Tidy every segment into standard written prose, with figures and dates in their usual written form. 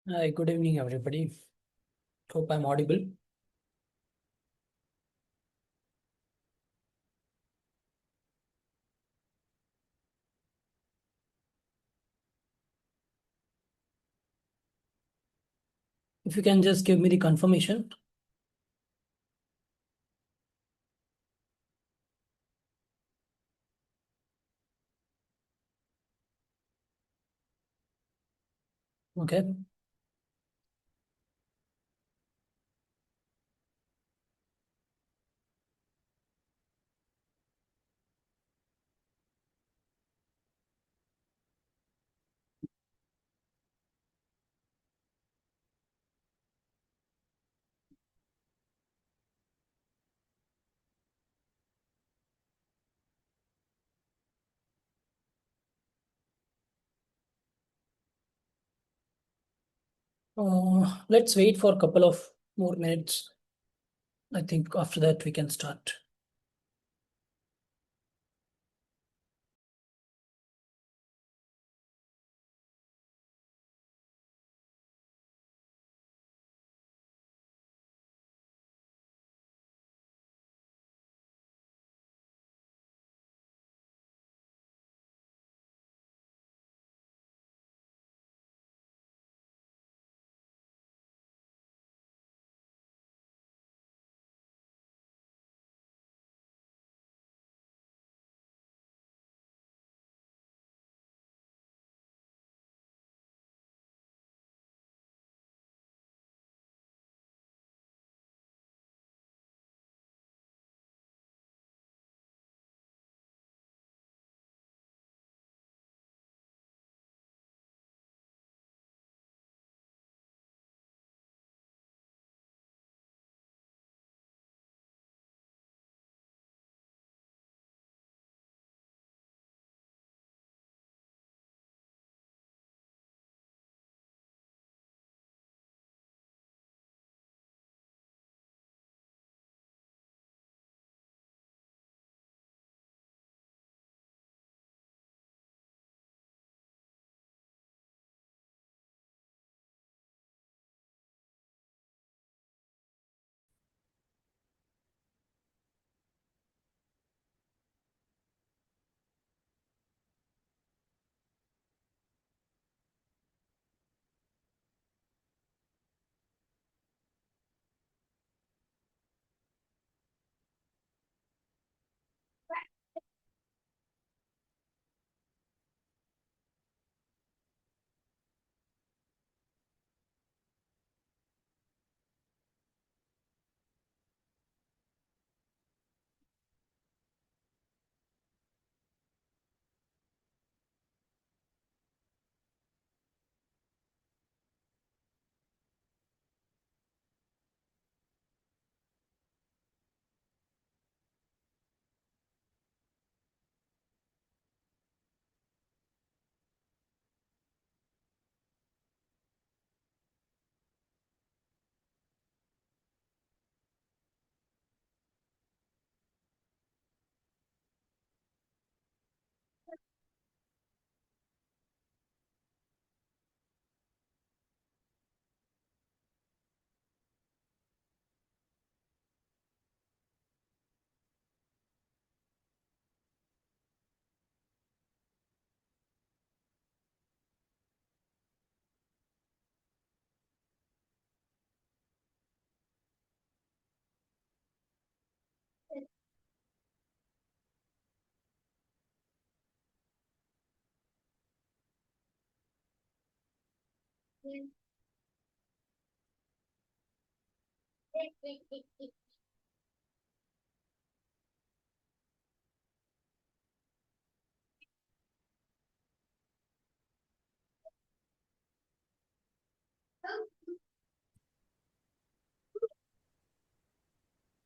Hi, good evening, everybody. Hope I'm audible. If you can just give me the confirmation. Okay. Let's wait for a couple of more minutes. I think after that we can start.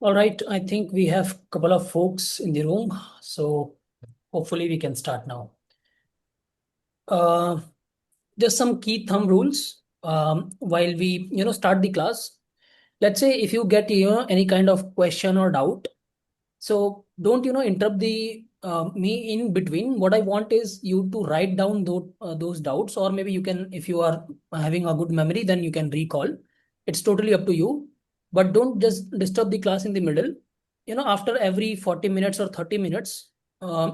All right. I think we have a couple of folks in the room, so hopefully we can start now. Uh, just some key thumb rules while we start the class. Let's say if you get any kind of question or doubt, so don't interrupt the me in between. What I want is you to write down those doubts, or maybe you can, if you are having a good memory, then you can recall. It's totally up to you. But don't just disturb the class in the middle. After every 40 minutes or 30 minutes,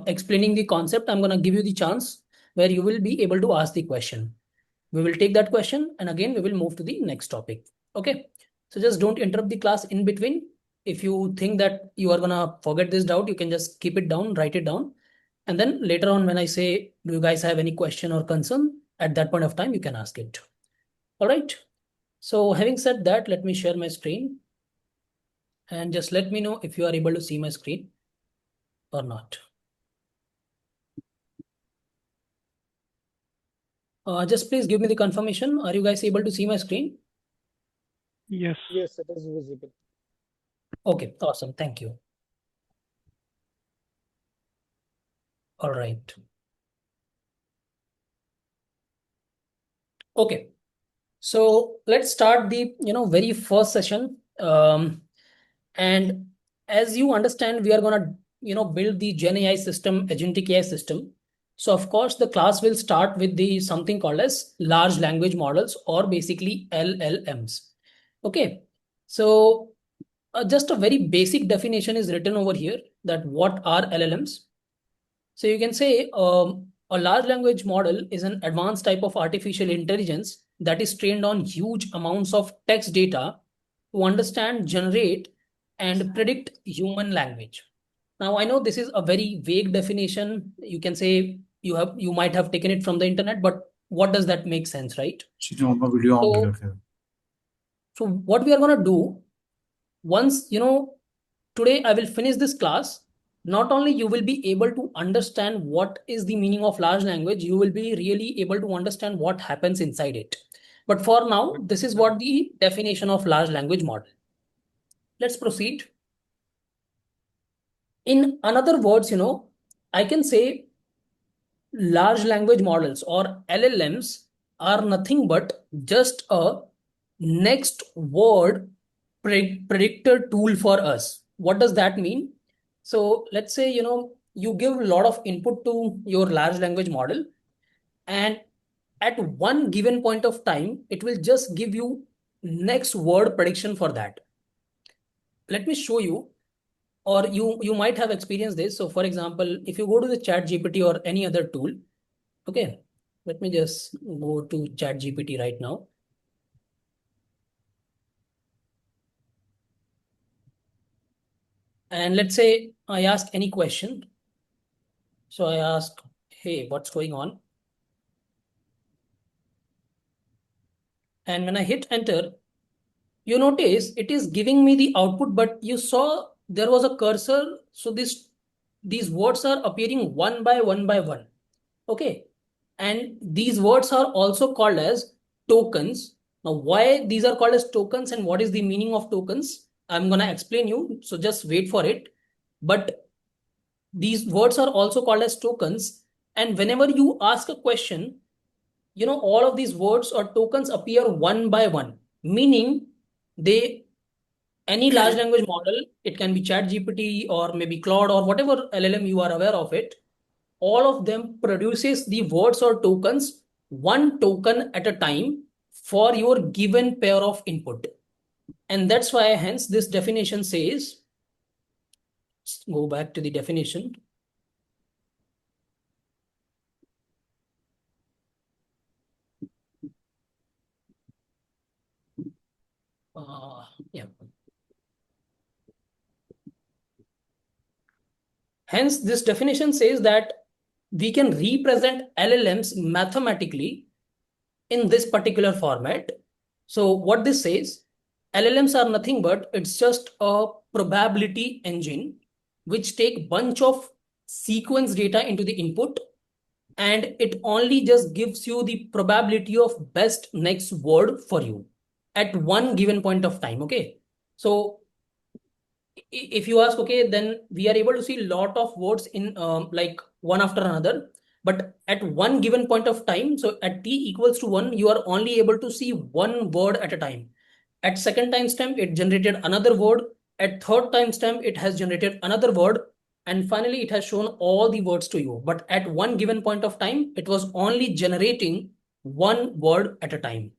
explaining the concept, I'm going to give you the chance where you will be able to ask the question. We will take that question and again we will move to the next topic. Okay. So just don't interrupt the class in between. If you think that you are gonna forget this doubt, you can just keep it down, write it down. And then later on, when I say, do you guys have any question or concern? At that point of time, you can ask it. All right. So having said that, let me share my screen and just let me know if you are able to see my screen or not. Just please give me the confirmation. Are you guys able to see my screen? Yes. Yes, it is visible. Okay, awesome. Thank you. All right. Okay. So let's start the very first session. And as you understand, we are gonna build the Gen AI system, agentic AI system. So of course, the class will start with the something called as large language models, or basically LLMs. Okay. So just a very basic definition is written over here, that what are LLMs. So you can say a large language model is an advanced type of artificial intelligence that is trained on huge amounts of text data to understand, generate, and predict human language. Now, I know this is a very vague definition. You can say you might have taken it from the internet, but what does that make sense, right? So, so what we are gonna do once today I will finish this class. Not only you will be able to understand what is the meaning of large language, you will be really able to understand what happens inside it. But for now, this is what the definition of large language model. Let's proceed. In another words, I can say large language models, or LLMs, are nothing but just a next word predictor tool for us. What does that mean? So let's say, you give a lot of input to your large language model, and at one given point of time, it will just give you next word prediction for that. Let me show you, or you might have experienced this. So for example, if you go to the chat GPT or any other tool, okay, let me just go to chat GPT right now. And let's say I ask any question. So I ask, hey, what's going on? And when I hit enter, you notice it is giving me the output, but you saw there was a cursor. So these words are appearing one by one by one. Okay. And these words are also called as tokens. Now, why these are called as tokens and what is the meaning of tokens? I'm going to explain you. So just wait for it. But these words are also called as tokens. And whenever you ask a question, all of these words or tokens appear one by one, meaning they, any large language model, it can be chat GPT or maybe Claude or whatever LLM you are aware of it, all of them produces the words or tokens one token at a time for your given pair of input. And that's why hence this definition says, let's go back to the definition. Yeah. Hence, this definition says that we can represent LLMs mathematically in this particular format. So what this says, LLMs are nothing but it's just a probability engine which take bunch of sequence data into the input, and it only just gives you the probability of best next word for you at one given point of time. Okay. So if you ask, okay, then we are able to see lot of words in like one after another, but at one given point of time, so at t equals to 1, you are only able to see one word at a time. At second timestamp, it generated another word. At third timestamp, it has generated another word. and finally it has shown all the words to you. But at one given point of time, it was only generating one word at a time.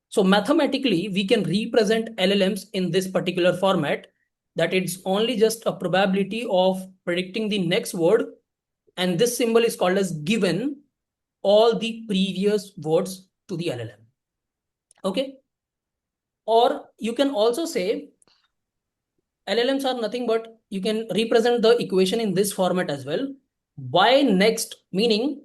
So mathematically, we can represent LLMs in this particular format, that it's only just a probability of predicting the next word, and this symbol is called as given all the previous words to the LLM. Okay. Or you can also say LLMs are nothing but you can represent the equation in this format as well. Y next, meaning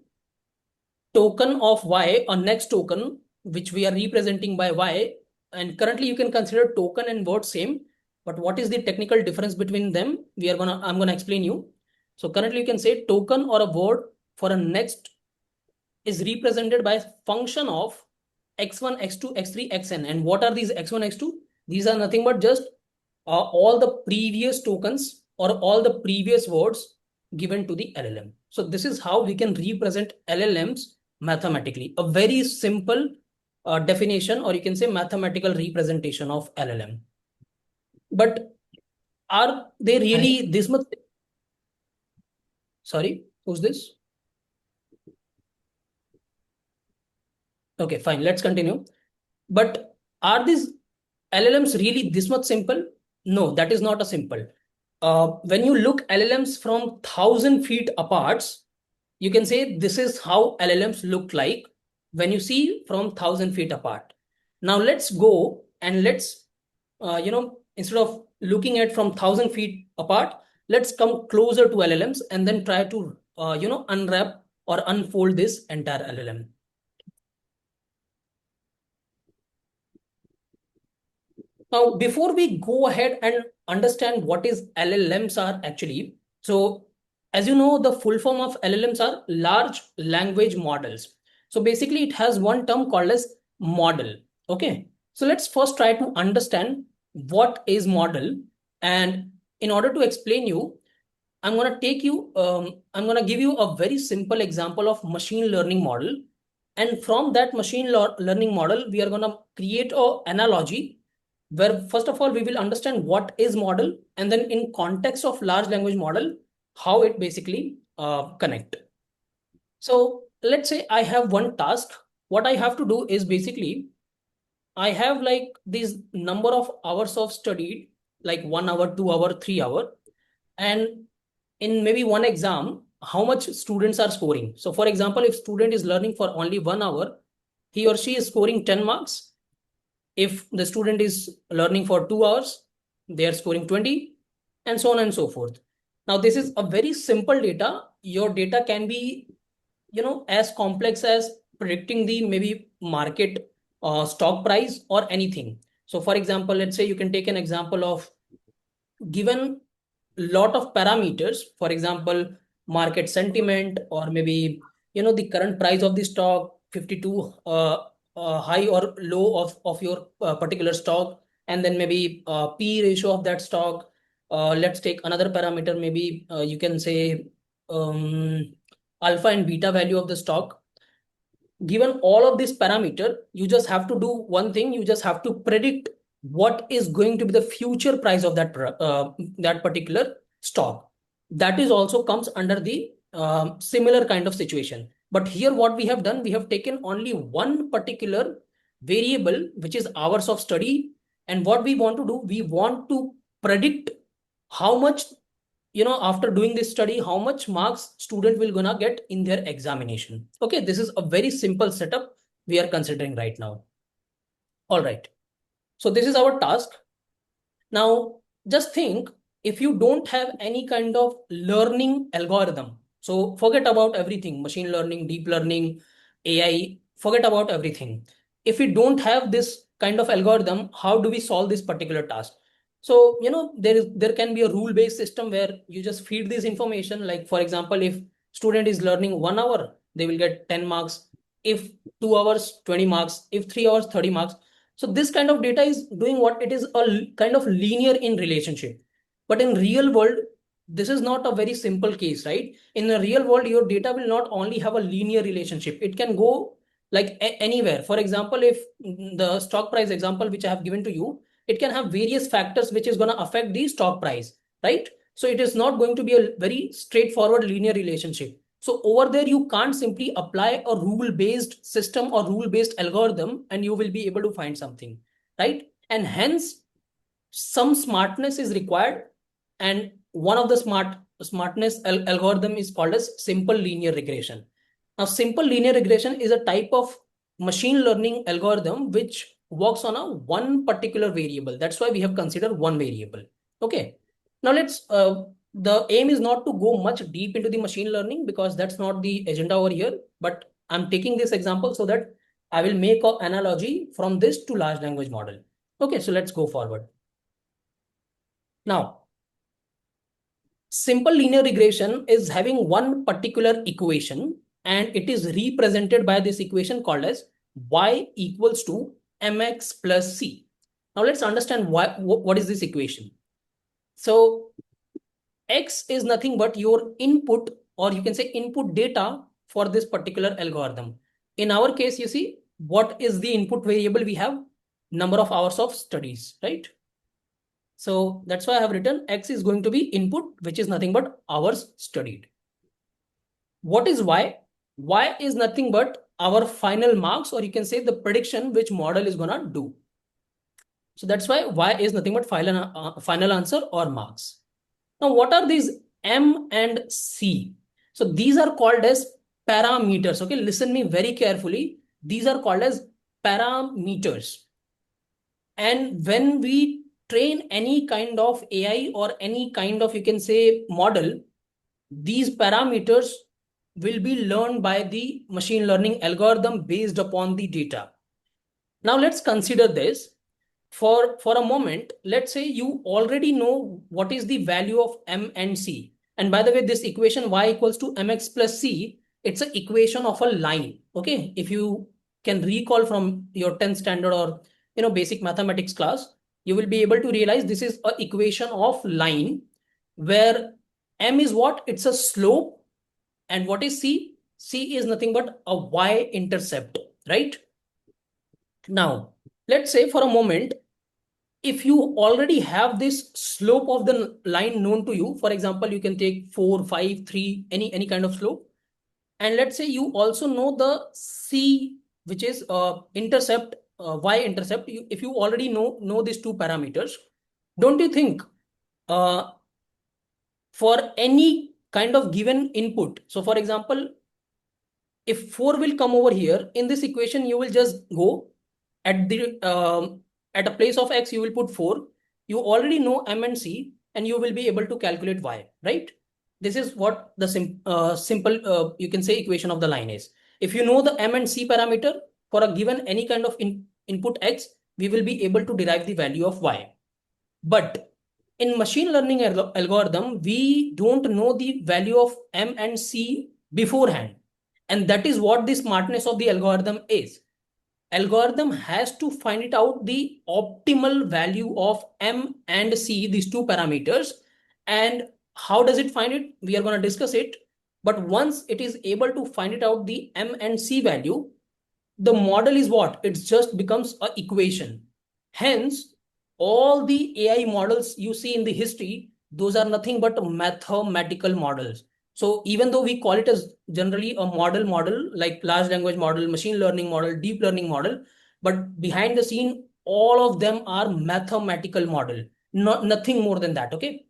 token of Y or next token, which we are representing by Y. And currently you can consider token and word same, but what is the technical difference between them? I'm gonna explain you. So currently you can say token or a word for a next is represented by function of x1, x2, x3, xn. And what are these x1, x2? These are nothing but just all the previous tokens or all the previous words given to the LLM. So this is how we can represent LLMs mathematically. A very simple definition, or you can say mathematical representation of LLM. But are they really this much? Sorry, who's this? Okay, fine. Let's continue. But are these LLMs really this much simple? No, that is not a simple. When you look LLMs from 1,000 feet apart, you can say this is how LLMs look like when you see from 1,000 feet apart. Now let's go and let's, instead of looking at from 1,000 feet apart, let's come closer to LLMs and then try to, unwrap or unfold this entire LLM. Now, before we go ahead and understand what is LLMs are actually, so as you know, the full form of LLMs are large language models. So basically, it has one term called as model. Okay. So let's first try to understand what is model. And in order to explain you, I'm going to give you a very simple example of machine learning model. And from that machine learning model, we are going to create an analogy where first of all we will understand what is model, and then in context of large language model how it basically connect. So let's say I have one task. What I have to do is basically I have like this number of hours of studied, like 1 hour, 2 hour, 3 hour, and in maybe one exam how much students are scoring. So for example, if student is learning for only 1 hour, he or she is scoring 10 marks. If the student is learning for 2 hours, they are scoring 20, and so on and so forth. Now, this is a very simple data. Your data can be, as complex as predicting the maybe market stock price or anything. So, for example, let's say you can take an example of given lot of parameters, for example, market sentiment, or maybe the current price of the stock, 52 high or low of your particular stock, and then maybe p ratio of that stock. Let's take another parameter, maybe you can say alpha and beta value of the stock. Given all of this parameter, you just have to do one thing. You just have to predict what is going to be the future price of that particular stock. That is also comes under the similar kind of situation. But here what we have done, we have taken only one particular variable, which is hours of study. And what we want to do, we want to predict how much, after doing this study, how much marks student will gonna get in their examination. Okay, this is a very simple setup we are considering right now. All right, so this is our task. Now just think, if you don't have any kind of learning algorithm, so forget about everything, machine learning, deep learning, AI, forget about everything. If we don't have this kind of algorithm, how do we solve this particular task? So, there can be a rule based system where you just feed this information. Like, for example, if student is learning 1 hour, they will get 10 marks. If 2 hours, 20 marks. If 3 hours, 30 marks. So this kind of data is doing what? It is a kind of linear in relationship. But in real world, this is not a very simple case, right? In the real world, your data will not only have a linear relationship. It can go like anywhere. For example, if the stock price example which I have given to you, it can have various factors which is going to affect the stock price, right? So it is not going to be a very straightforward linear relationship. So over there, you can't simply apply a rule-based system or rule-based algorithm and you will be able to find something, right? And hence, some smartness is required. And one of the smartness algorithm is called as simple linear regression. Now, simple linear regression is a type of machine learning algorithm which works on a one particular variable. That's why we have considered one variable. Okay. Now the aim is not to go much deep into the machine learning because that's not the agenda over here. But I'm taking this example so that I will make an analogy from this to large language model. Okay, so let's go forward. Now, simple linear regression is having one particular equation and it is represented by this equation called as y equals to mx plus c. Now let's understand what is this equation. So x is nothing but your input, or you can say input data for this particular algorithm. In our case, you see what is the input variable we have? Number of hours of studies, right? So that's why I have written x is going to be input, which is nothing but hours studied. What is y? Y is nothing but our final marks, or you can say the prediction which model is gonna do. So that's why y is nothing but final answer or marks. Now, what are these m and c? So these are called as parameters. Okay, listen me very carefully. These are called as parameters. And when we train any kind of AI or any kind of, you can say, model, these parameters will be learned by the machine learning algorithm based upon the data. Now let's consider this for a moment. Let's say you already know what is the value of m and c. And by the way, this equation y equals to mx plus c, it's an equation of a line. Okay, if you can recall from your 10th standard or basic mathematics class, you will be able to realize this is an equation of line where m is what? It's a slope. And what is c? C is nothing but a y-intercept, right? Now, let's say for a moment, if you already have this slope of the line known to you, for example, you can take 4, 5, 3, any kind of slope. And let's say you also know the c, which is intercept, y-intercept. If you already know these two parameters, don't you think uh, for any kind of given input, so for example, if 4 will come over here in this equation, you will just go at the at a place of x, you will put 4. You already know m and c, and you will be able to calculate y, right? This is what the simple you can say equation of the line is. If you know the m and c parameter for a given any kind of input x, we will be able to derive the value of y. But in machine learning algorithm, we don't know the value of m and c beforehand. And that is what the smartness of the algorithm is. Algorithm has to find it out the optimal value of m and c, these two parameters. And how does it find it? We are going to discuss it. But once it is able to find it out the m and c value, the model is what? It just becomes a equation. Hence, all the AI models you see in the history, those are nothing but mathematical models. So even though we call it as generally a model like large language model, machine learning model, deep learning model, but behind the scene, all of them are mathematical model, not nothing more than that. Okay.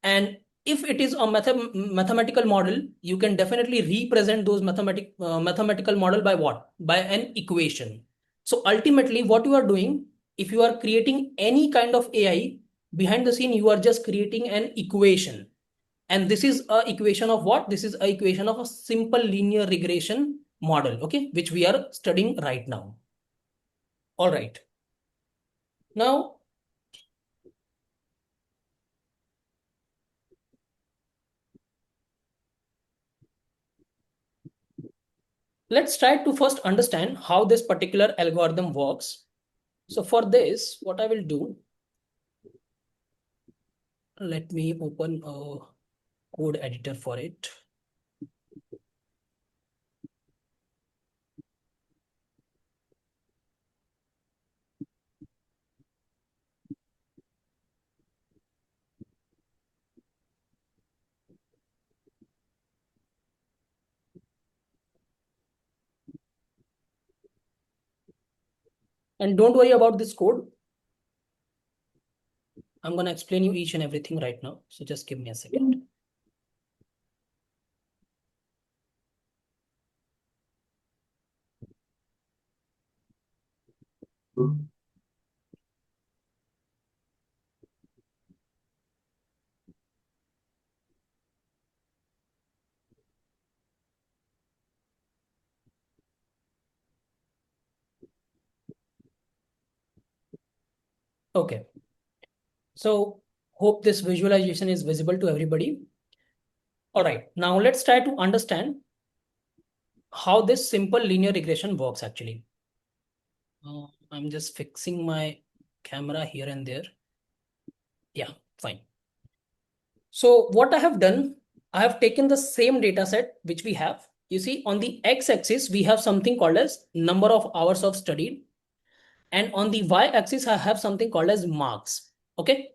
And if it is a mathematical model, you can definitely represent those mathematical model by what? By an equation. So ultimately, what you are doing, if you are creating any kind of AI, behind the scene, you are just creating an equation. And this is a equation of what? This is a equation of a simple linear regression model, okay, which we are studying right now. All right. Now, let's try to first understand how this particular algorithm works. So for this, what I will do, let me open a code editor for it. And don't worry about this code. I'm going to explain you each and everything right now. So just give me a second. Okay. So hope this visualization is visible to everybody. All right. Now let's try to understand how this simple linear regression works actually. I'm just fixing my camera here and there. Yeah, fine. So what I have done, I have taken the same data set which we have. You see, on the x-axis, we have something called as number of hours of study. And on the y-axis, I have something called as marks. Okay.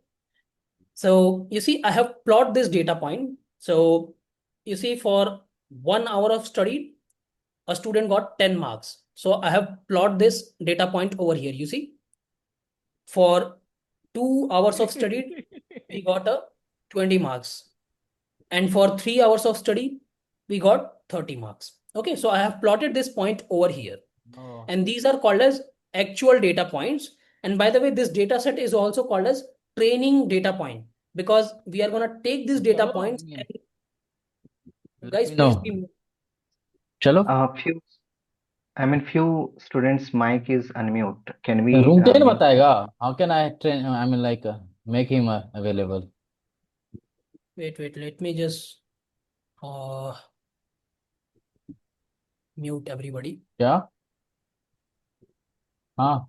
So you see, I have plot this data point. So you see, for 1 hour of study, a student got 10 marks. So I have plot this data point over here. You see, for 2 hours of study, we got a 20 marks. And for 3 hours of study, we got 30 marks. Okay, so I have plotted this point over here. Oh. And these are called as actual data points. And by the way, this data set is also called as training data point because we are going to take this data points. Guys, please be. चलो few students' mic is unmute. Can we room can mute? बताएगा how can I train I mean like make him available. Wait, let me just mute everybody. क्या हाँ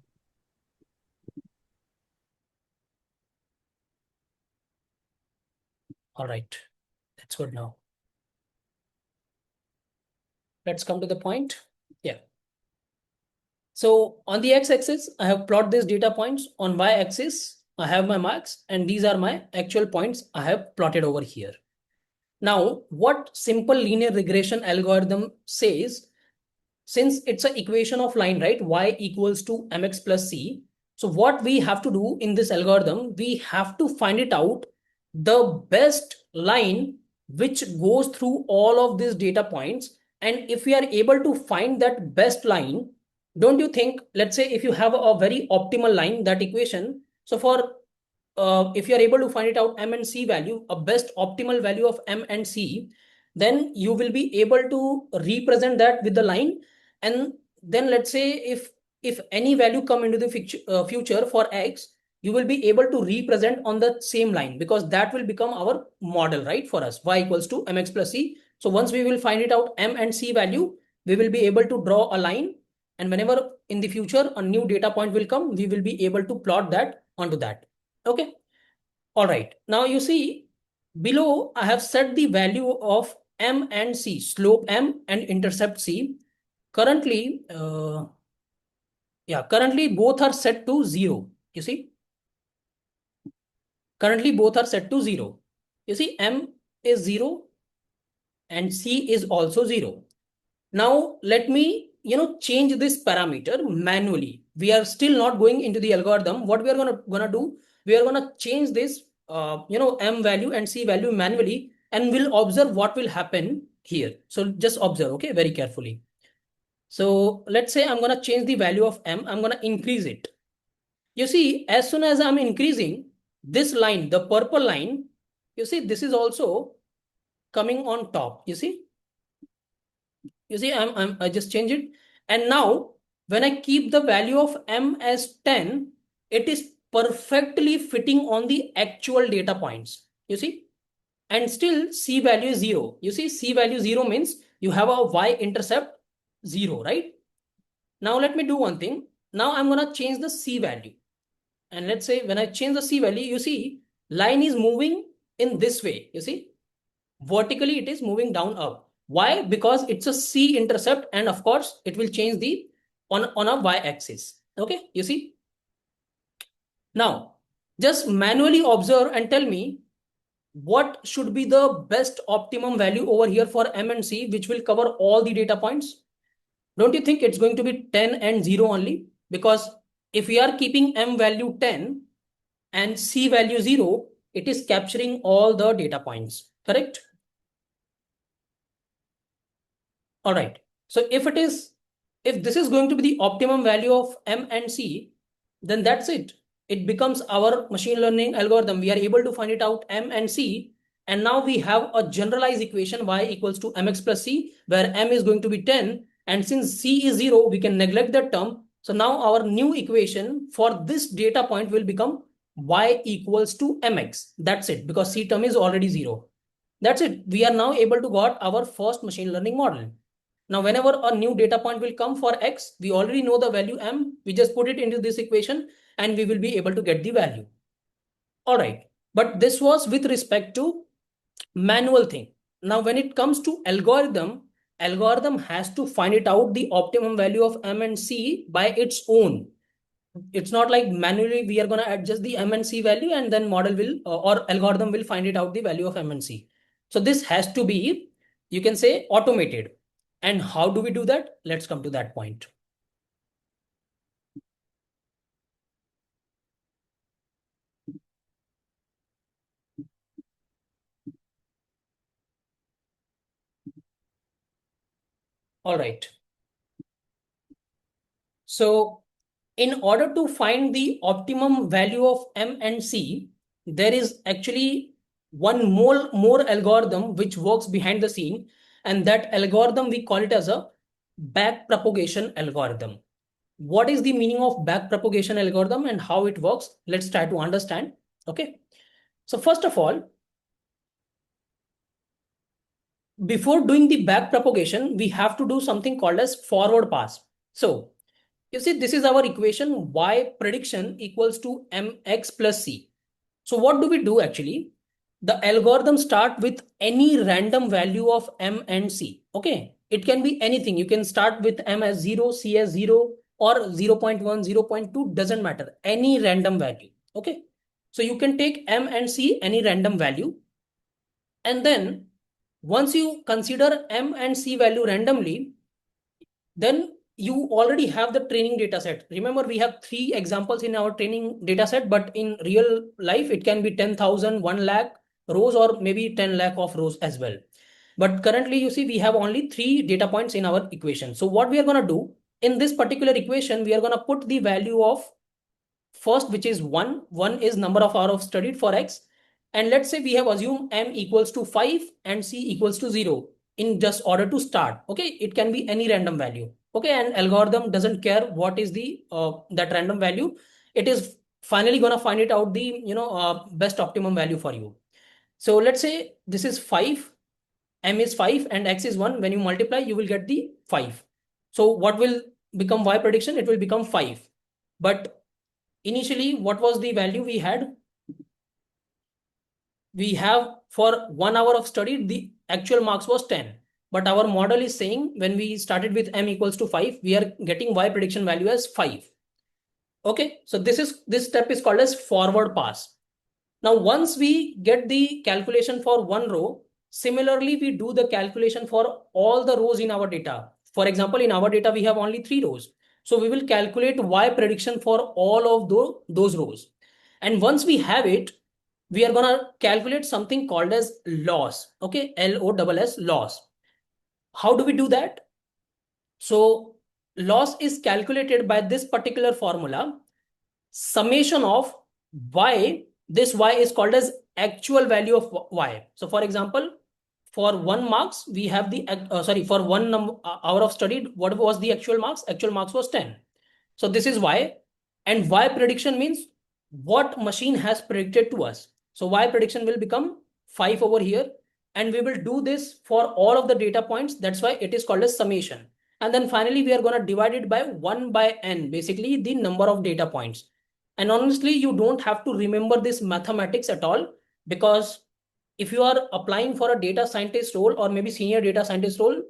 All right, that's good now. Let's come to the point. Yeah. So on the x-axis, I have plotted these data points. On y-axis, I have my marks, and these are my actual points I have plotted over here. Now, what simple linear regression algorithm says, since it's an equation of line, right? Y equals to mx plus c. So what we have to do in this algorithm, we have to find it out the best line which goes through all of these data points. And if we are able to find that best line, don't you think, let's say if you have a very optimal line, that equation, so for if you are able to find it out m and c value, a best optimal value of m and c, then you will be able to represent that with the line. And then let's say if any value come into the future for x, you will be able to represent on the same line because that will become our model, right? For us, y equals to mx plus c. So once we will find it out m and c value, we will be able to draw a line, and whenever in the future a new data point will come, we will be able to plot that onto that. Okay. All right. Now you see below I have set the value of m and c, slope m and intercept c. Currently, currently both are set to 0. You see, currently both are set to 0. You see, m is 0 and c is also 0. Now let me change this parameter manually. We are still not going into the algorithm. What we are gonna do, we are gonna change this m value and c value manually, and we'll observe what will happen here. So just observe, okay, very carefully. So let's say I'm gonna change the value of m. I'm gonna increase it. You see, as soon as I'm increasing this line, the purple line, you see this is also coming on top. You see, I just change it. And now when I keep the value of m as 10, it is perfectly fitting on the actual data points. You see, and still c value is 0. You see, c value 0 means you have a y-intercept 0, right? Now let me do one thing. Now I'm going to change the c value. And let's say when I change the c value, you see line is moving in this way. You see, vertically it is moving down up. Why? Because it's a c intercept, and of course it will change the on a y-axis. Okay, you see. Now just manually observe and tell me what should be the best optimum value over here for m and c, which will cover all the data points. Don't you think it's going to be 10 and 0 only? Because if we are keeping M value 10 and C value 0, it is capturing all the data points, correct? All right. So if this is going to be the optimum value of M and C, then that's it. It becomes our machine learning algorithm. We are able to find it out M and C. And now we have a generalized equation y equals to mx plus c, where M is going to be 10. And since C is 0, we can neglect that term. So now our new equation for this data point will become y equals to mx. That's it, because C term is already 0. That's it. We are now able to got our first machine learning model. Now, whenever a new data point will come for x, we already know the value m. We just put it into this equation and we will be able to get the value. All right. But this was with respect to manual thing. Now, when it comes to algorithm has to find it out the optimum value of m and c by its own. It's not like manually we are going to adjust the m and c value and then model will or algorithm will find it out the value of m and c. So this has to be, you can say, automated. And how do we do that? Let's come to that point. All right. So in order to find the optimum value of m and c, there is actually one more algorithm which works behind the scene, and that algorithm we call it as a backpropagation algorithm. What is the meaning of backpropagation algorithm and how it works? Let's try to understand. Okay. So first of all, before doing the backpropagation, we have to do something called as forward pass. So you see, this is our equation y prediction equals to mx plus c. So what do we do actually? The algorithm start with any random value of m and c. Okay. It can be anything. You can start with m as 0, c as 0, or 0 0.1, 0 0.2, doesn't matter. Any random value. Okay. So you can take m and c, any random value. And then once you consider m and c value randomly, then you already have the training data set. Remember, we have 3 examples in our training data set, but in real life, it can be 10,000, 1 lakh rows, or maybe 10 lakh of rows as well. But currently, you see, we have only 3 data points in our equation. So what we are going to do in this particular equation, we are going to put the value of first, which is 1. 1 is number of hours studied for x. And let's say we have assumed m equals to 5 and c equals to 0 in just order to start. Okay, it can be any random value. Okay, and algorithm doesn't care what is the that random value. It is finally going to find it out the best optimum value for you. So let's say this is 5, m is 5 and x is 1. When you multiply, you will get the 5. So what will become y prediction? It will become 5. But initially, what was the value we had? We have for 1 hour of study, the actual marks was 10. But our model is saying when we started with m equals to 5, we are getting y prediction value as 5. Okay, so this step is called as forward pass. Now, once we get the calculation for one row, similarly, we do the calculation for all the rows in our data. For example, in our data, we have only 3 rows. So we will calculate y prediction for all of those rows. And once we have it, we are going to calculate something called as loss. Okay, LOSS, loss. How do we do that? So loss is calculated by this particular formula, summation of y. This y is called as actual value of y. So for example, for 1 marks, we have the, for 1 hour of study, what was the actual marks? Actual marks was 10. So this is y. And y prediction means what machine has predicted to us. So y prediction will become 5 over here. And we will do this for all of the data points. That's why it is called as summation. And then finally, we are going to divide it by 1 by n, basically the number of data points. And honestly, you don't have to remember this mathematics at all, because if you are applying for a data scientist role or maybe senior data scientist role,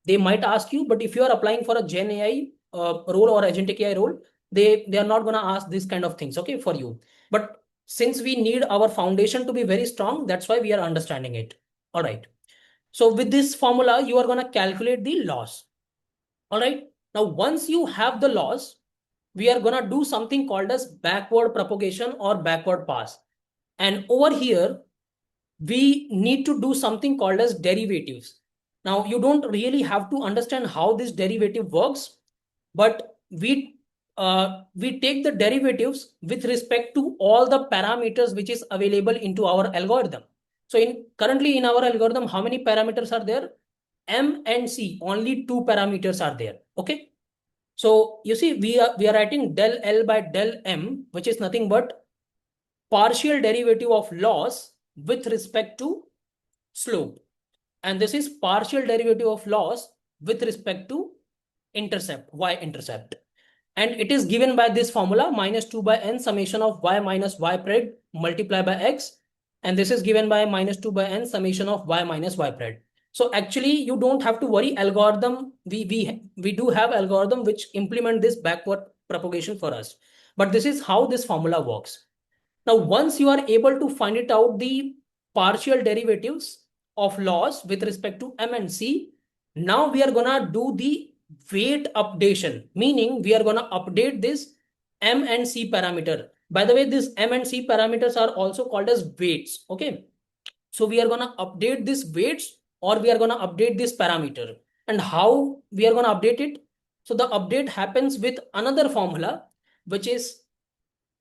they might ask you. But if you are applying for a Gen AI role or agentic AI role, they are not going to ask this kind of things, okay, for you. But since we need our foundation to be very strong, that's why we are understanding it. All right. So with this formula, you are going to calculate the loss. All right. Now, once you have the loss, we are gonna do something called as backward propagation or backward pass. And over here, we need to do something called as derivatives. Now, you don't really have to understand how this derivative works, but we take the derivatives with respect to all the parameters which is available into our algorithm. So currently in our algorithm, how many parameters are there? M and C, only two parameters are there. Okay. So you see, we are writing del L by del M, which is nothing but partial derivative of loss with respect to slope. And this is partial derivative of loss with respect to intercept, y-intercept. And it is given by this formula, minus 2 by n summation of y minus y pred multiplied by x. And this is given by minus 2 by n summation of y minus y pred. So actually, you don't have to worry. Algorithm, we do have algorithm which implement this backward propagation for us. But this is how this formula works. Now, once you are able to find it out the partial derivatives of loss with respect to M and C, now we are gonna do the weight updation, meaning we are gonna update this M and C parameter. By the way, this M and C parameters are also called as weights. Okay. So we are gonna update this weights or we are gonna update this parameter. And how we are gonna update it? So the update happens with another formula, which is,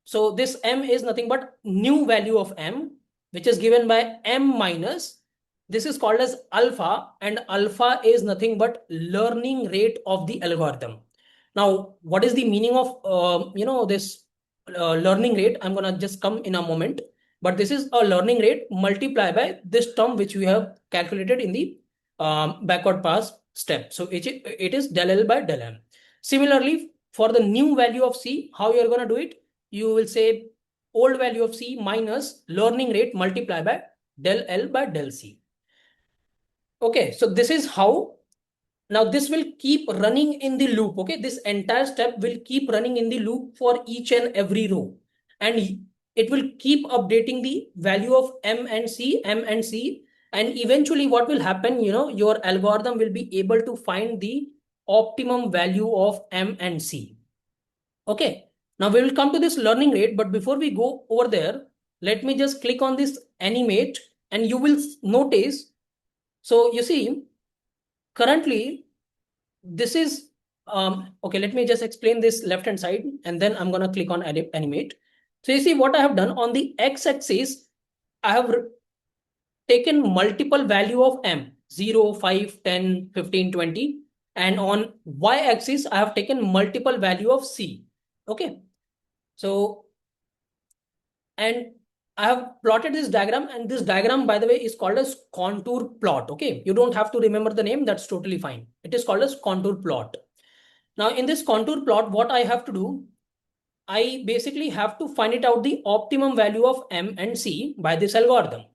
so this M is nothing but new value of M, which is given by M minus, this is called as alpha, and alpha is nothing but learning rate of the algorithm. Now, what is the meaning of, this learning rate? I'm going to just come in a moment, but this is a learning rate multiplied by this term, which we have calculated in the backward pass step. So it is del L by del M. Similarly, for the new value of C, how you are going to do it? You will say old value of C minus learning rate multiplied by del L by del C. Okay, so this is how, now this will keep running in the loop. Okay, this entire step will keep running in the loop for each and every row. And it will keep updating the value of M and C. And eventually what will happen, your algorithm will be able to find the optimum value of M and C. Okay. Now we will come to this learning rate, but before we go over there, let me just click on this animate and you will notice. So you see, currently this is, okay, let me just explain this left hand side and then I'm going to click on animate. So you see what I have done on the x-axis, I have taken multiple value of M, 0, 5, 10, 15, 20. And on y-axis, I have taken multiple value of C. Okay. So, and I have plotted this diagram, and this diagram, by the way, is called as contour plot. Okay. You don't have to remember the name. That's totally fine. It is called as contour plot. Now, in this contour plot, what I have to do, I basically have to find it out the optimum value of M and C by this algorithm.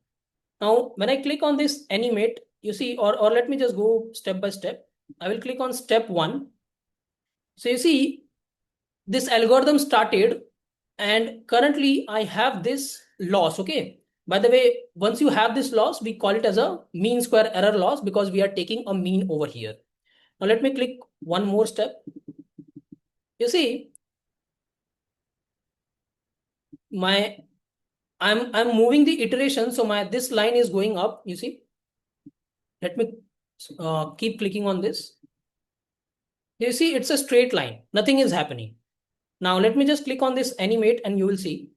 Now, when I click on this animate, you see, or let me just go step by step. I will click on step 1. So you see, this algorithm started and currently I have this loss. Okay. By the way, once you have this loss, we call it as a mean square error loss because we are taking a mean over here. Now let me click one more step. You see, I'm moving the iteration, so this line is going up. You see, let me keep clicking on this. You see, it's a straight line. Nothing is happening. Now let me just click on this animate, and you will see.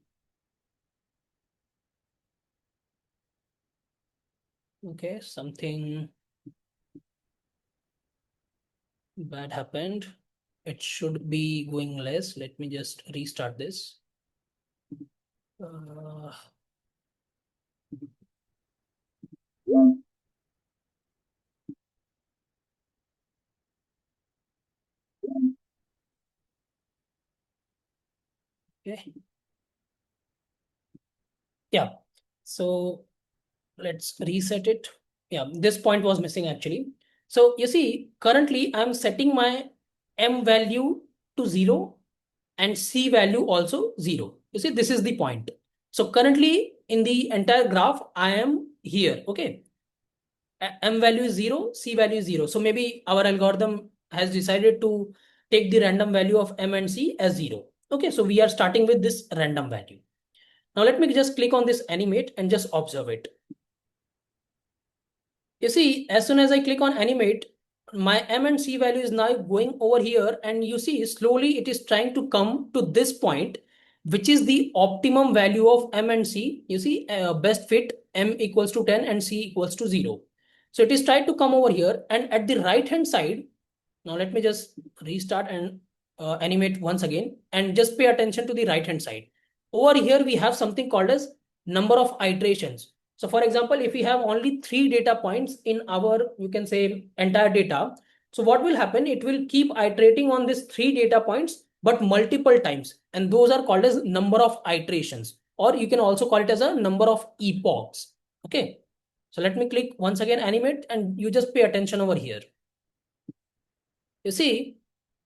Okay, something bad happened. It should be going less. Let me just restart this. Okay. Yeah. So let's reset it. Yeah, this point was missing actually. So you see, currently I'm setting my M value to 0 and C value also 0. You see, this is the point. So currently in the entire graph, I am here. Okay. M value is 0, C value is 0. So maybe our algorithm has decided to take the random value of M and C as 0. Okay, so we are starting with this random value. Now let me just click on this animate and just observe it. You see, as soon as I click on animate, my M and C value is now going over here, and you see slowly it is trying to come to this point, which is the optimum value of M and C. You see, best fit M equals to 10 and C equals to 0. So it is trying to come over here, and at the right hand side, now let me just restart and animate once again, and just pay attention to the right hand side. Over here, we have something called as number of iterations. So for example, if we have only 3 data points in our, you can say, entire data, so what will happen? It will keep iterating on this 3 data points, but multiple times. And those are called as number of iterations, or you can also call it as a number of epochs. Okay. So let me click once again, animate, and you just pay attention over here. You see,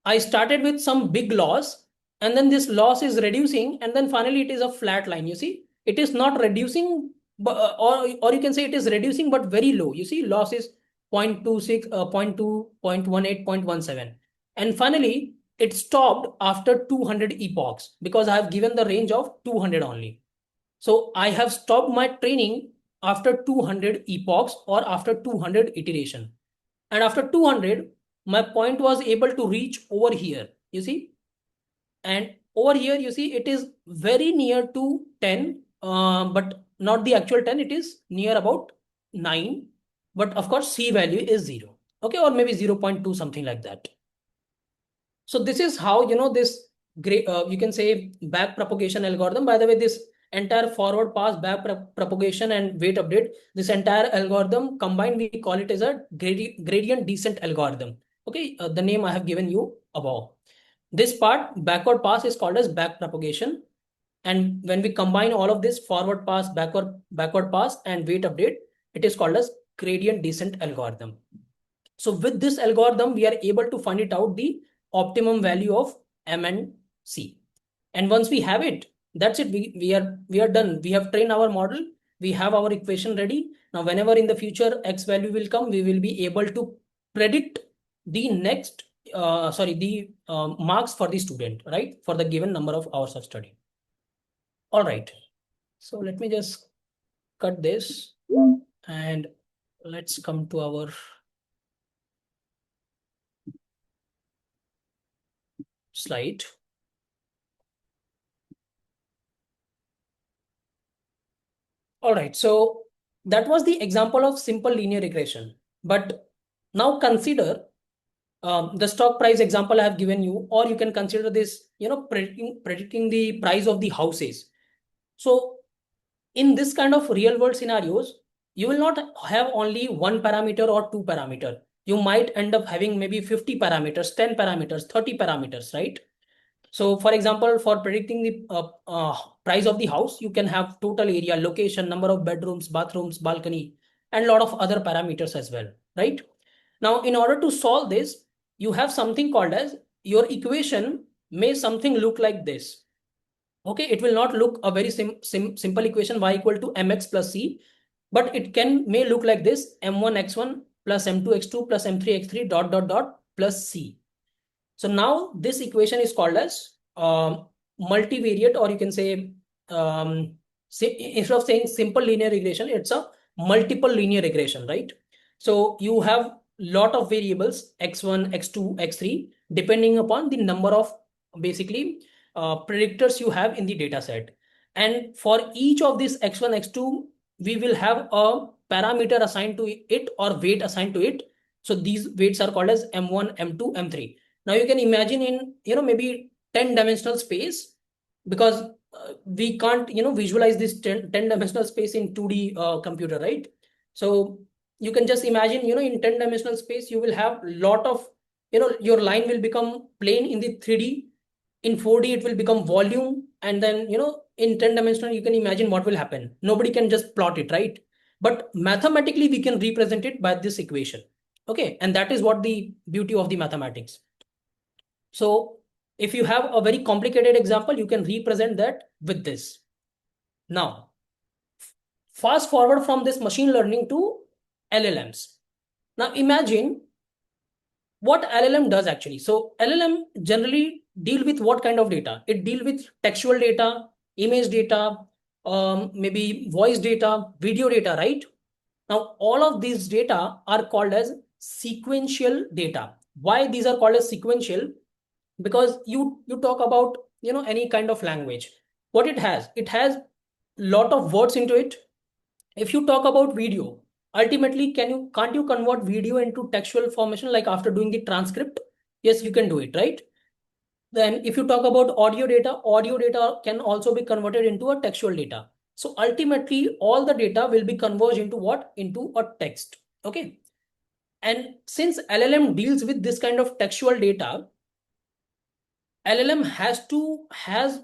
I started with some big loss, and then this loss is reducing, and then finally it is a flat line. You see, it is not reducing, or you can say it is reducing but very low. You see, loss is 0.26, 0.2, 0.18, 0.17. And finally, it stopped after 200 epochs because I have given the range of 200 only. So I have stopped my training after 200 epochs or after 200 iteration. And after 200, my point was able to reach over here, you see, and over here you see it is very near to 10, but not the actual 10, it is near about 9, but of course C value is 0, okay, or maybe 0.2, something like that. So this is how, this great, you can say, back propagation algorithm. By the way, this entire forward pass, back propagation, and weight update, this entire algorithm combined, we call it as a gradient descent algorithm. Okay, the name I have given you above. This part, backward pass, is called as back propagation. And when we combine all of this, forward pass, backward pass, and weight update, it is called as gradient descent algorithm. So with this algorithm, we are able to find it out the optimum value of M and C. And once we have it, that's it. We are done. We have trained our model. We have our equation ready. Now, whenever in the future X value will come, we will be able to predict the next, marks for the student, right? For the given number of hours of study. All right. So let me just cut this and let's come to our slide. All right, so that was the example of simple linear regression. But now consider the stock price example I have given you, or you can consider this, predicting the price of the houses. So in this kind of real world scenarios, you will not have only one parameter or two parameter. You might end up having maybe 50 parameters, 10 parameters, 30 parameters, right? So for example, for predicting the price of the house, you can have total area, location, number of bedrooms, bathrooms, balcony, and a lot of other parameters as well, right? Now, in order to solve this, you have something called as your equation may something look like this. Okay, it will not look a very simple equation, y equal to mx plus c, but it may look like this: m1 x1 plus m2 x2 plus m3 x3 dot dot dot plus c. So now this equation is called as multivariate, or you can say, instead of saying simple linear regression, it's a multiple linear regression, right? So you have lot of variables x1, x2, x3, depending upon the number of basically predictors you have in the data set. And for each of these x1, x2, we will have a parameter assigned to it or weight assigned to it. So these weights are called as m1, m2, m3. Now you can imagine in, maybe 10-dimensional space, because we can't, visualize this 10-dimensional space in 2D computer, right? So you can just imagine, in 10-dimensional space, you will have lot of, your line will become plane in the 3D. In 4D, it will become volume. And then, in 10-dimensional, you can imagine what will happen. Nobody can just plot it, right? But mathematically, we can represent it by this equation. Okay. And that is what the beauty of the mathematics. So if you have a very complicated example, you can represent that with this. Now, fast forward from this machine learning to LLMs. Now imagine what LLM does actually. So LLM generally deal with what kind of data? It deal with textual data, image data, maybe voice data, video data, right? Now, all of these data are called as sequential data. Why these are called as sequential? Because you talk about any kind of language, what it has lot of words into it. If you talk about video, ultimately can't you convert video into textual formation like after doing the transcript? Yes, you can do it, right? Then if you talk about audio data can also be converted into a textual data. So ultimately all the data will be converged into what? Into a text. Okay. And since LLM deals with this kind of textual data, LLM has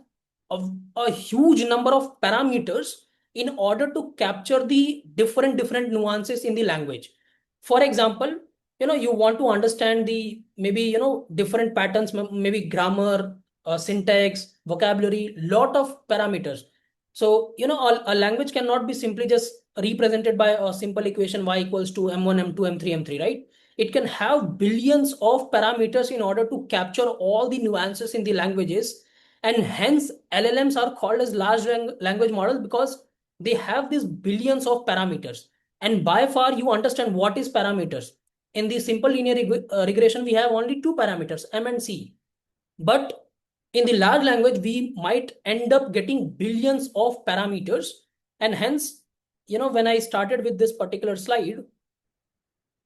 a huge number of parameters in order to capture the different nuances in the language. For example, you want to understand the maybe different patterns, maybe grammar, syntax, vocabulary, lot of parameters. So a language cannot be simply just represented by a simple equation y equals to m1 m2 m3 m3, right? It can have billions of parameters in order to capture all the nuances in the languages, and hence LLMs are called as large language models because they have these billions of parameters. And by far you understand what is parameters. In the simple linear regression we have only two parameters, m and c, but in the large language we might end up getting billions of parameters. And hence when I started with this particular slide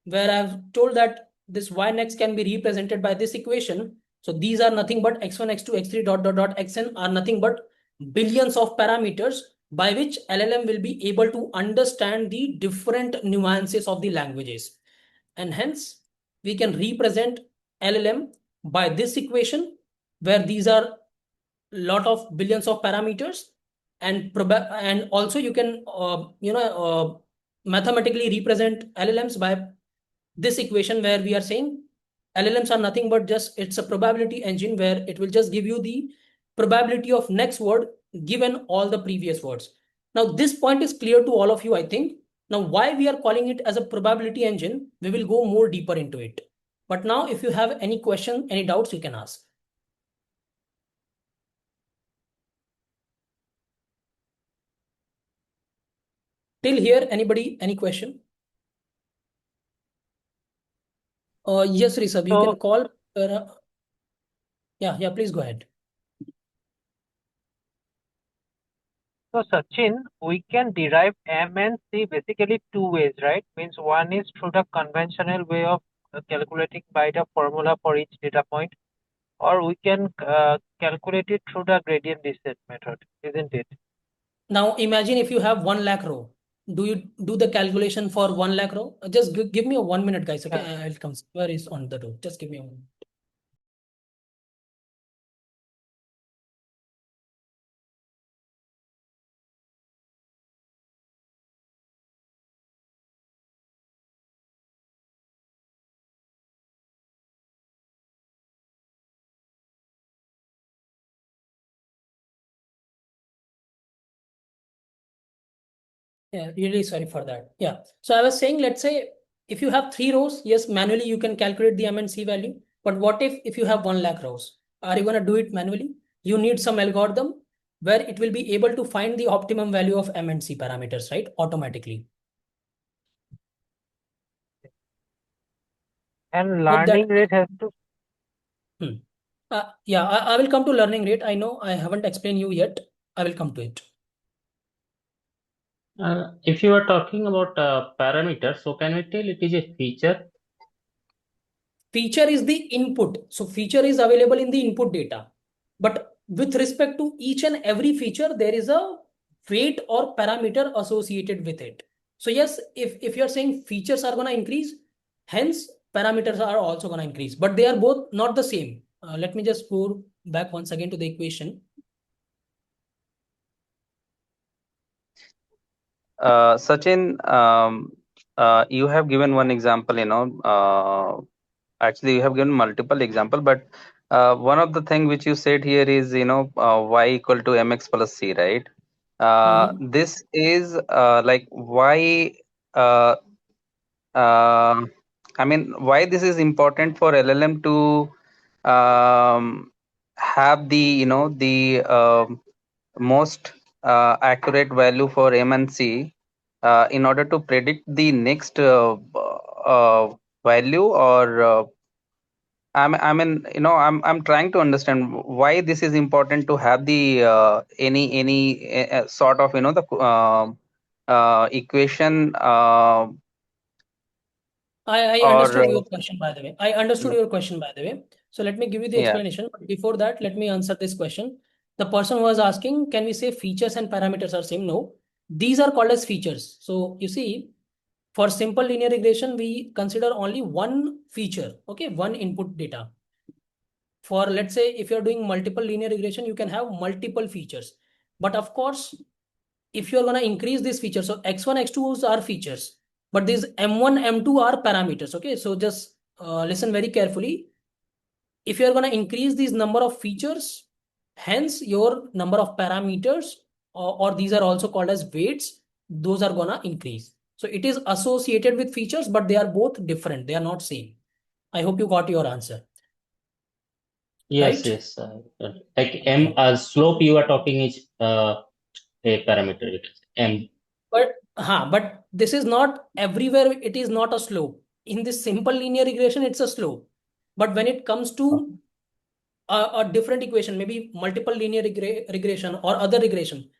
where I've told that this y next can be represented by this equation. So these are nothing but x1, x2, x3, dot, dot, dot, xn are nothing but billions of parameters by which LLM will be able to understand the different nuances of the languages. And hence we can represent LLM by this equation where these are lot of billions of parameters, and also you can mathematically represent LLMs by this equation where we are saying LLMs are nothing but just it's a probability engine where it will just give you the probability of next word given all the previous words. Now this point is clear to all of you, I think. Now why we are calling it as a probability engine, we will go more deeper into it. But now if you have any question, any doubts, you can ask. Till here, anybody, any question? Yes, Rishabh, you can call. Yeah, please go ahead. So Sachin, we can derive M and C basically two ways, right? Means one is through the conventional way of calculating by the formula for each data point, or we can calculate it through the gradient descent method, isn't it? Now imagine if you have 1 lakh row. Do you do the calculation for 1 lakh row? Just give me a 1 minute, guys. Okay, I'll come. Where is on the row? Just give me a moment. Yeah, really sorry for that. Yeah. So I was saying, let's say if you have 3 rows, yes, manually you can calculate the M and C value. But what if you have 1 lakh rows? Are you going to do it manually? You need some algorithm where it will be able to find the optimum value of M and C parameters, right? Automatically. And learning rate has to. Yeah, I will come to learning rate. I know I haven't explained you yet. I will come to it. If you are talking about parameters, so can we tell it is a feature? Feature is the input. So feature is available in the input data. But with respect to each and every feature, there is a weight or parameter associated with it. So yes, if you're saying features are going to increase, hence parameters are also going to increase. But they are both not the same. Let me just go back once again to the equation. Sachin, you have given one example, actually you have given multiple example, but one of the thing which you said here is, y equal to mx plus c, right? This is like y, uh, I mean, why this is important for LLM to have the, the most accurate value for M and C in order to predict the next value, or I mean, I'm trying to understand why this is important to have the any sort of, the equation I or understood your question, by the way. I understood yeah. your question, by the way. So let me give you the Yeah. explanation. But before that, let me answer this question. The person was asking, can we say features and parameters are same? No, these are called as features. So you see, for simple linear regression, we consider only one feature, okay, one input data. For, let's say, if you're doing multiple linear regression, you can have multiple features. But of course, if you're going to increase these features, so x1, x2 are features, but these m1, m2 are parameters. Okay, so just listen very carefully. If you're going to increase these number of features, hence your number of parameters, or these are also called as weights, those are going to increase. So it is associated with features, but they are both different. They are not same. I hope you got your answer. Yes, Right? yes. Like M slope you are talking is a parameter. You can say. M. But this is not everywhere. It is not a slope. In this simple linear regression, it's a slope. But when it comes to a different equation, maybe multiple linear regression or other regression,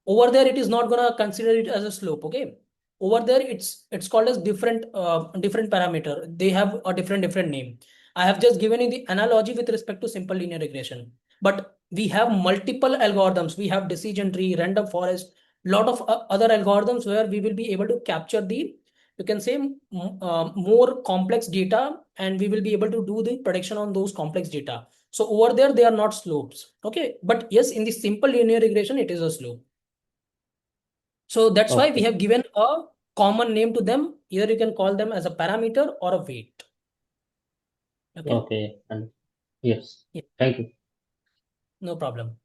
over there it is not gonna consider it as a slope. Okay, over there it's called as different parameter. They have a different name. I have just given you the analogy with respect to simple linear regression, but we have multiple algorithms. We have decision tree, random forest, lot of other algorithms where we will be able to capture the, you can say, more complex data, and we will be able to do the prediction on those complex data. So over there, they are not slopes. Okay. But yes, in the simple linear regression, it is a slope. So that's why we Okay. have given a common name to them. Either you can call them as a parameter or a weight. Okay. Okay. And yes. Yeah, Thank you. no problem.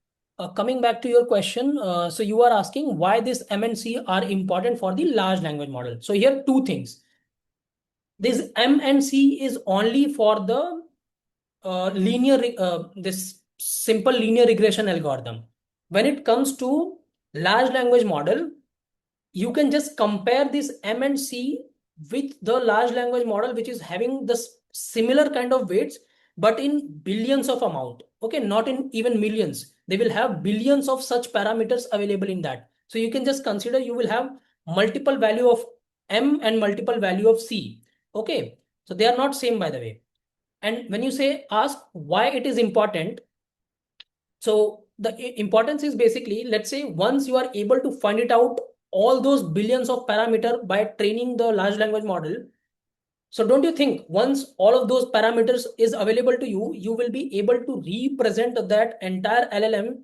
Coming back to your question, so you are asking why this MNC are important for the large language model. So here two things. This MNC is only for the this simple linear regression algorithm. When it comes to large language model, you can just compare this M and C with the large language model, which is having the similar kind of weights, but in billions of amount. Okay, not in even millions. They will have billions of such parameters available in that. So you can just consider you will have multiple value of M and multiple value of C. Okay, so they are not same, by the way. And when you say ask why it is important, so the importance is basically, let's say once you are able to find it out all those billions of parameter by training the large language model. So don't you think once all of those parameters is available to you, you will be able to represent that entire LLM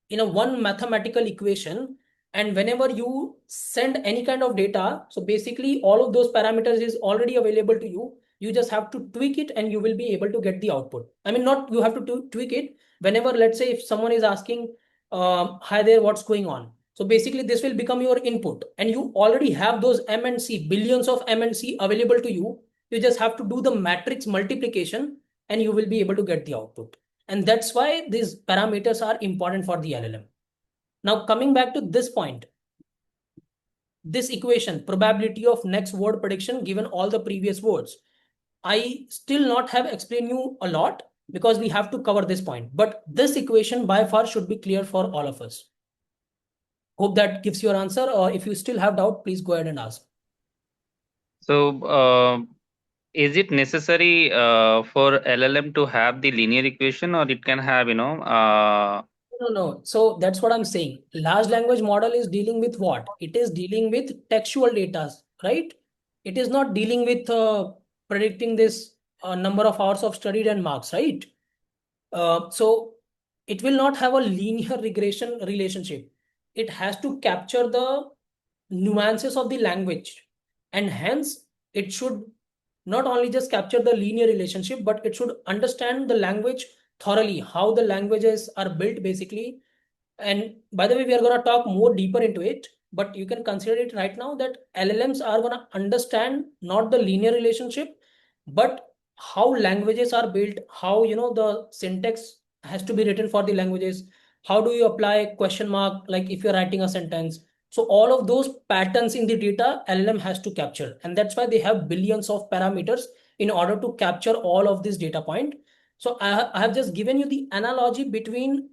in a one mathematical equation. And whenever you send any kind of data, so basically all of those parameters is already available to you. You just have to tweak it and you will be able to get the output. I mean, not you have to tweak it. Whenever, let's say if someone is asking, hi there, what's going on? So basically this will become your input and you already have those M and C, billions of M and C available to you. You just have to do the matrix multiplication and you will be able to get the output. And that's why these parameters are important for the LLM. Now, coming back to this point, this equation, probability of next word prediction given all the previous words, I still not have explained you a lot because we have to cover this point. But this equation by far should be clear for all of us. Hope that gives your answer, or if you still have doubt, please go ahead and ask. So, is it necessary for LLM to have the linear equation, or it can have, No. So that's what I'm saying. Large language model is dealing with what? It is dealing with textual data, right? It is not dealing with predicting this number of hours of studied and marks, right? So it will not have a linear regression relationship. It has to capture the nuances of the language, and hence it should not only just capture the linear relationship, but it should understand the language thoroughly, how the languages are built basically. And by the way, we are going to talk more deeper into it, but you can consider it right now that LLMs are going to understand not the linear relationship, but how languages are built, how the syntax has to be written for the languages, how do you apply question mark like if you're writing a sentence. So all of those patterns in the data LLM has to capture, and that's why they have billions of parameters in order to capture all of this data point. So I have just given you the analogy between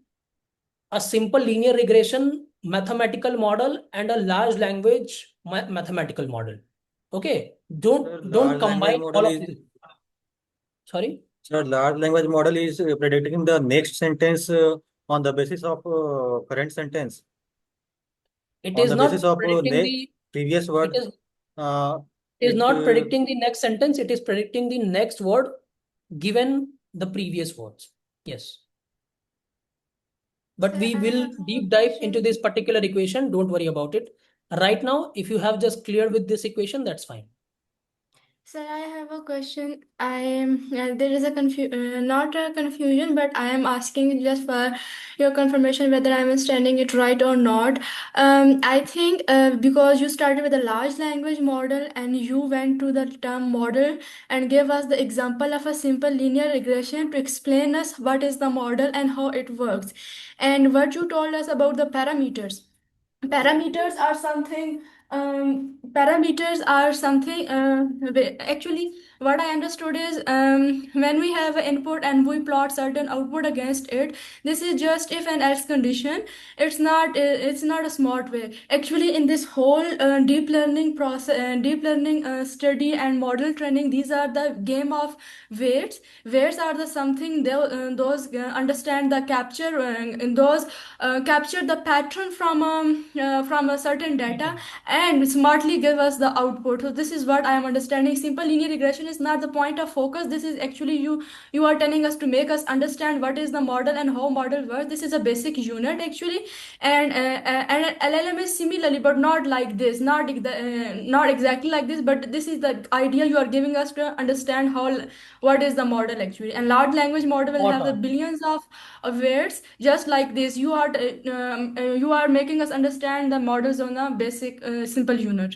a simple linear regression mathematical model and a large language mathematical model. Okay, don't Large language combine model all of is this. Sorry. large language model is predicting the next sentence on the basis of current sentence. It On is the not basis of predicting previous it word, is uh, it is it not predicting the next sentence, it is predicting the next word given the previous words. Yes. But Sir, we I will have a deep dive into question. this particular equation. Don't worry about it. Right now, if you have just cleared with this equation, that's fine. Sir, I have a question. I am there is a not a confusion, but I am asking just for your confirmation whether I am understanding it right or not. I think because you started with a large language model and you went to the term model and gave us the example of a simple linear regression to explain us what is the model and how it works, and what you told us about the parameters. Parameters are something actually what I understood is when we have an input and we plot certain output against it, this is just if and else condition. It's not a smart way actually in this whole deep learning process, deep learning study and model training. These are the game of weights are the something those understand the capture in those capture the pattern from a certain data and smartly give us the output. So this is what I am understanding. Simple linear regression is not the point of focus. This is actually you are telling us to make us understand what is the model and how model works. This is a basic unit actually, and LLM is similarly but not like this, not exactly like this, but this is the idea you are giving us to understand how what is the model actually. And large language model will Spot have the on. billions of words just like this. You are making us understand the models on a basic simple unit.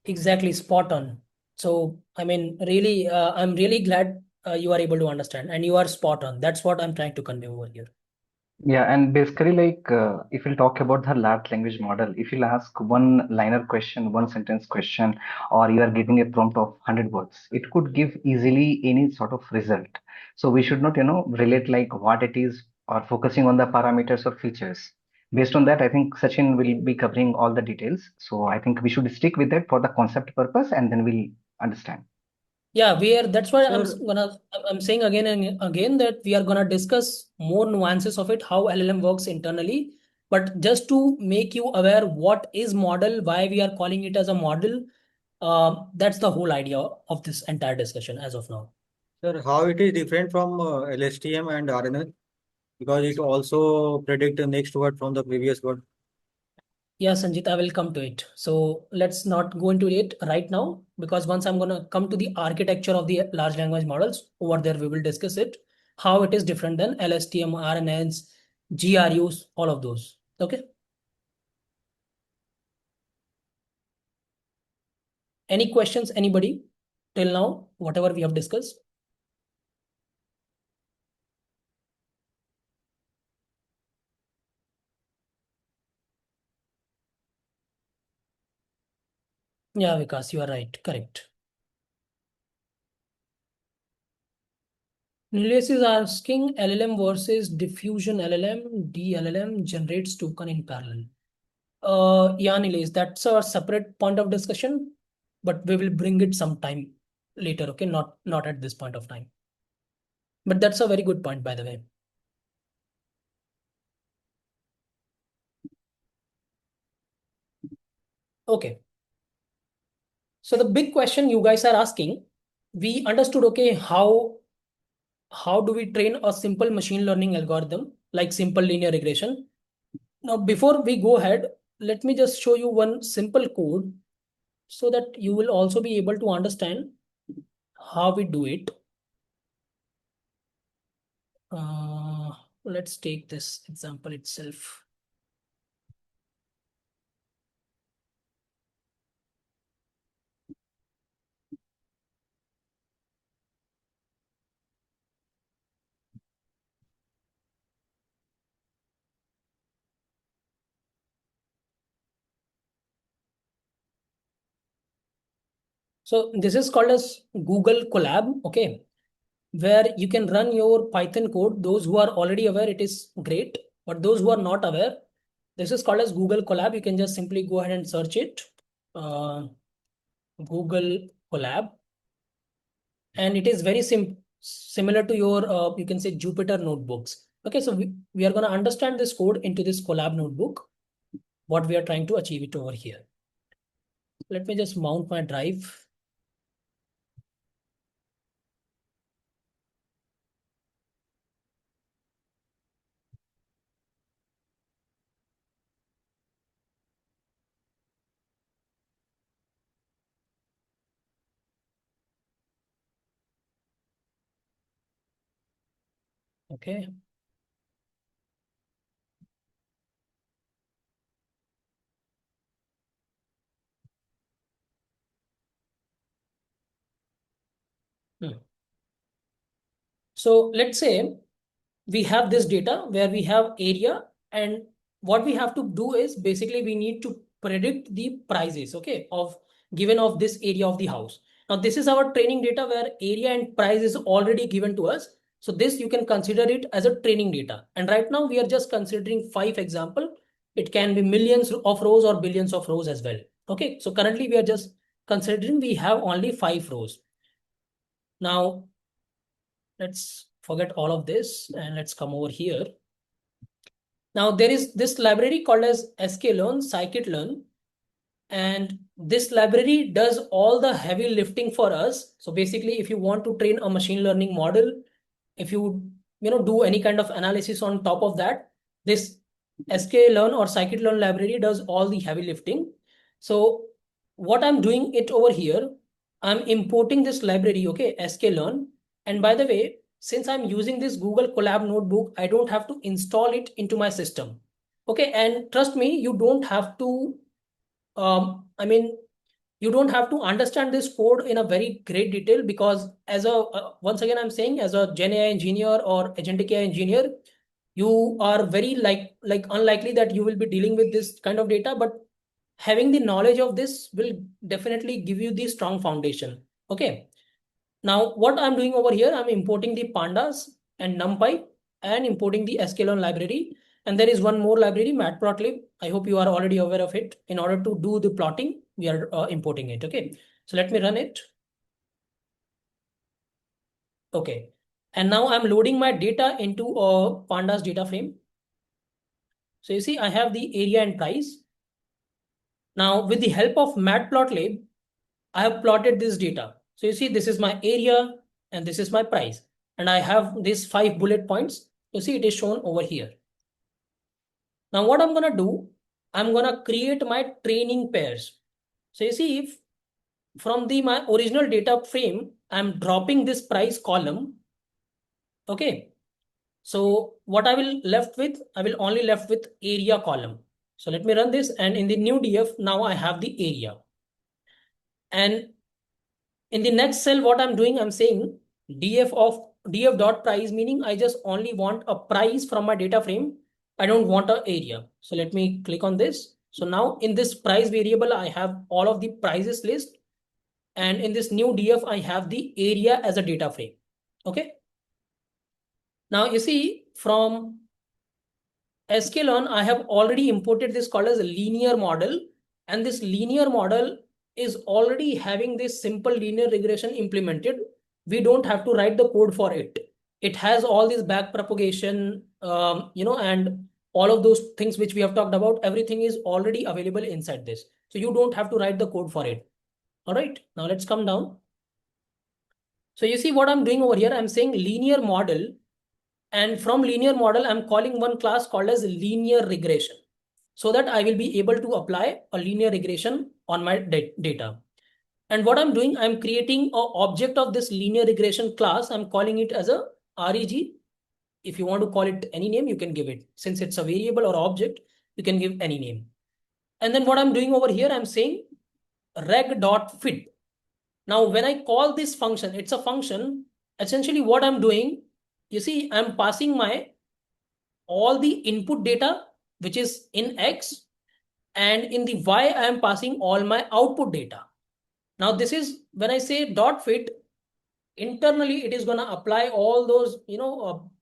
Exactly, spot on. So, I mean, really, I'm really glad you are able to understand and you are spot on. That's what I'm trying to convey over here. Yeah, and basically, if we'll talk about the large language model, if you'll ask one liner question, one sentence question, or you are giving a prompt of 100 words, it could give easily any sort of result. So we should not, relate like what it is or focusing on the parameters or features. Based on that, I think Sachin will be covering all the details. So I think we should stick with that for the concept purpose, and then we'll understand. Yeah, that's why sir, I'm saying again and again that we are gonna discuss more nuances of it, how LLM works internally. But just to make you aware what is model, why we are calling it as a model, that's the whole idea of this entire discussion as of now. sir, how it is different from LSTM and RNN, because it also predict the next word from the previous word. Yeah, Sanjit, I will come to it. So let's not go into it right now because once I'm going to come to the architecture of the large language models, over there we will discuss it, how it is different than LSTM, RNNs, GRUs, all of those. Okay. Any questions, anybody, till now, whatever we have discussed? Yeah, Vikas, you are right. Correct. Nilesh is asking LLM versus diffusion LLM, DLLM generates token in parallel. Yeah, Nilesh, that's a separate point of discussion, but we will bring it sometime later. Okay, not at this point of time. But that's a very good point, by the way. Okay. So the big question you guys are asking, we understood, okay, how do we train a simple machine learning algorithm like simple linear regression? Now, before we go ahead, let me just show you one simple code so that you will also be able to understand how we do it. Let's take this example itself. So this is called as Google Colab, okay, where you can run your Python code. Those who are already aware, it is great. But those who are not aware, this is called as Google Colab. You can just simply go ahead and search it. Google Colab. And it is very similar to your, you can say Jupyter notebooks. Okay, so we are going to understand this code into this Colab notebook, what we are trying to achieve it over here. Let me just mount my drive. Okay. So let's say we have this data where we have area, and what we have to do is basically we need to predict the prices, okay, of given of this area of the house. Now this is our training data where area and price is already given to us. So this you can consider it as a training data. And right now we are just considering 5 example. It can be millions of rows or billions of rows as well. Okay, so currently we are just considering we have only 5 rows. Now let's forget all of this and let's come over here. Now there is this library called as sklearn, scikit-learn, and this library does all the heavy lifting for us. So basically, if you want to train a machine learning model, if you do any kind of analysis on top of that, this sklearn or scikit-learn library does all the heavy lifting. So what I'm doing it over here, I'm importing this library, okay, sklearn. And by the way, since I'm using this Google Colab notebook, I don't have to install it into my system. Okay, and trust me, you don't have to, you don't have to understand this code in a very great detail, because as a, once again, I'm saying as a Gen AI engineer or agentic AI engineer, you are very like unlikely that you will be dealing with this kind of data, but having the knowledge of this will definitely give you the strong foundation. Okay. Now, what I'm doing over here, I'm importing the pandas and NumPy and importing the sklearn library. And there is one more library, matplotlib. I hope you are already aware of it. In order to do the plotting, we are importing it. Okay. So let me run it. Okay. And now I'm loading my data into a pandas data frame. So you see, I have the area and price. Now, with the help of matplotlib, I have plotted this data. So you see, this is my area and this is my price. And I have these 5 bullet points. You see, it is shown over here. Now what I'm going to do, I'm going to create my training pairs. So you see, if from my original data frame, I'm dropping this price column. Okay. So what I will left with, I will only left with area column. So let me run this, and in the new df, now I have the area. And in the next cell, what I'm doing, I'm saying df dot price, meaning I just only want a price from my data frame. I don't want an area. So let me click on this. So now in this price variable, I have all of the prices list. And in this new df, I have the area as a data frame. Okay. Now you see, from sklearn, I have already imported this called as a linear model. And this linear model is already having this simple linear regression implemented. We don't have to write the code for it. It has all this back propagation, and all of those things which we have talked about. Everything is already available inside this. So you don't have to write the code for it. All right, now let's come down. So you see what I'm doing over here. I'm saying linear model. And from linear model, I'm calling one class called as linear regression, so that I will be able to apply a linear regression on my data. And what I'm doing, I'm creating an object of this linear regression class. I'm calling it as a reg. If you want to call it any name, you can give it. Since it's a variable or object, you can give any name. And then what I'm doing over here, I'm saying reg.fit. Now, when I call this function, it's a function. Essentially, what I'm doing, you see, I'm passing my all the input data, which is in X, and in the Y, I am passing all my output data. Now this is when I say dot fit, internally it is going to apply all those,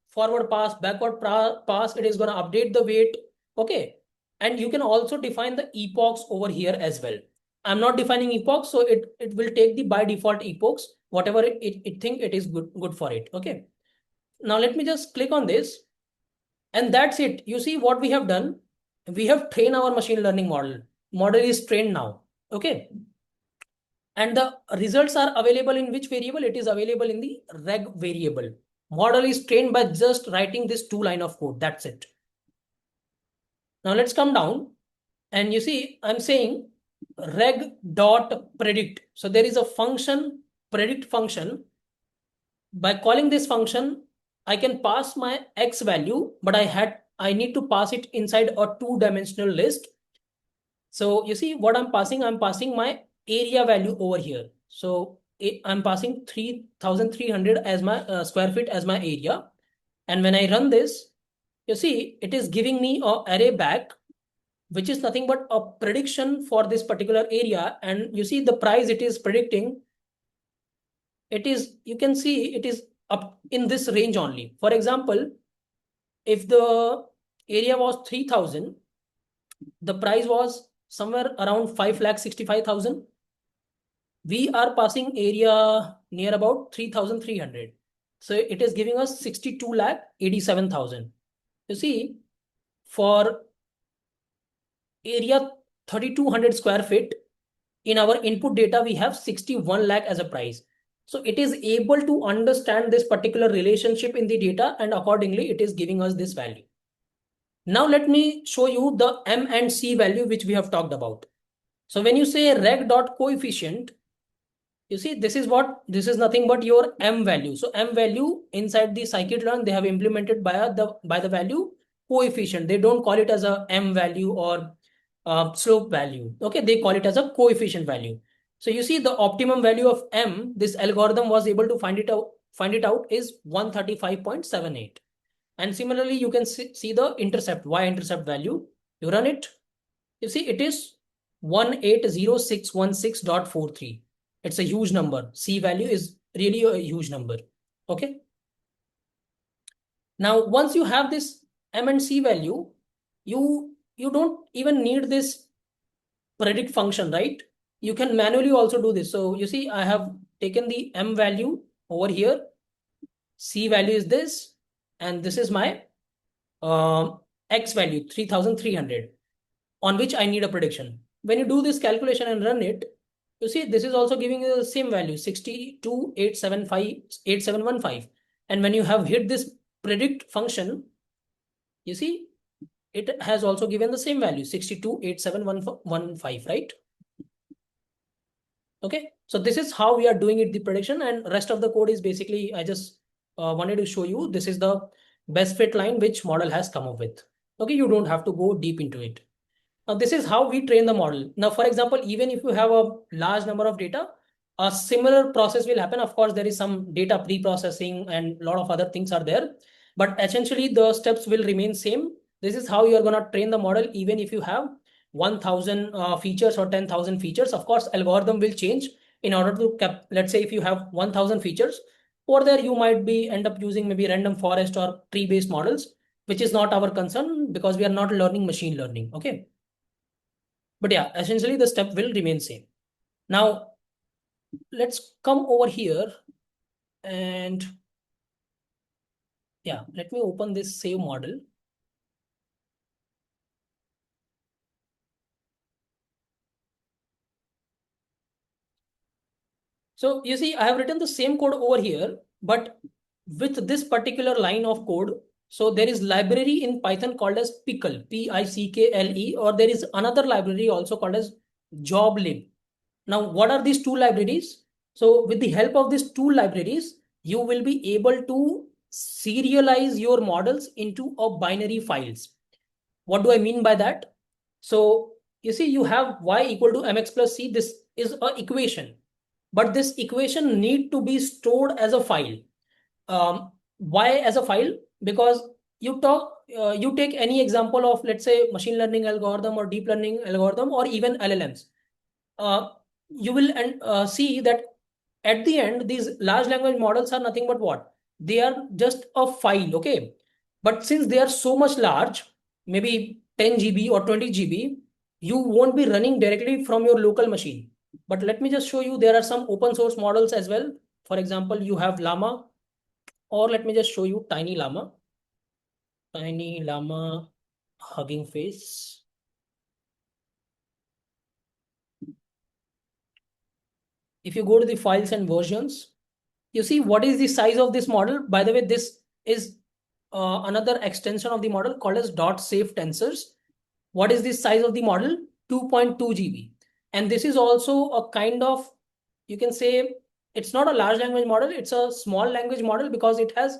forward pass, backward pass. It is going to update the weight. Okay. And you can also define the epochs over here as well. I'm not defining epochs, so it will take the by default epochs, whatever it think it is good for it. Okay. Now let me just click on this, and that's it. You see what we have done? We have trained our machine learning model. Model is trained now. Okay. And the results are available in which variable? It is available in the reg variable. Model is trained by just writing this 2 line of code. That's it. Now let's come down, and you see I'm saying reg dot predict. So there is a function, predict function. By calling this function, I can pass my x value, but I need to pass it inside a 2-dimensional list. So you see what I'm passing? I'm passing my area value over here. So I'm passing 3,300 as my square feet as my area. And when I run this, you see it is giving me an array back, which is nothing but a prediction for this particular area. And you see the price it is predicting, it is, you can see it is up in this range only. For example, if the area was 3,000, the price was somewhere around 5,65,000. We are passing area near about 3,300. So it is giving us 62,87,000. You see, for area 3,200 square feet, in our input data, we have 61 lakh as a price. So it is able to understand this particular relationship in the data, and accordingly, it is giving us this value. Now let me show you the M and C value, which we have talked about. So when you say reg.coefficient, you see, this is nothing but your M value. So M value inside the scikit-learn, they have implemented by the value coefficient. They don't call it as a M value or slope value. Okay, they call it as a coefficient value. So you see the optimum value of M, this algorithm was able to find it out is 135.78. And similarly, you can see the intercept, y-intercept value. You run it, you see it is 180,616.43. It's a huge number. C value is really a huge number. Okay. Now, once you have this M and C value, you don't even need this predict function, right? You can manually also do this. So you see, I have taken the M value over here. C value is this, and this is my X value, 3,300, on which I need a prediction. When you do this calculation and run it, you see this is also giving you the same value, 62,875,8715. And when you have hit this predict function, you see it has also given the same value, 62,87115, right? Okay, so this is how we are doing it, the prediction, and rest of the code is basically, I just wanted to show you, this is the best fit line which model has come up with. Okay, you don't have to go deep into it. Now, this is how we train the model. Now, for example, even if you have a large number of data, a similar process will happen. Of course, there is some data pre-processing and a lot of other things are there, but essentially the steps will remain same. This is how you are going to train the model, even if you have 1,000 features or 10,000 features. Of course, algorithm will change in order to let's say if you have 1,000 features, or there you might be end up using maybe random forest or tree-based models, which is not our concern because we are not learning machine learning. Okay. But yeah, essentially the step will remain same. Now, let's come over here and yeah, let me open this save model. So you see, I have written the same code over here, but with this particular line of code. So there is library in Python called as pickle, Pickle, or there is another library also called as joblib. Now, what are these two libraries? So with the help of these two libraries, you will be able to serialize your models into a binary files. What do I mean by that? So you see, you have y equal to mx plus c. This is an equation, but this equation need to be stored as a file. Why as a file? Because you take any example of, let's say, machine learning algorithm or deep learning algorithm or even LLMs. you will see that at the end, these large language models are nothing but what? They are just a file, okay? But since they are so much large, maybe 10 GB or 20 GB, you won't be running directly from your local machine. But let me just show you, there are some open source models as well. For example, you have Llama, or let me just show you Tiny Llama. Tiny Llama Hugging Face. If you go to the files and versions, you see what is the size of this model. By the way, this is another extension of the model called as dot safe tensors. What is the size of the model? 2.2 GB. And this is also a kind of, you can say, it's not a large language model, it's a small language model because it has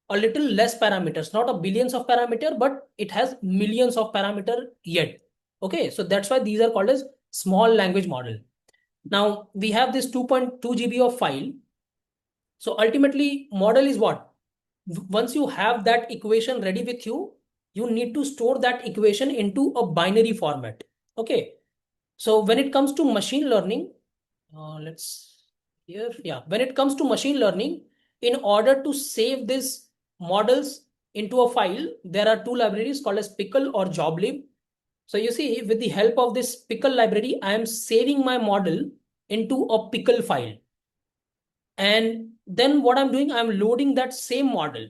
a little less parameters, not a billions of parameter, but it has millions of parameter yet. Okay, so that's why these are called as small language model. Now we have this 2.2 GB of file. So ultimately, model is what? Once you have that equation ready with you, you need to store that equation into a binary format. Okay. So when it comes to machine learning, when it comes to machine learning, in order to save these models into a file, there are two libraries called as pickle or joblib. So you see, with the help of this pickle library, I am saving my model into a pickle file. And then what I'm doing, I'm loading that same model.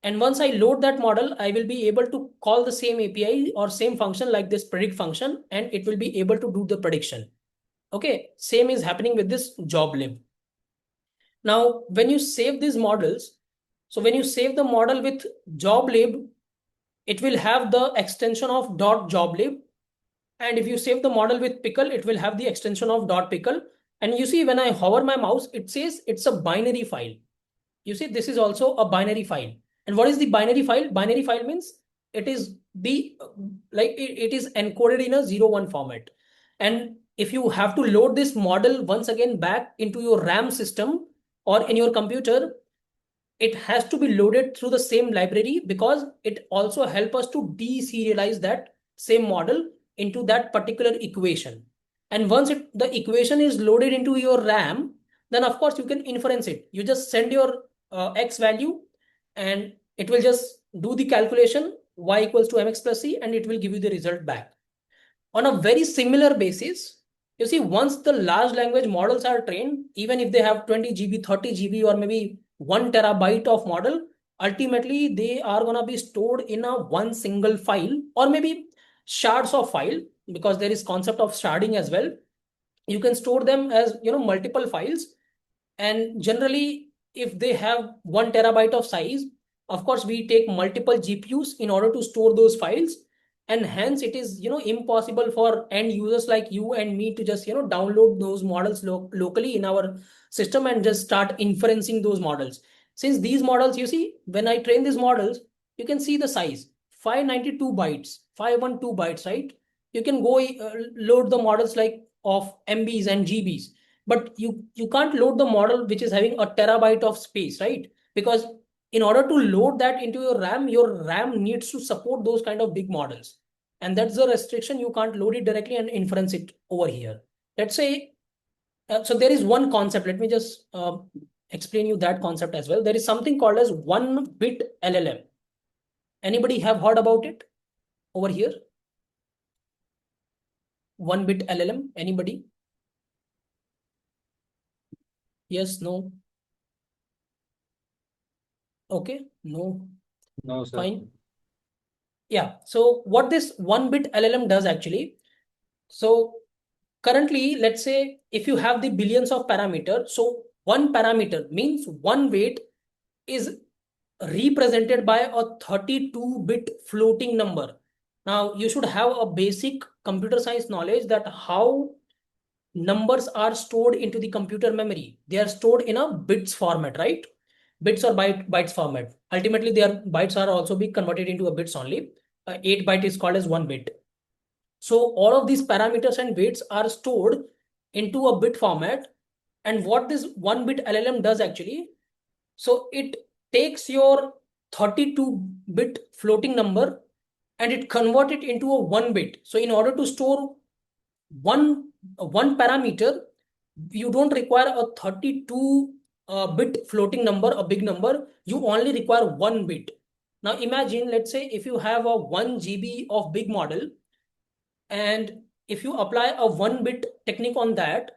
And once I load that model, I will be able to call the same API or same function like this predict function, and it will be able to do the prediction. Okay, same is happening with this joblib. Now, when you save these models, so when you save the model with joblib, it will have the extension of .joblib. And if you save the model with pickle, it will have the extension of .pickle. And you see, when I hover my mouse, it says it's a binary file. You see, this is also a binary file. And what is the binary file? Binary file means it is it is encoded in a 0-1 format. And if you have to load this model once again back into your RAM system or in your computer, it has to be loaded through the same library because it also helps us to deserialize that same model into that particular equation. And once the equation is loaded into your RAM, then of course you can inference it. You just send your X value and it will just do the calculation y equals to mx plus c, and it will give you the result back. On a very similar basis, you see, once the large language models are trained, even if they have 20 GB, 30 GB, or maybe 1 terabyte of model, ultimately they are going to be stored in a one single file or maybe shards of file, because there is concept of sharding as well. You can store them as multiple files, and generally if they have 1 terabyte of size, of course we take multiple GPUs in order to store those files, and hence it is impossible for end users like you and me to just download those models locally in our system and just start inferencing those models. Since these models, you see, when I train these models, you can see the size 592 bytes, 512 bytes, right? You can go load the models like of MBs and GBs, but you can't load the model which is having a terabyte of space, right? Because in order to load that into your RAM needs to support those kind of big models. And that's the restriction. You can't load it directly and inference it over here. Let's say, so there is one concept. Let me just explain you that concept as well. There is something called as 1-bit LLM. Anybody have heard about it over here? 1-bit LLM, anybody? Yes, no? Okay, no. No, sir. Fine. Yeah, so what this 1-bit LLM does actually, so currently, let's say if you have the billions of parameters, so one parameter means one weight is represented by a 32-bit floating number. Now, you should have a basic computer science knowledge that how numbers are stored into the computer memory. They are stored in a bits format, right? Bits or bytes format. Ultimately, their bytes are also be converted into a bits only. 8 byte is called as 1 bit. So all of these parameters and weights are stored into a bit format. And what this 1-bit LLM does actually, so it takes your 32-bit floating number and it convert it into a 1 bit. So in order to store one parameter, you don't require a 32 bit floating number, a big number. You only require 1 bit. Now imagine, let's say if you have a 1 GB of big model, and if you apply a 1 bit technique on that,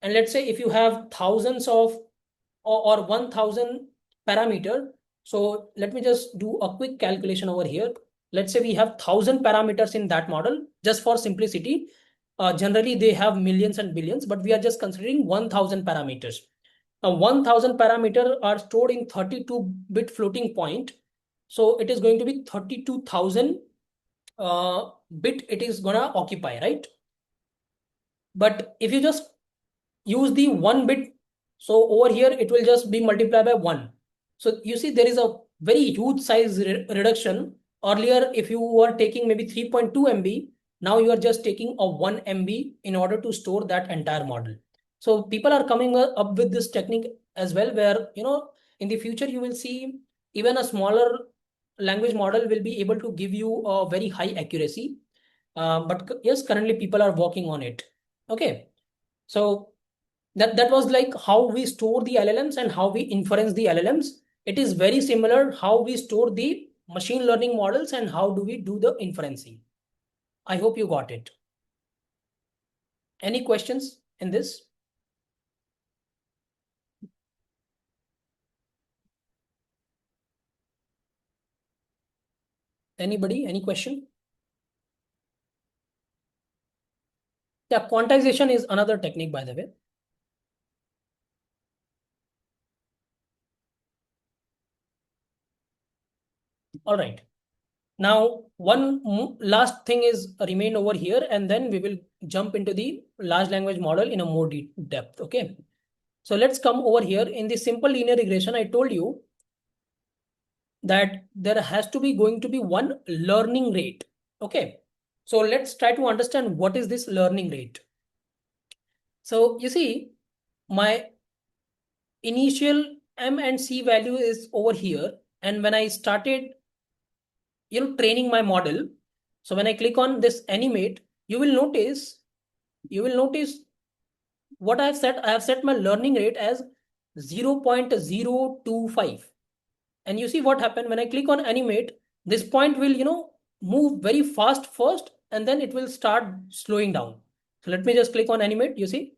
and let's say if you have thousands of or 1000 parameter. So let me just do a quick calculation over here. Let's say we have 1000 parameters in that model, just for simplicity. Generally they have millions and billions, but we are just considering 1000 parameters. Now 1000 parameter are stored in 32-bit floating point. So it is going to be 32,000 bit it is gonna occupy, right? But if you just use the 1 bit, so over here it will just be multiplied by 1. So you see there is a very huge size reduction. Earlier, if you were taking maybe 3.2 MB, now you are just taking a 1 MB in order to store that entire model. So people are coming up with this technique as well, where in the future you will see even a smaller language model will be able to give you a very high accuracy. But yes, currently people are working on it. Okay, so that was like how we store the LLMs and how we inference the LLMs. It is very similar how we store the machine learning models and how do we do the inferencing. I hope you got it. Any questions in this? Anybody? Any question? Yeah, quantization is another technique, by the way. All right. Now, one last thing is remain over here, and then we will jump into the large language model in a more depth. Okay. So let's come over here. In the simple linear regression, I told you that there has to be going to be one learning rate. Okay. So let's try to understand what is this learning rate. So you see, my initial M and C value is over here. And when I started, training my model. So when I click on this animate, you will notice what I have set. I have set my learning rate as 0.025. And you see what happened when I click on animate, this point will, move very fast first, and then it will start slowing down. So let me just click on animate. You see,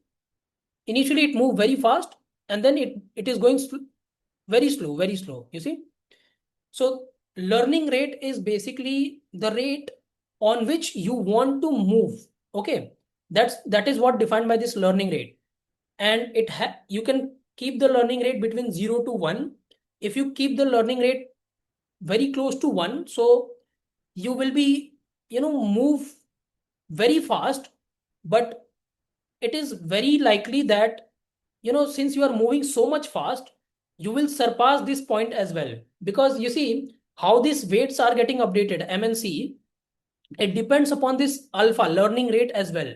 initially it moved very fast, and then it is going very slow. You see, so learning rate is basically the rate on which you want to move. Okay, that is what defined by this learning rate, and you can keep the learning rate between 0 to 1. If you keep the learning rate very close to 1, so you will be move very fast, but it is very likely that since you are moving so much fast, you will surpass this point as well, because you see how these weights are getting updated, M and C. It depends upon this alpha learning rate as well,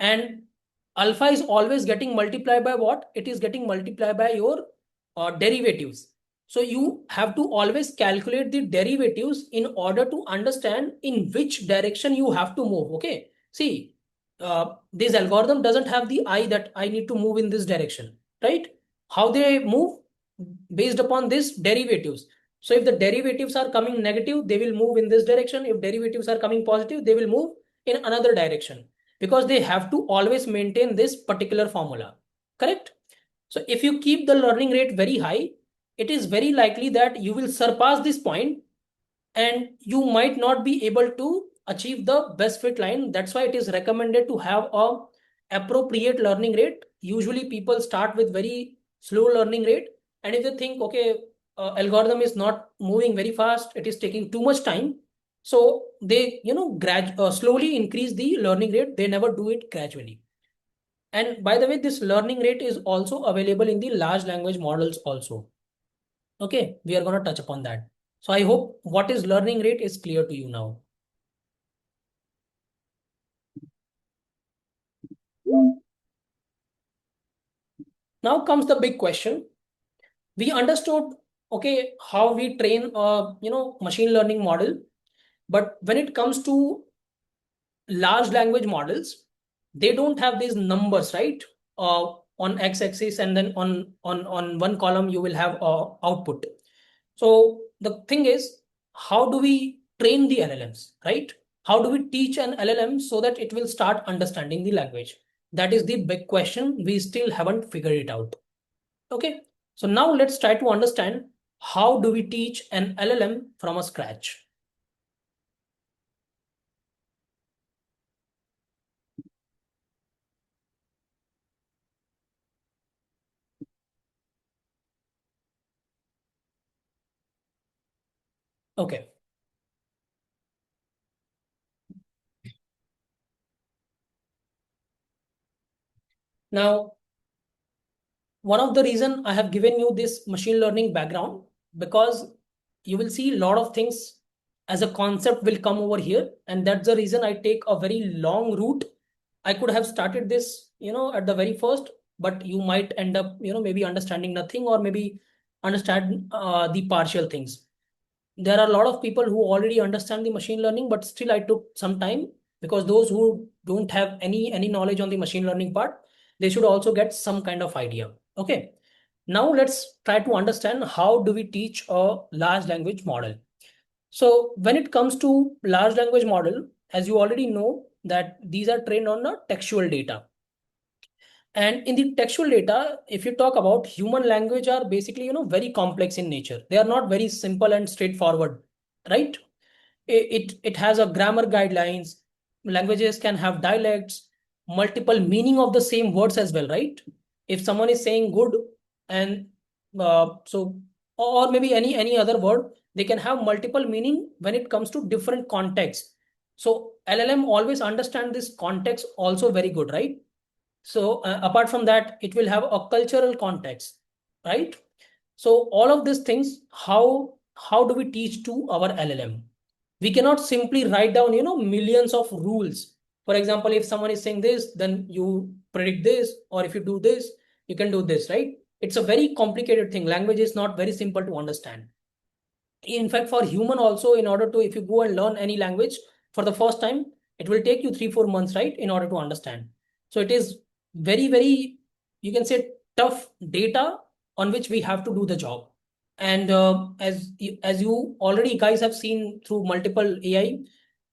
and alpha is always getting multiplied by what? It is getting multiplied by your derivatives. So you have to always calculate the derivatives in order to understand in which direction you have to move. Okay, see, this algorithm doesn't have the eye that I need to move in this direction, right? How they move? Based upon this derivatives. So if the derivatives are coming negative, they will move in this direction. If derivatives are coming positive, they will move in another direction, because they have to always maintain this particular formula. Correct? So if you keep the learning rate very high, it is very likely that you will surpass this point and you might not be able to achieve the best fit line. That's why it is recommended to have a appropriate learning rate. Usually people start with very slow learning rate, and if they think, okay, algorithm is not moving very fast, it is taking too much time, so they slowly increase the learning rate. They never do it gradually. And by the way, this learning rate is also available in the large language models also. Okay, we are going to touch upon that. So I hope what is learning rate is clear to you now. Now comes the big question. We understood, okay, how we train a machine learning model, but when it comes to large language models, they don't have these numbers, right? on x-axis, and then on one column you will have output. So the thing is, how do we train the LLMs, right? How do we teach an LLM so that it will start understanding the language? That is the big question. We still haven't figured it out. Okay, so now let's try to understand how do we teach an LLM from a scratch. Okay. Now, one of the reason I have given you this machine learning background, because you will see a lot of things as a concept will come over here, and that's the reason I take a very long route. I could have started this, at the very first, but you might end up, maybe understanding nothing, or maybe understand the partial things. There are a lot of people who already understand the machine learning, but still I took some time, because those who don't have any knowledge on the machine learning part, they should also get some kind of idea. Okay. Now let's try to understand how do we teach a large language model. So when it comes to large language model, as you already know, that these are trained on the textual data. And in the textual data, if you talk about human language, are basically, very complex in nature. They are not very simple and straightforward, right? It has a grammar guidelines. Languages can have dialects, multiple meaning of the same words as well, right? If someone is saying good, and so, or maybe any other word, they can have multiple meaning when it comes to different contexts. So LLM always understand this context also very good, right? So apart from that, it will have a cultural context, right? So all of these things, how do we teach to our LLM? We cannot simply write down, millions of rules. For example, if someone is saying this, then you predict this, or if you do this, you can do this, right? It's a very complicated thing. Language is not very simple to understand. In fact, for human also, in order to, if you go and learn any language for the first time, it will take you 3-4 months, right, in order to understand. So it is very, you can say, tough data on which we have to do the job. And as you already guys have seen through multiple AI,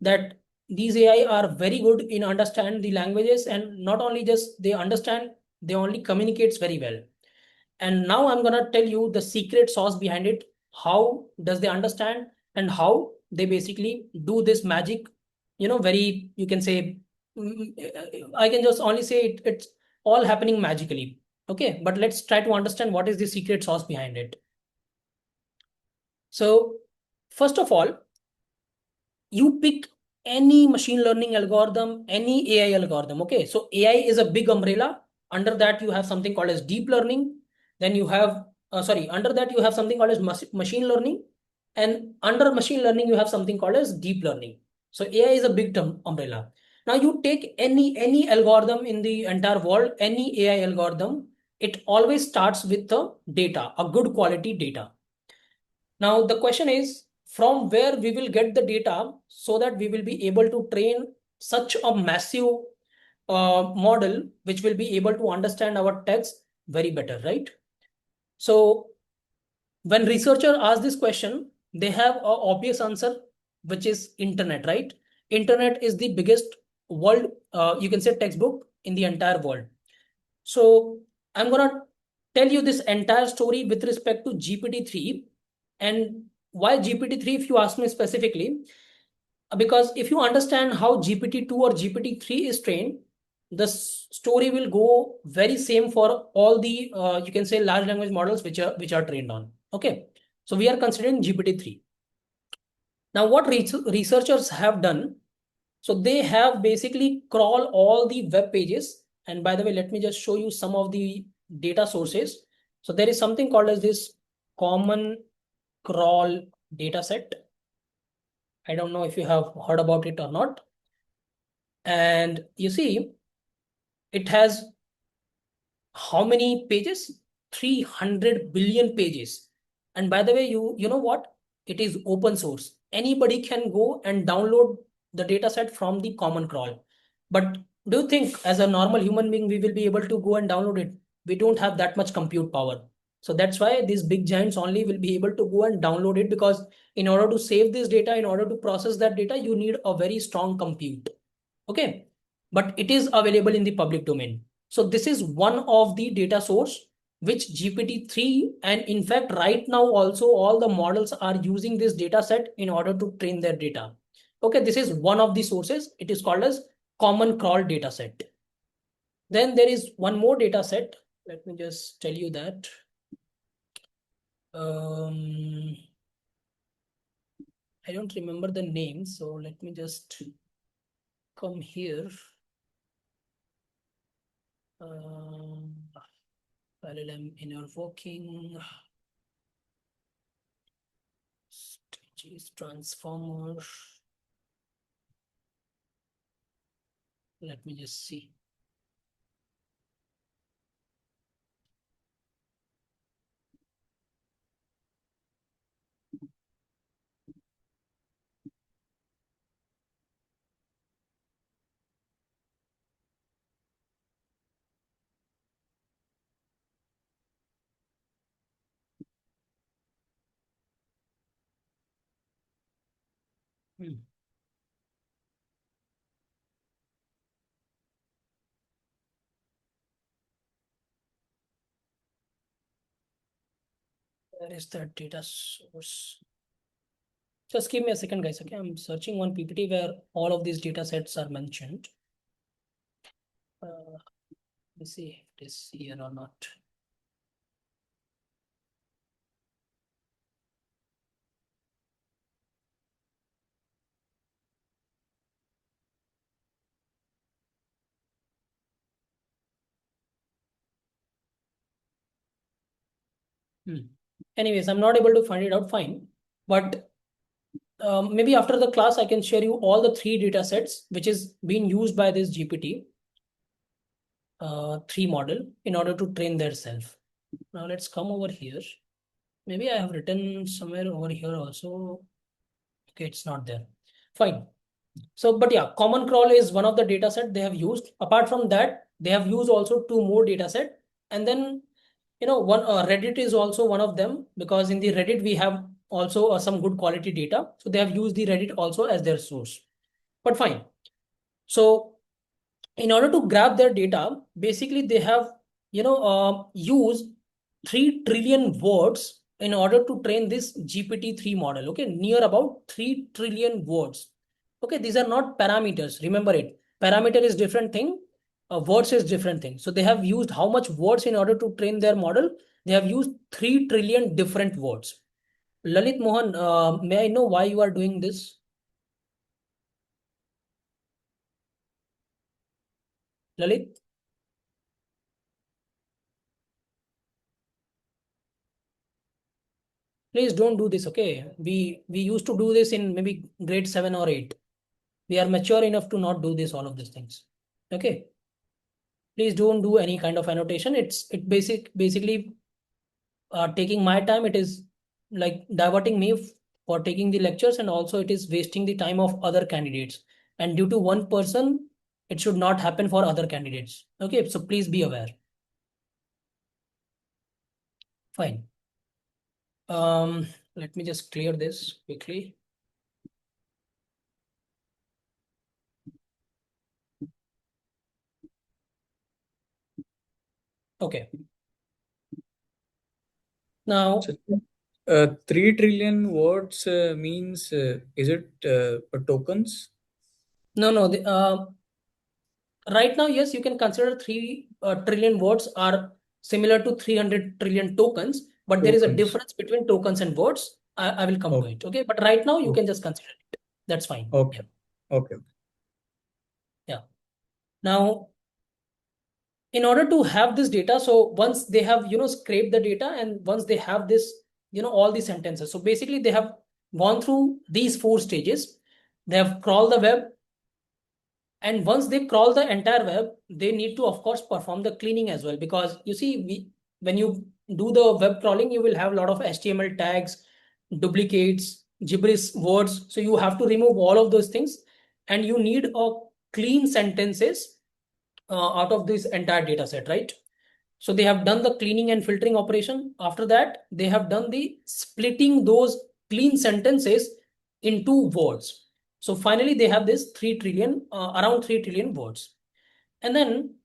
that these AI are very good in understand the languages, and not only just they understand, they only communicates very well. And now I'm gonna tell you the secret sauce behind it. How does they understand, and how they basically do this magic? Very, you can say, I can just only say it's all happening magically. Okay, but let's try to understand what is the secret sauce behind it. So first of all, you pick any machine learning algorithm, any AI algorithm. Okay, so AI is a big umbrella. Under that, you have something called as deep learning. Then you have, under that, you have something called as machine learning. And under machine learning, you have something called as deep learning. So AI is a big term umbrella. Now you take any algorithm in the entire world, any AI algorithm, it always starts with the data, a good quality data. Now the question is, from where we will get the data so that we will be able to train such a massive model which will be able to understand our text very better, right? So when researcher ask this question, they have an obvious answer, which is internet, right? Internet is the biggest world, you can say, textbook in the entire world. So I'm gonna tell you this entire story with respect to GPT-3. And why GPT-3, if you ask me specifically? Because if you understand how GPT-2 or GPT-3 is trained, the story will go very same for all the, you can say, large language models which are trained on. Okay, so we are considering GPT-3. Now what researchers have done, so they have basically crawl all the web pages. And by the way, let me just show you some of the data sources. So there is something called as this common crawl data set. I don't know if you have heard about it or not. And you see, it has how many pages? 300 billion pages. And by the way, you know what? It is open source. Anybody can go and download the data set from the common crawl. But do you think as a normal human being we will be able to go and download it? We don't have that much compute power. So that's why these big giants only will be able to go and download it, because in order to save this data, in order to process that data, you need a very strong compute. Okay. But it is available in the public domain. So this is one of the data source which GPT-3, and in fact, right now also all the models are using this data set in order to train their data. Okay, this is one of the sources. It is called as common crawl data set. Then there is one more data set. Let me just tell you that. I don't remember the name, so let me just come here. LLM inner working, stages, transformer. Let me just see. Where is that data source? Just give me a second, guys. Okay, I'm searching one PPT where all of these data sets are mentioned. Let's see if it is here or not. Anyways, I'm not able to find it out. Fine, but maybe after the class, I can share you all the 3 data sets which is being used by this GPT 3 model in order to train their self. Now let's come over here. Maybe I have written somewhere over here also. Okay, it's not there. Fine. So, but yeah, common crawl is one of the data set they have used. Apart from that, they have used also 2 more data set. And then, one Reddit is also one of them, because in the Reddit we have also some good quality data. So they have used the Reddit also as their source. But fine. So in order to grab their data, basically they have, used 3 trillion words in order to train this GPT-3 model. Okay, near about 3 trillion words. Okay, these are not parameters. Remember it. Parameter is different thing. Words is different thing. So they have used how much words in order to train their model? They have used 3 trillion different words. Lalit Mohan, may I know why you are doing this? Lalit? Please don't do this, okay? We used to do this in maybe grade 7 or 8. We are mature enough to not do this, all of these things. Okay. Please don't do any kind of annotation. It basically taking my time. It is like diverting me for taking the lectures, and also it is wasting the time of other candidates. And due to one person, it should not happen for other candidates. Okay, so please be aware. Fine. Let me just clear this quickly. Okay. Now, 3 trillion words means is it tokens? no. Right now, yes, you can consider 3 trillion words are similar to 300 trillion tokens, but there is a difference between tokens and words. I will come to it. Okay, but right now you can just consider it. That's fine. Okay. Yeah. Okay. Yeah. Now, in order to have this data, so once they have scraped the data, and once they have this all these sentences, so basically they have gone through these 4 stages. They have crawled the web, and once they crawl the entire web, they need to of course perform the cleaning as well, because you see, when you do the web crawling, you will have a lot of HTML tags, duplicates, gibberish words, so you have to remove all of those things, and you need a clean sentences out of this entire data set, right? So they have done the cleaning and filtering operation. After that, they have done the splitting those clean sentences into words. So finally, they have this 3 trillion, around 3 trillion words. And then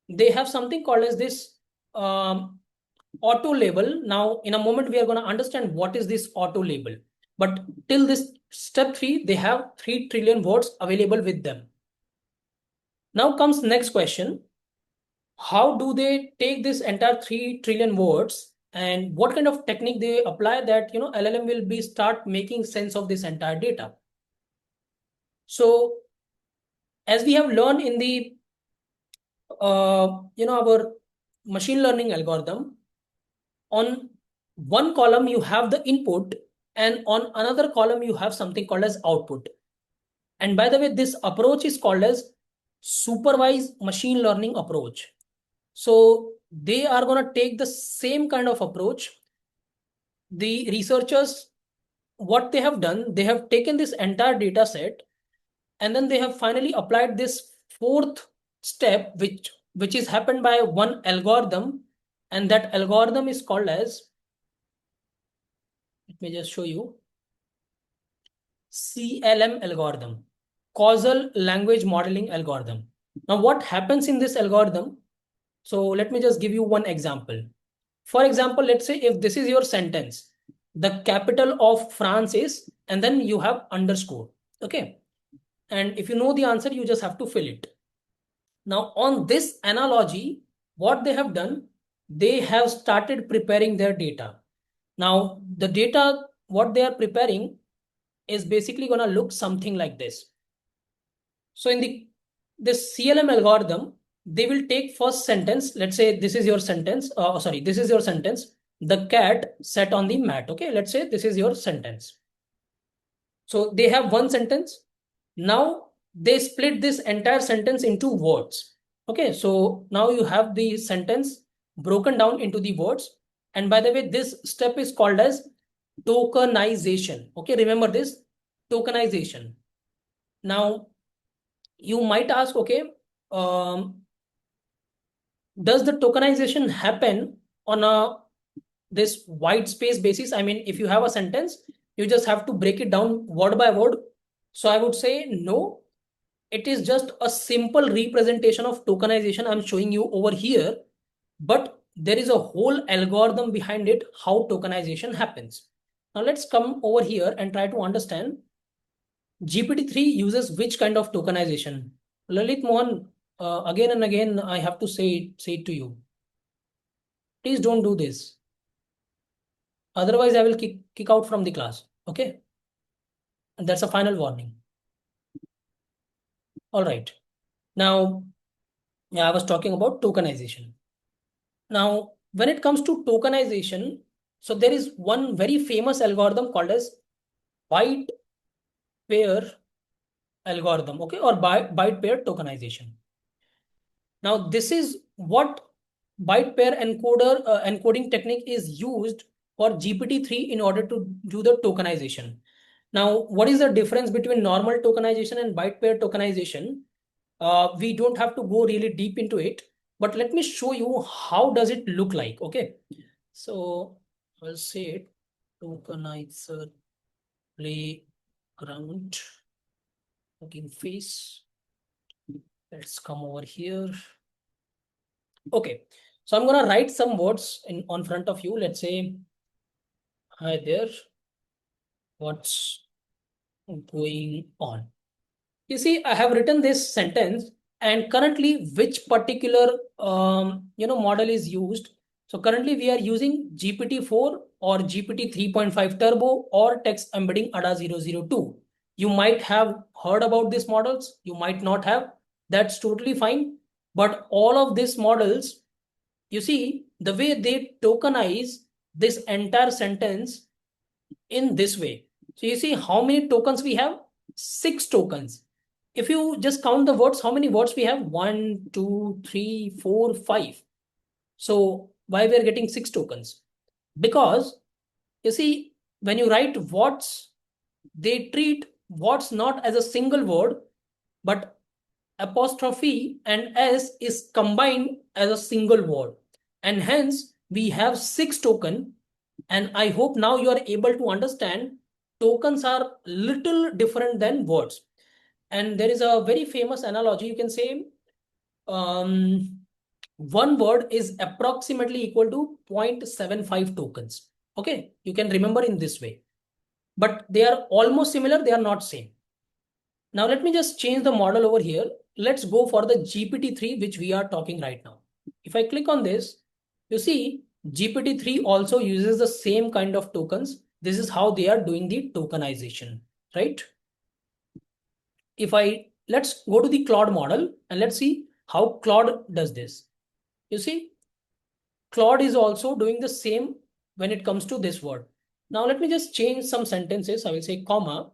they have something called as this auto label. Now, in a moment, we are going to understand what is this auto label. But till this step 3, they have 3 trillion words available with them. Now comes next question. How do they take this entire 3 trillion words and what kind of technique they apply that, LLM will be start making sense of this entire data? So as we have learned in the, our machine learning algorithm, on one column you have the input and on another column you have something called as output. And by the way, this approach is called as supervised machine learning approach. So they are going to take the same kind of approach. The researchers, what they have done, they have taken this entire data set and then they have finally applied this fourth step, which is happened by one algorithm, and that algorithm is called as, let me just show you, CLM algorithm, causal language modeling algorithm. Now what happens in this algorithm? So let me just give you one example. For example, let's say if this is your sentence, the capital of France is, and then you have underscore. Okay. And if you know the answer, you just have to fill it. Now, on this analogy, what they have done, they have started preparing their data. Now, the data, what they are preparing is basically going to look something like this. So in this CLM algorithm, they will take first sentence. Let's say this is your sentence. This is your sentence. The cat sat on the mat. Okay, let's say this is your sentence. So they have one sentence. Now they split this entire sentence into words. Okay, so now you have the sentence broken down into the words. And by the way, this step is called as tokenization. Okay, remember this, tokenization. Now you might ask, okay, does the tokenization happen on this white space basis? I mean, if you have a sentence, you just have to break it down word by word. So I would say no, it is just a simple representation of tokenization I'm showing you over here, but there is a whole algorithm behind it, how tokenization happens. Now let's come over here and try to understand GPT-3 uses which kind of tokenization. Lalit Mohan, again and again, I have to say it to you. Please don't do this. Otherwise, I will kick out from the class. Okay? And that's a final warning. All right. Now, I was talking about tokenization. Now, when it comes to tokenization, so there is one very famous algorithm called as byte pair algorithm, okay, or byte pair tokenization. Now, this is what byte pair encoding technique is used for GPT-3 in order to do the tokenization. Now, what is the difference between normal tokenization and byte pair tokenization? We don't have to go really deep into it, but let me show you how does it look like. Okay, so I'll say it, tokenizer playground looking face. Let's come over here. Okay, so I'm gonna write some words on front of you. Let's say, hi there, what's going on? You see, I have written this sentence, and currently which particular model is used. So currently we are using GPT-4 or GPT 3.5 Turbo or text embedding ADA 002. You might have heard about these models, you might not have. That's totally fine. But all of these models, you see, the way they tokenize this entire sentence in this way. So you see how many tokens we have? 6 tokens. If you just count the words, how many words we have? 1, 2, 3, 4, 5. So why we are getting 6 tokens? Because you see, when you write what's, they treat what's not as a single word, but apostrophe and S is combined as a single word. And hence we have 6 token. And I hope now you are able to understand tokens are little different than words. And there is a very famous analogy. You can say one word is approximately equal to 0.75 tokens. Okay, you can remember in this way. But they are almost similar, they are not same. Now let me just change the model over here. Let's go for the GPT-3, which we are talking right now. If I click on this, you see GPT-3 also uses the same kind of tokens. This is how they are doing the tokenization, right? Let's go to the Claude model and let's see how Claude does this. You see, Claude is also doing the same when it comes to this word. Now let me just change some sentences. I will say comma.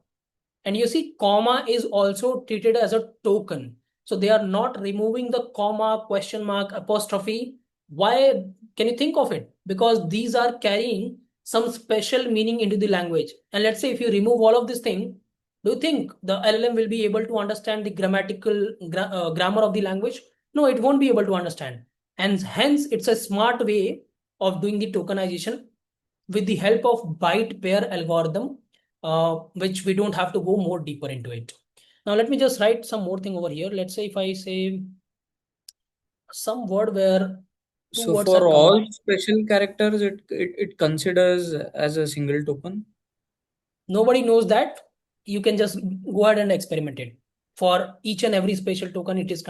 And you see, comma is also treated as a token. So they are not removing the comma, question mark, apostrophe. Why? Can you think of it? Because these are carrying some special meaning into the language. And let's say if you remove all of this thing, do you think the LLM will be able to understand the grammar of the language? No, it won't be able to understand. And hence, it's a smart way of doing the tokenization with the help of byte pair algorithm, which we don't have to go more deeper into it. Now, let me just write some more thing over here. Let's say if I say some word where two So words for are all combined. special characters, it considers as a single token. Nobody knows that. You can just go ahead and experiment it. For each and every special token, it is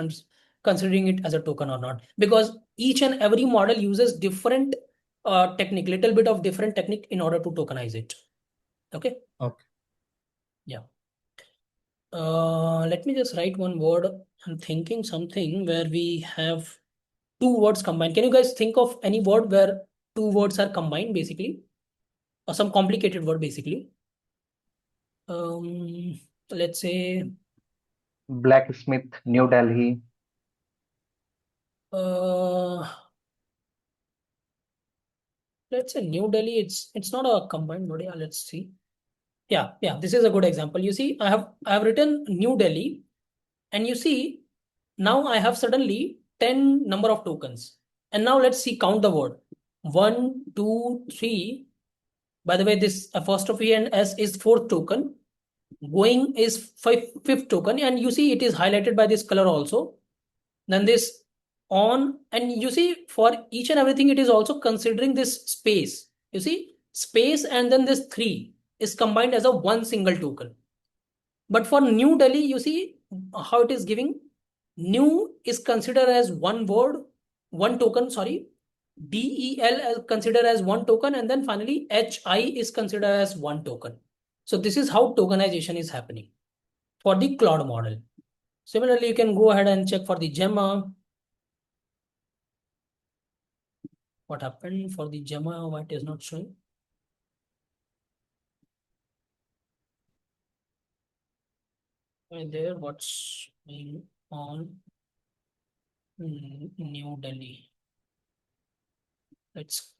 considering it as a token or not. Because each and every model uses different technique, little bit of different technique in order to tokenize it. Okay. Okay. Yeah. Let me just write one word. I'm thinking something where we have two words combined. Can you guys think of any word where two words are combined, basically, or some complicated word, basically? Let's say Blacksmith, New Delhi. Let's say New Delhi. It's not a combined word. Yeah, let's see. Yeah, this is a good example. You see, I have written New Delhi, and you see now I have suddenly 10 number of tokens. And now let's see, count the word. 1, 2, 3. By the way, this apostrophe and S is fourth token. Going is fifth token, and you see it is highlighted by this color also. Then this on, and you see for each and everything it is also considering this space. You see space and then this 3 is combined as a one single token. But for New Delhi, you see how it is giving. New is considered as one word, one token, sorry. DEL is considered as one token, and then finally HI is considered as one token. So this is how tokenization is happening for the Claude model. Similarly, you can go ahead and check for the Gemma. What happened for the Gemma? Why it is not showing? Right there, what's going on? New Delhi. Let's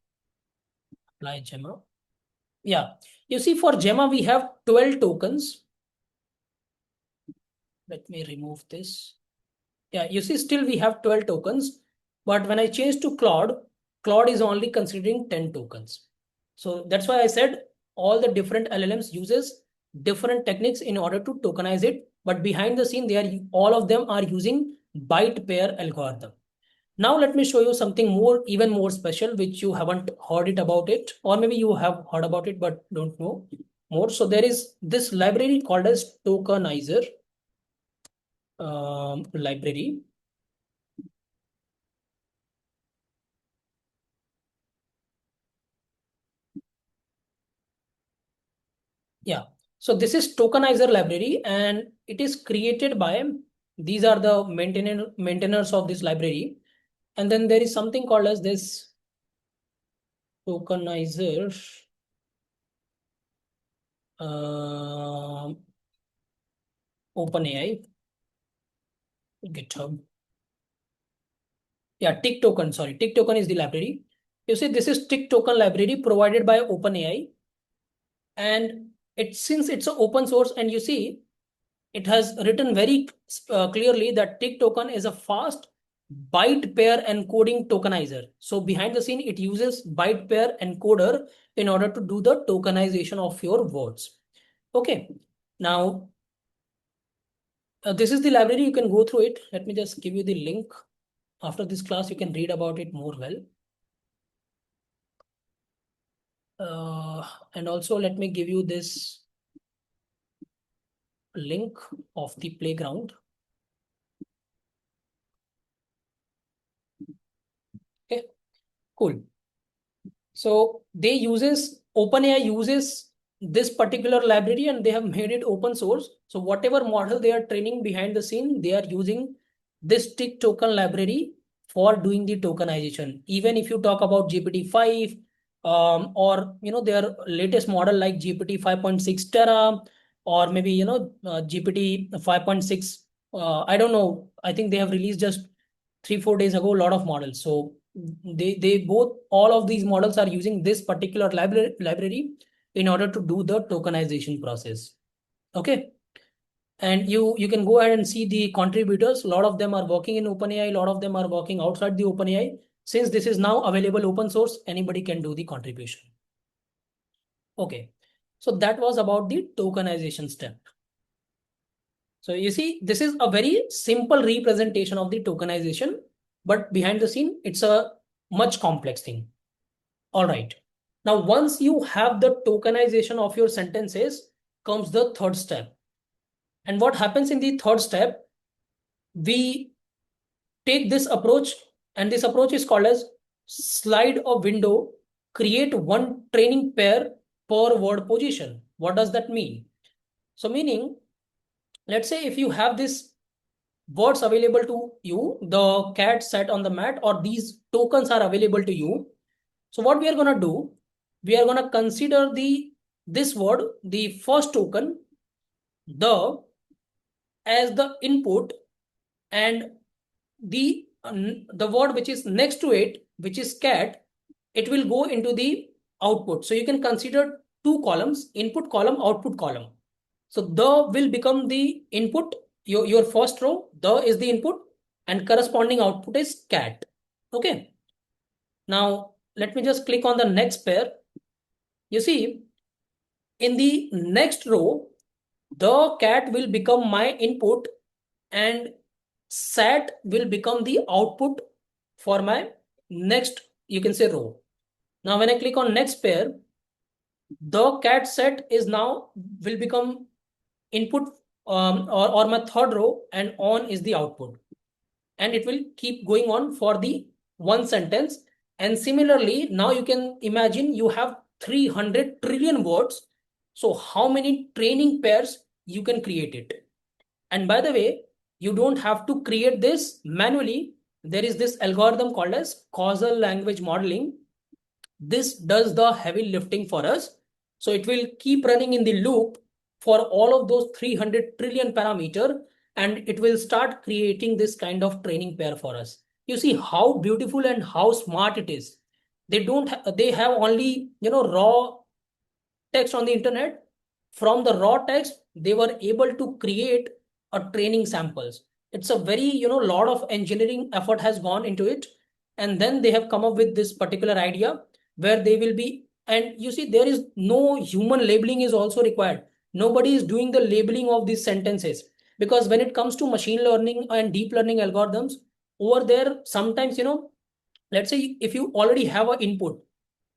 apply Gemma. Yeah, you see for Gemma we have 12 tokens. Let me remove this. Yeah, you see still we have 12 tokens, but when I change to Claude, Claude is only considering 10 tokens. So that's why I said all the different LLMs uses different techniques in order to tokenize it, but behind the scene, all of them are using byte pair algorithm. Now let me show you something even more special, which you haven't heard it about it, or maybe you have heard about it but don't know more. So there is this library called as tokenizer library. Yeah, so this is tokenizer library, and it is created by, these are the maintainers of this library. And then there is something called as this tokenizer OpenAI GitHub. Yeah, tick token, sorry, tick token is the library. You see, this is tick token library provided by OpenAI, and since it's an open source, and you see it has written very clearly that tick token is a fast byte pair encoding tokenizer. So behind the scene, it uses byte pair encoder in order to do the tokenization of your words. Okay. Now, this is the library. You can go through it. Let me just give you the link. After this class, you can read about it more well. And also, let me give you this link of the playground. Okay, cool. So OpenAI uses this particular library and they have made it open source. So whatever model they are training behind the scene, they are using this tick token library for doing the tokenization. Even if you talk about GPT-5 or their latest model like GPT 5.6 Terra or maybe GPT 5.6, I don't know. I think they have released just 3-4 days ago a lot of models. So they both all of these models are using this particular library in order to do the tokenization process. Okay. And you can go ahead and see the contributors. A lot of them are working in OpenAI, a lot of them are working outside the OpenAI. Since this is now available open source, anybody can do the contribution. Okay. So that was about the tokenization step. So you see, this is a very simple representation of the tokenization, but behind the scene, it's a much complex thing. All right. Now, once you have the tokenization of your sentences, comes the third step. And what happens in the third step, we take this approach, and this approach is called as slide a window, create one training pair per word position. What does that mean? So meaning, let's say if you have this words available to you, the cat sat on the mat, or these tokens are available to you. So what we are going to do, we are going to consider this word, the first token, as the input, and the word which is next to it, which is cat, it will go into the output. So you can consider two columns, input column, output column. So the will become the input, your first row, the is the input, and corresponding output is cat. Okay. Now let me just click on the next pair. You see, in the next row, the cat will become my input and sat will become the output for my next, you can say, row. Now when I click on next pair, the cat set is now will become input or my third row, and on is the output. And it will keep going on for the one sentence. And similarly, now you can imagine you have 300 trillion words. So how many training pairs you can create it? And by the way, you don't have to create this manually. There is this algorithm called as causal language modeling. This does the heavy lifting for us. So it will keep running in the loop for all of those 300 trillion parameter, and it will start creating this kind of training pair for us. You see how beautiful and how smart it is. They have only raw text on the internet. From the raw text, they were able to create a training samples. It's a very lot of engineering effort has gone into it, and then they have come up with this particular idea where they will be. And you see, there is no human labeling is also required. Nobody is doing the labeling of these sentences, because when it comes to machine learning and deep learning algorithms, over there sometimes let's say if you already have an input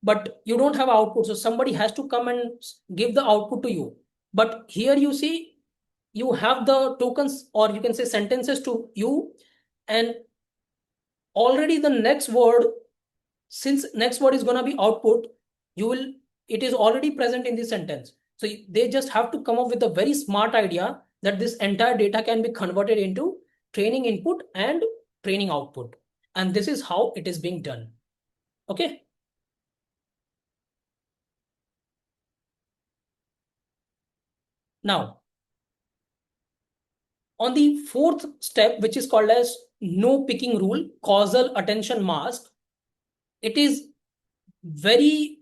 but you don't have output, so somebody has to come and give the output to you. But here you see, you have the tokens, or you can say sentences to you, and already the next word, since next word is going to be output, it is already present in the sentence. So they just have to come up with a very smart idea that this entire data can be converted into training input and training output. And this is how it is being done. Okay. Now, on the fourth step, which is called as no picking rule, causal attention mask, it is very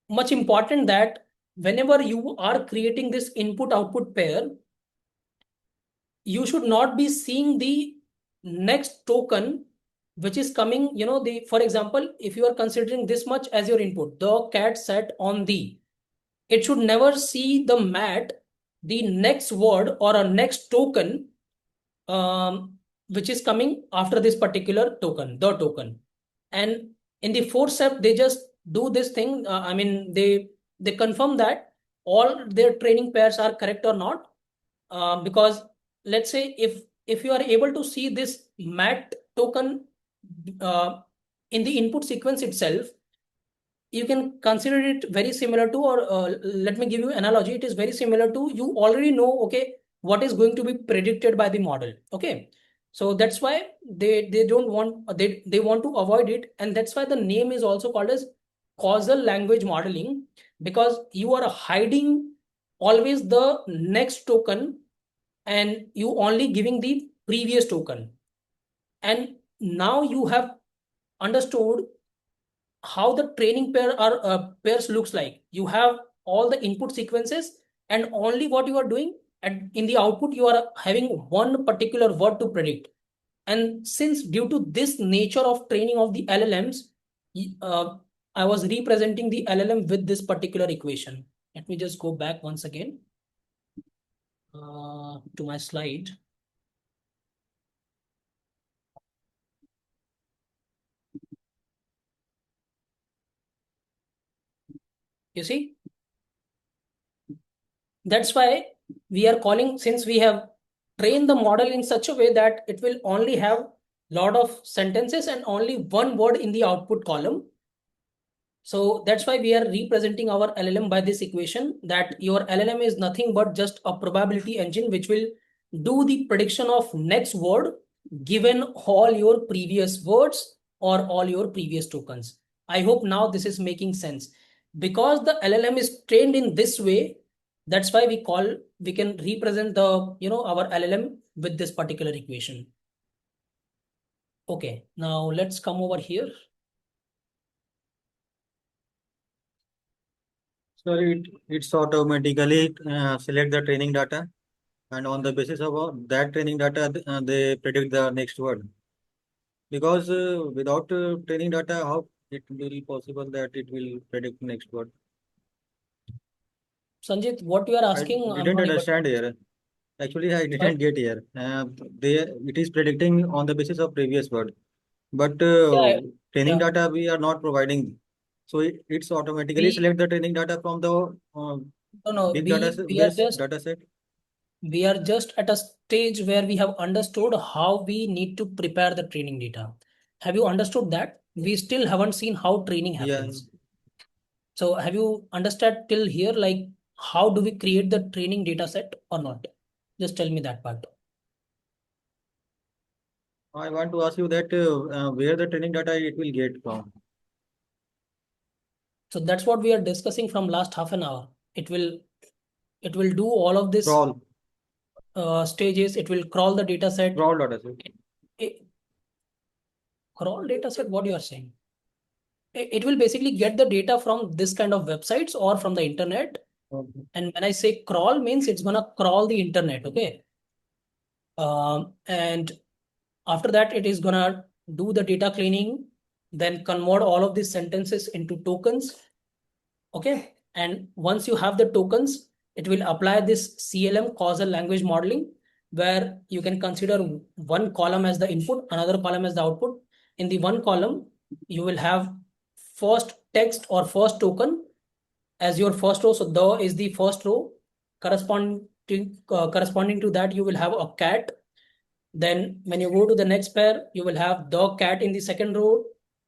much important that whenever you are creating this input output pair, you should not be seeing the next token which is coming, for example, if you are considering this much as your input, the cat sat on the, it should never see the mat, the next word or a next token, which is coming after this particular token, the token. And in the fourth step, they just do this thing. I mean, they confirm that all their training pairs are correct or not. Because let's say if you are able to see this mat token uh, in the input sequence itself, you can consider it very similar to, or let me give you analogy, it is very similar to, you already know, okay, what is going to be predicted by the model. Okay, so that's why they don't want, they want to avoid it, and that's why the name is also called as causal language modeling, because you are hiding always the next token and you only giving the previous token. And now you have understood how the training pairs looks like. You have all the input sequences, and only what you are doing, and in the output you are having one particular word to predict. And since due to this nature of training of the LLMs, uh, I was representing the LLM with this particular equation. Let me just go back once again to my slide. You see, that's why we are calling, since we have trained the model in such a way that it will only have lot of sentences and only one word in the output column. So that's why we are representing our LLM by this equation, that your LLM is nothing but just a probability engine which will do the prediction of next word given all your previous words or all your previous tokens. I hope now this is making sense. Because the LLM is trained in this way, that's why we can represent the, our LLM with this particular equation. Okay, now let's come over here. So it's automatically select the training data, and on the basis of that training data, they predict the next word. Because without training data, how it will be possible that it will predict next word? Sanjit, what you are asking, I didn't understand here. Actually, I didn't get here. It is predicting on the basis of previous word, but Yeah, training yeah. data we are not providing. So it's automatically We select the training data from the no, big data we are base just data set. we are just at a stage where we have understood how we need to prepare the training data. Have you understood that? We still haven't seen how training Yeah. happens. So have you understood till here, like how do we create the training data set or not? Just tell me that part. I want to ask you that where the training data it will get from. So that's what we are discussing from last half an hour. It will do all of this Crawl, stages. It will crawl the data set. crawl data set. Crawl data set, what you are saying? It will basically get the data from this kind of websites or from the internet. Okay. And when I say crawl, means it's gonna crawl the internet. Okay. And after that, it is gonna do the data cleaning, then convert all of these sentences into tokens. Okay. And once you have the tokens, it will apply this CLM, causal language modeling, where you can consider one column as the input, another column as the output. In the one column, you will have first text or first token as your first row. So the is the first row. Corresponding to that, you will have a cat. Then when you go to the next pair, you will have the cat in the second row.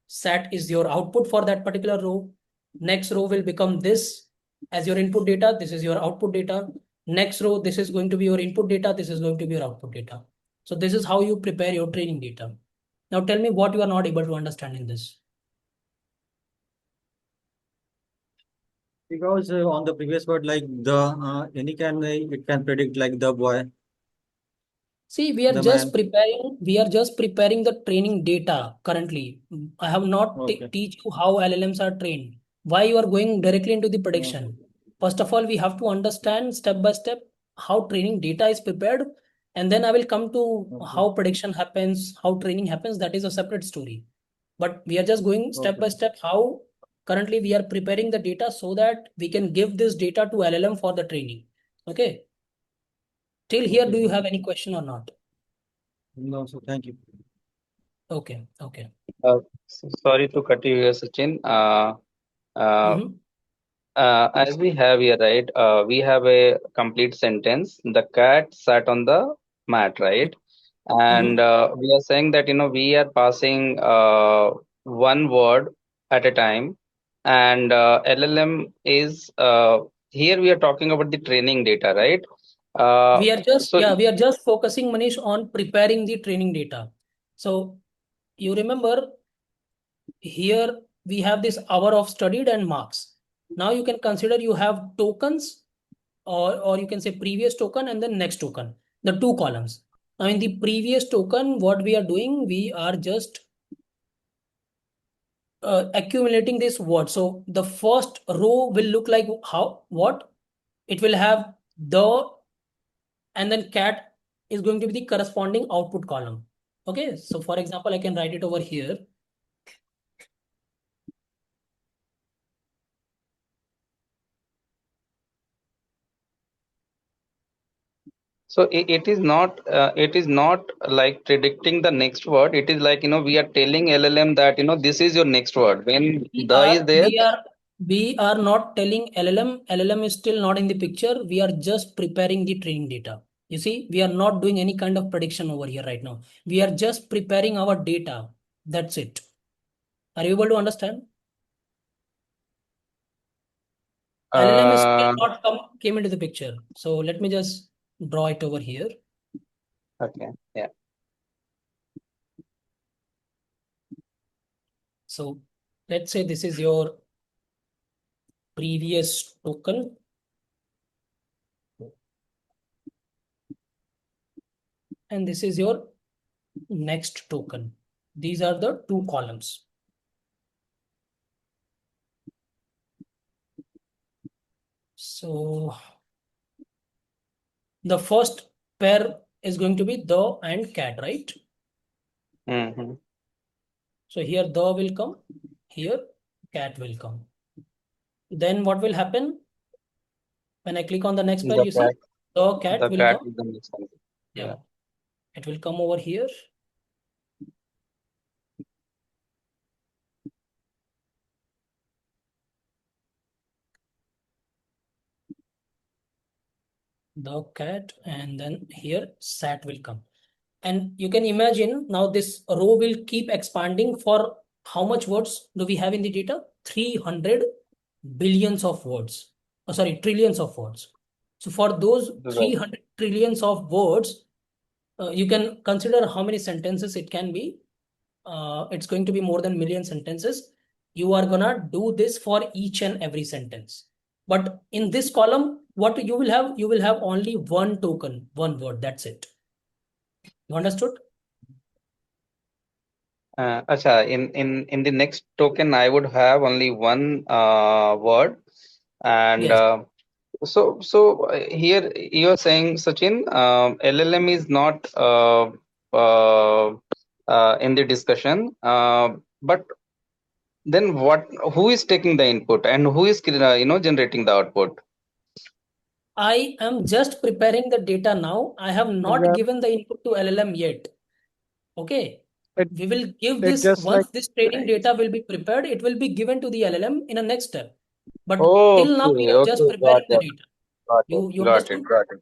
Sat is your output for that particular row. Next row will become this as your input data. This is your output data. Next row, this is going to be your input data. This is going to be your output data. So this is how you prepare your training data. Now tell me what you are not able to understand in this. Because on the previous word, like the any can it can predict like the boy, See, we are the just man. preparing. We are just preparing the training data currently. I have not Okay. teach you how LLMs are trained. Why you are going directly into the prediction? Okay. First of all, we have to understand step by step how training data is prepared, And then I will come to Okay. how prediction happens, how training happens. That is a separate story. But we are just going step by Okay. step how currently we are preparing the data so that we can give this data to LLM for the training. Okay. Till here, do you have any question or not? No, so thank you. Okay. Okay. Sorry to cut you here, Sachin. Uh, Mhm. as we have here, right? We have a complete sentence. The cat sat on the mat, right? And we are saying that we are passing one word at a time, and LLM is here we are talking about the training data, right? We are just, So we are just focusing, Manish, on preparing the training data. So you remember here we have this hour of studied and marks. Now you can consider you have tokens, or you can say previous token and then next token, the two columns. Now in the previous token, what we are doing, we are just accumulating this word. So the first row will look like what? It will have the, and then cat is going to be the corresponding output column. Okay, so for example, I can write it over here. it is not like predicting the next word. It is like we are telling LLM that this is your next word. When We the is are there, we are we are not telling LLM. LLM is still not in the picture. We are just preparing the training data. You see, we are not doing any kind of prediction over here right now. We are just preparing our data. That's it. Are you able to understand? LLM is still uh, not came into the picture. So let me just draw it over here. okay, yeah. So let's say this is your previous token. And this is your next token. These are the two columns. So the first pair is going to be the and cat, right? Mm-hmm. So here the will come, here cat will come. Then what will happen? When I click on the next pair, The you cat, see the cat the will cat come. is the next one. Yeah, Yeah. it will come over here. The cat, and then here sat will come. And you can imagine now this row will keep expanding. For how much words do we have in the data? 300 billions of words. Oh, sorry, trillions of words. So for those Right. 300 trillions of words, you can consider how many sentences it can be. It's going to be more than million sentences. You are gonna do this for each and every sentence. But in this column, what you will have? You will have only one token, one word. That's it. You understood? Acha, in the next token, I would have only one word, and Yes. here you are saying, Sachin, LLM is not uh, in the discussion, but then what? Who is taking the input and who is generating the output? I am just preparing the data now. I have not Yeah, given the input to LLM yet. Okay. it We will give it this just like once this training data will be prepared, it will be given to the LLM in a next step. But till now, we Okay, are okay, just got preparing the it, data. got it, You got it, understood? got it.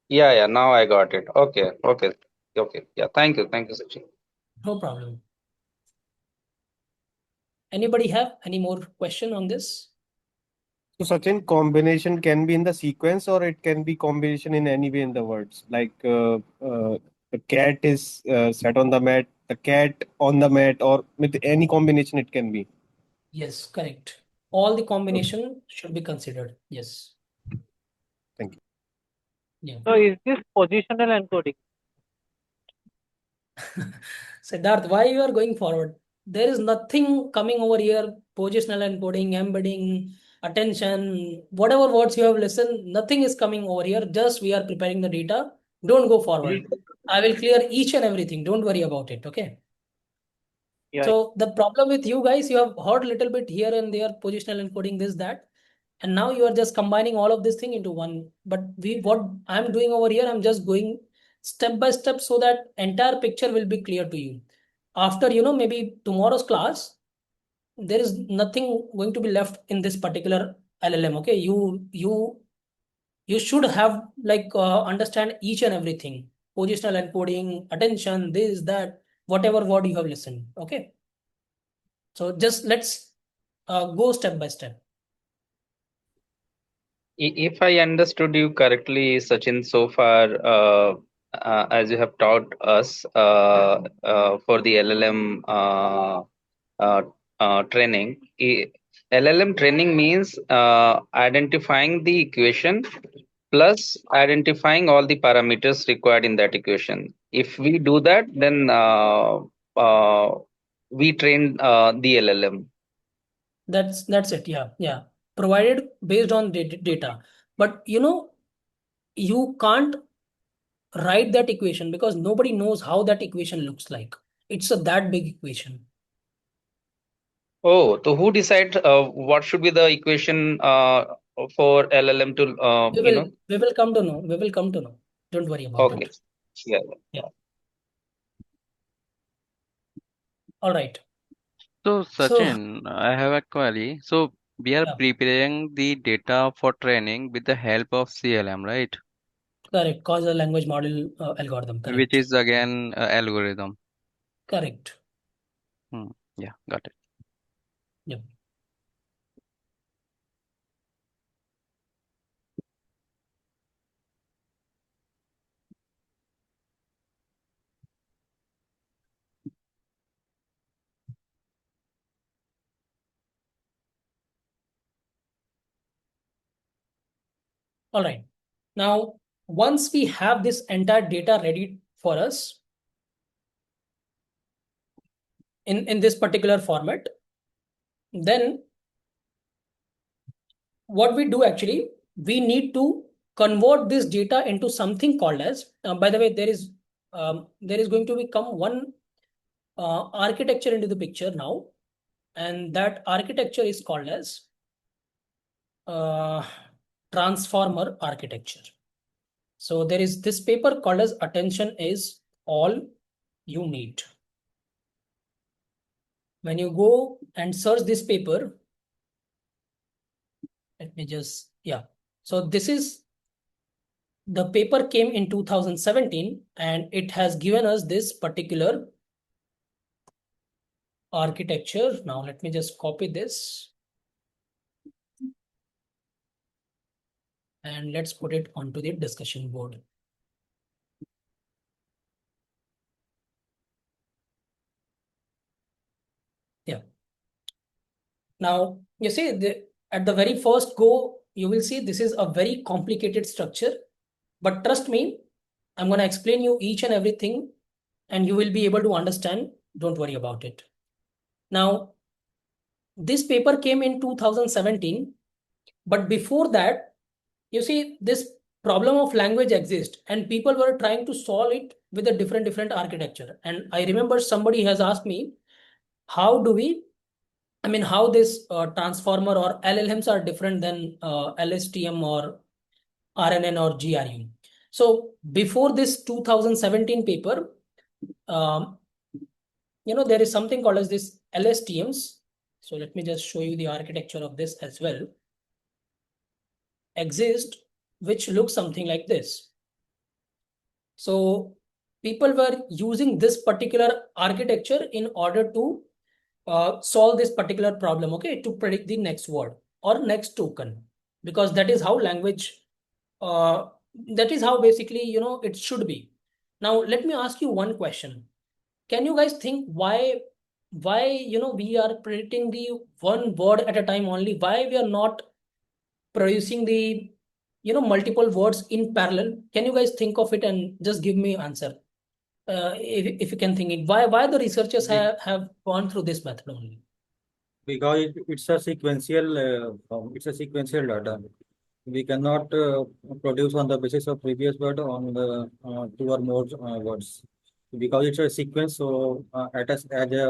Yeah, yeah, now I got it. Okay, okay, okay. Yeah, thank you, Sachin. No problem. Anybody have any more question on this? so Sachin, combination can be in the sequence or it can be combination in any way in the words. Like the cat is sat on the mat, the cat on the mat, or with any combination it can be. Yes, correct. All the Okay, combination should be considered. Yes. thank you. Yeah. So is this positional encoding? Siddharth, why you are going forward? There is nothing coming over here. Positional encoding, embedding, attention, whatever words you have listened, nothing is coming over here. Just we are preparing the data Don't go forward. I will clear each and everything. Don't worry about it. Okay. Yeah. So the problem with you guys, you have heard a little bit here and there, positional encoding, this, that, and now you are just combining all of this thing into one. But what I'm doing over here, I'm just going step by step so that entire picture will be clear to you. After, maybe tomorrow's class, there is nothing going to be left in this particular LLM. Okay. You should have understand each and everything. Positional encoding, attention, this, that, whatever word you have listened. Okay. So just let's go step by step. If I understood you correctly, Sachin, so far, as you have taught us for the LLM training, LLM training means identifying the equation plus identifying all the parameters required in that equation. If we do that, then we train the LLM. That's it. Yeah. Provided based on data, but you can't write that equation because nobody knows how that equation looks like. It's a that big equation. Oh, so who decides what should be the equation for LLM to We will come to know. We will come to know. Don't worry about Okay. it. Yeah. All right. So, So Sachin, I have a query. So, we are yeah, preparing the data for training with the help of CLM, right? correct. Causal language model algorithm. Which Correct. is again algorithm. Correct. Yeah, got it. Yep. All right. Now, once we have this entire data ready for us in this particular format, then what we do actually, we need to convert this data into something called as, by the way, there is going to become one architecture into the picture now, and that architecture is called as transformer architecture. So there is this paper called as Attention is All You Need. When you go and search this paper, let me just, yeah. So this is, the paper came in 2017 and it has given us this particular architecture. Now let me just copy this and let's put it onto the discussion board. Yeah. Now you see at the very first go, you will see this is a very complicated structure, but trust me, I'm going to explain you each and everything and you will be able to understand. Don't worry about it. Now, this paper came in 2017, but before that, you see, this problem of language exists and people were trying to solve it with a different architecture. And I remember somebody has asked me, how this transformer or LLMs are different than LSTM or RNN or GRU. So before this 2017 paper, there is something called as this LSTMs. So let me just show you the architecture of this as well. Exist, which looks something like this. So people were using this particular architecture in order to solve this particular problem, okay, to predict the next word or next token, because that is how language, that is how basically, it should be. Now, let me ask you one question. Can you guys think why we are predicting the one word at a time only? Why we are not producing the multiple words in parallel? Can you guys think of it and just give me answer? If you can think it, why the researchers have gone through this method only? Because it's a sequential data. we cannot produce on the basis of previous word on the two or more words because it's a sequence. So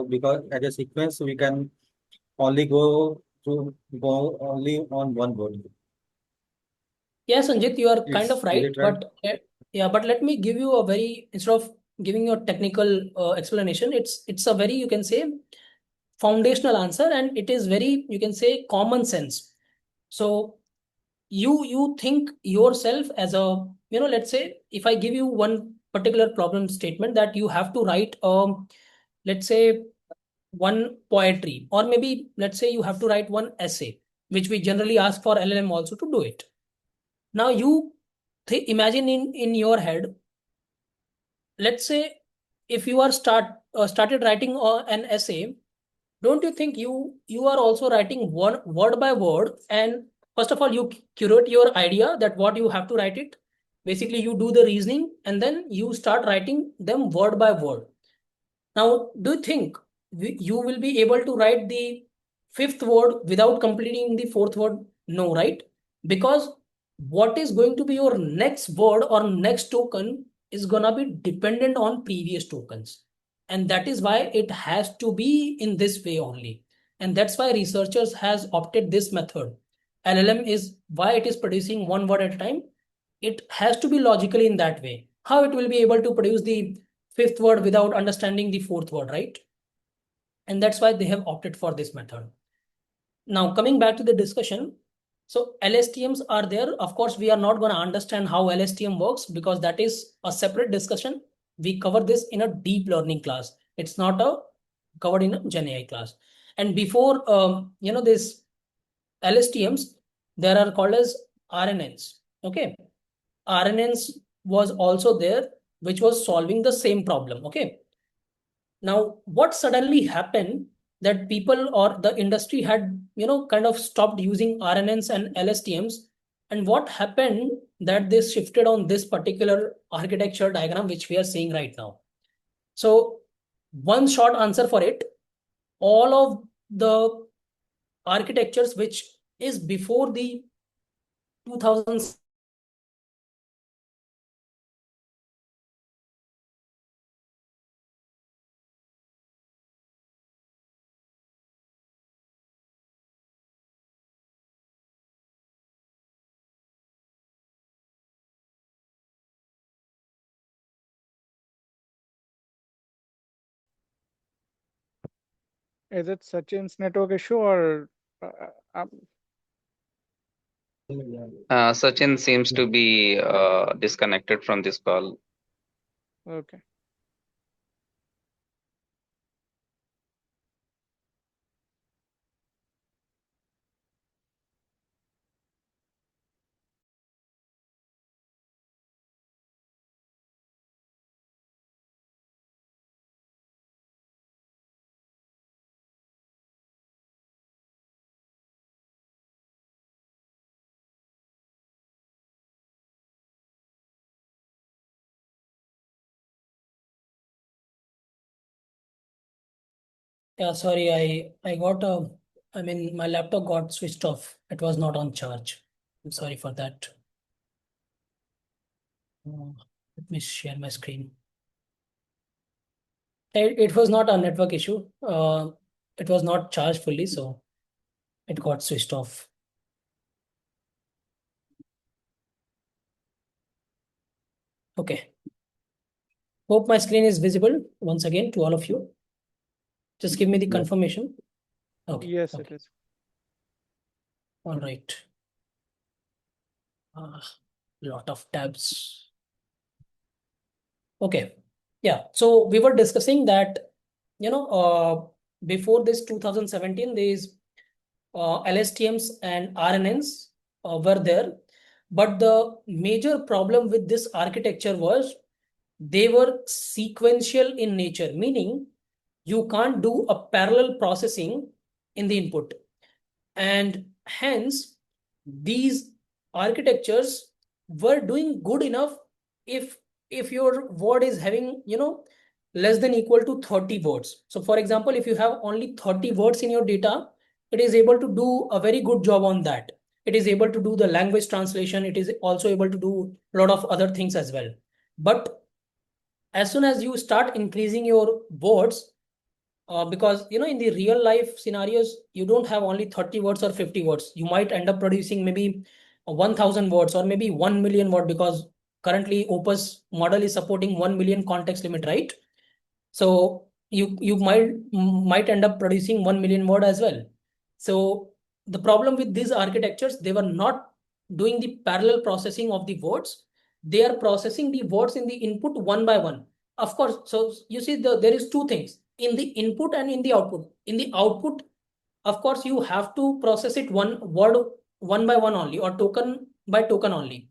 because as a sequence we can only go only on one word. Yes, Sanjit, you are kind of Is right, it right? but let me give you a very, instead of giving you a technical explanation, it's a very, you can say, foundational answer, and it is very, you can say, common sense. So you think yourself as a, let's say if I give you one particular problem statement that you have to write, let's say one poetry, or maybe let's say you have to write one essay, which we generally ask for LLM also to do it. Now you imagine in your head, let's say if you are started writing an essay, don't you think you are also writing one word by word? And first of all, you curate your idea that what you have to write it. Basically, you do the reasoning and then you start writing them word by word. Now, do you think you will be able to write the fifth word without completing the fourth word? No, right? Because what is going to be your next word or next token is gonna be dependent on previous tokens. And that is why it has to be in this way only. And that's why researchers has opted this method. LLM is why it is producing one word at a time. It has to be logically in that way. How it will be able to produce the fifth word without understanding the fourth word, right? And that's why they have opted for this method. Now, coming back to the discussion, so LSTMs are there. Of course, we are not going to understand how LSTM works because that is a separate discussion. We cover this in a deep learning class. It's not covered in a Gen AI class. And before, this LSTMs, there are called as RNNs. Okay, RNNs was also there, which was solving the same problem. Okay. Now, what suddenly happened that people or the industry had, kind of stopped using RNNs and LSTMs. And what happened that they shifted on this particular architecture diagram, which we are seeing right now. So one short answer for it, all of the architectures which is before the 2000s. Is it Sachin's network issue or Sachin seems to be disconnected from this call. okay? Yeah, sorry, I got my laptop got switched off. It was not on charge. I'm sorry for that. Let me share my screen. It was not a network issue. It was not charged fully, so it got switched off. Okay. Hope my screen is visible once again to all of you. Just give me the confirmation. Okay. Yes, Okay. it is. All right. Lot of tabs. Okay. Yeah. So we were discussing that, before this 2017, these LSTMs and RNNs were there. But the major problem with this architecture was they were sequential in nature, meaning you can't do a parallel processing in the input. And hence, these architectures were doing good enough if your word is having, less than equal to 30 words. So for example, if you have only 30 words in your data, it is able to do a very good job on that. It is able to do the language translation. It is also able to do a lot of other things as well. But as soon as you start increasing your words, because in the real life scenarios, you don't have only 30 words or 50 words. You might end up producing maybe 1,000 words or maybe 1 million word, because currently Opus model is supporting 1 million context limit, right? So you might end up producing 1 million word as well. So the problem with these architectures, they were not doing the parallel processing of the words. They are processing the words in the input one by one. Of course, so you see there is two things in the input and in the output. In the output, of course, you have to process it one word one by one only, or token by token only.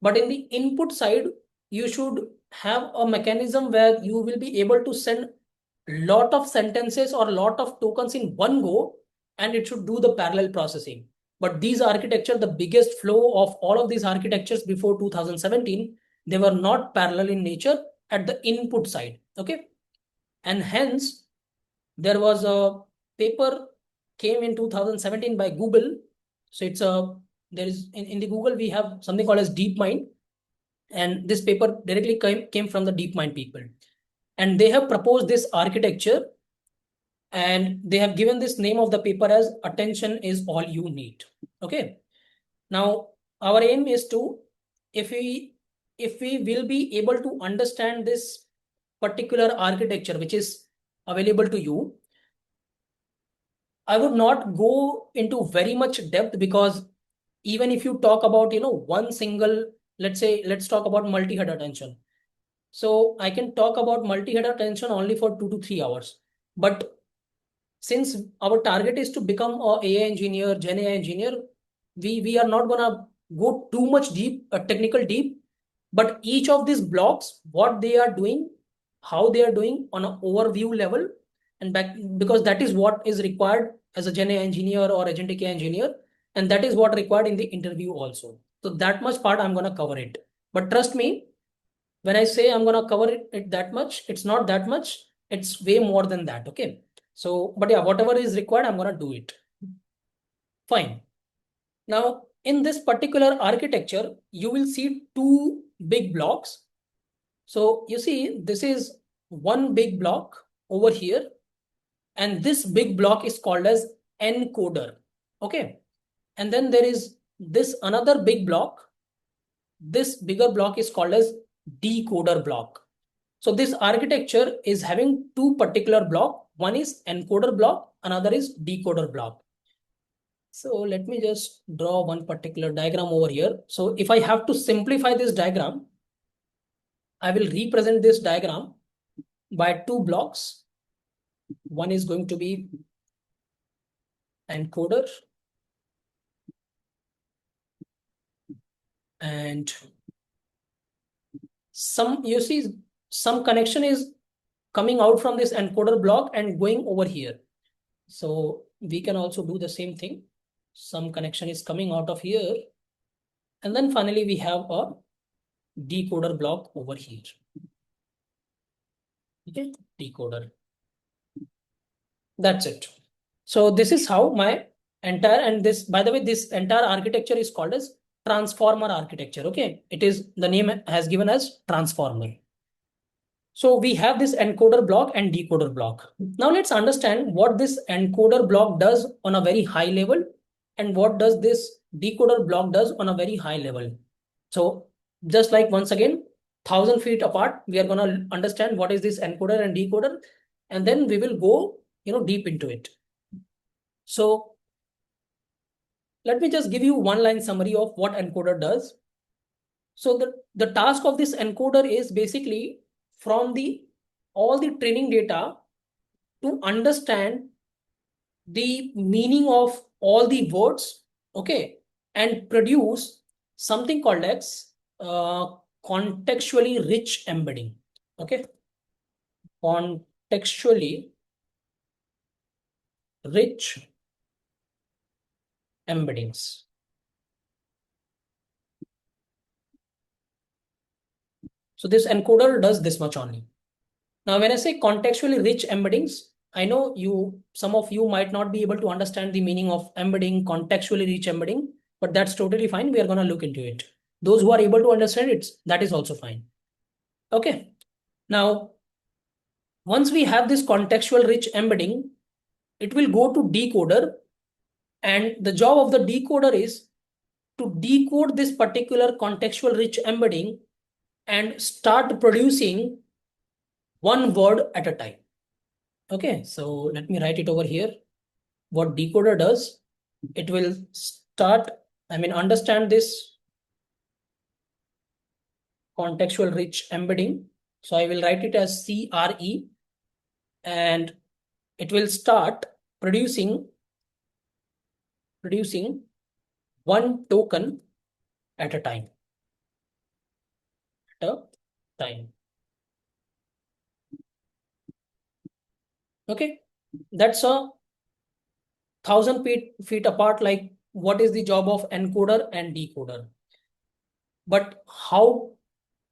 But in the input side, you should have a mechanism where you will be able to send lot of sentences or lot of tokens in one go, and it should do the parallel processing. But these architecture, the biggest flaw of all of these architectures before 2017, they were not parallel in nature at the input side. Okay. And hence, there was a paper came in 2017 by Google. So there is in the Google, we have something called as DeepMind. And this paper directly came from the DeepMind people. And they have proposed this architecture, and they have given this name of the paper as attention is all you need. Okay. Now, our aim is to, if we will be able to understand this particular architecture, which is available to you, I would not go into very much depth, because even if you talk about, one single, let's talk about multi-head attention. So I can talk about multi-head attention only for 2 to 3 hours. But since our target is to become a AI engineer, Gen AI engineer, we are not gonna go too much deep, technical deep, but each of these blocks, what they are doing, how they are doing on an overview level, and because that is what is required as a Gen AI engineer or agentic AI engineer, and that is what required in the interview also. So that much part I'm gonna cover it. But trust me, when I say I'm gonna cover it that much, it's not that much. It's way more than that. Okay. So, but yeah, whatever is required, I'm gonna do it. Fine. Now, in this particular architecture, you will see two big blocks. So you see, this is one big block over here, and this big block is called as encoder. Okay. And then there is this another big block. This bigger block is called as decoder block. So this architecture is having two particular block. One is encoder block, another is decoder block. So let me just draw one particular diagram over here. So if I have to simplify this diagram, I will represent this diagram by two blocks. One is going to be encoder, and you see some connection is coming out from this encoder block and going over here. So we can also do the same thing. Some connection is coming out of here. And then finally, we have a decoder block over here. Okay, decoder. That's it. So this is how my entire, and this, by the way, this entire architecture is called as transformer architecture. Okay, it is, the name has given as transformer. So we have this encoder block and decoder block. Now let's understand what this encoder block does on a very high level, and what does this decoder block does on a very high level. So just like, once again, 1,000 feet apart, we are going to understand what is this encoder and decoder, and then we will go deep into it. So let me just give you one line summary of what encoder does. So the task of this encoder is basically, from all the training data, to understand the meaning of all the words, okay, and produce something called as contextually rich embedding. Okay, contextually rich embeddings. So this encoder does this much only. Now, when I say contextually rich embeddings, I know some of you might not be able to understand the meaning of embedding, contextually rich embedding. but that's totally fine. We are going to look into it. Those who are able to understand it, that is also fine. Okay. Now, once we have this contextual rich embedding, it will go to decoder, and the job of the decoder is to decode this particular contextual rich embedding and start producing one word at a time. Okay, so let me write it over here. What decoder does, it will start, understand this contextual rich embedding. So I will write it as CRE, and it will start producing one token at a time. Okay, that's a 1,000 feet apart, like what is the job of encoder and decoder. But how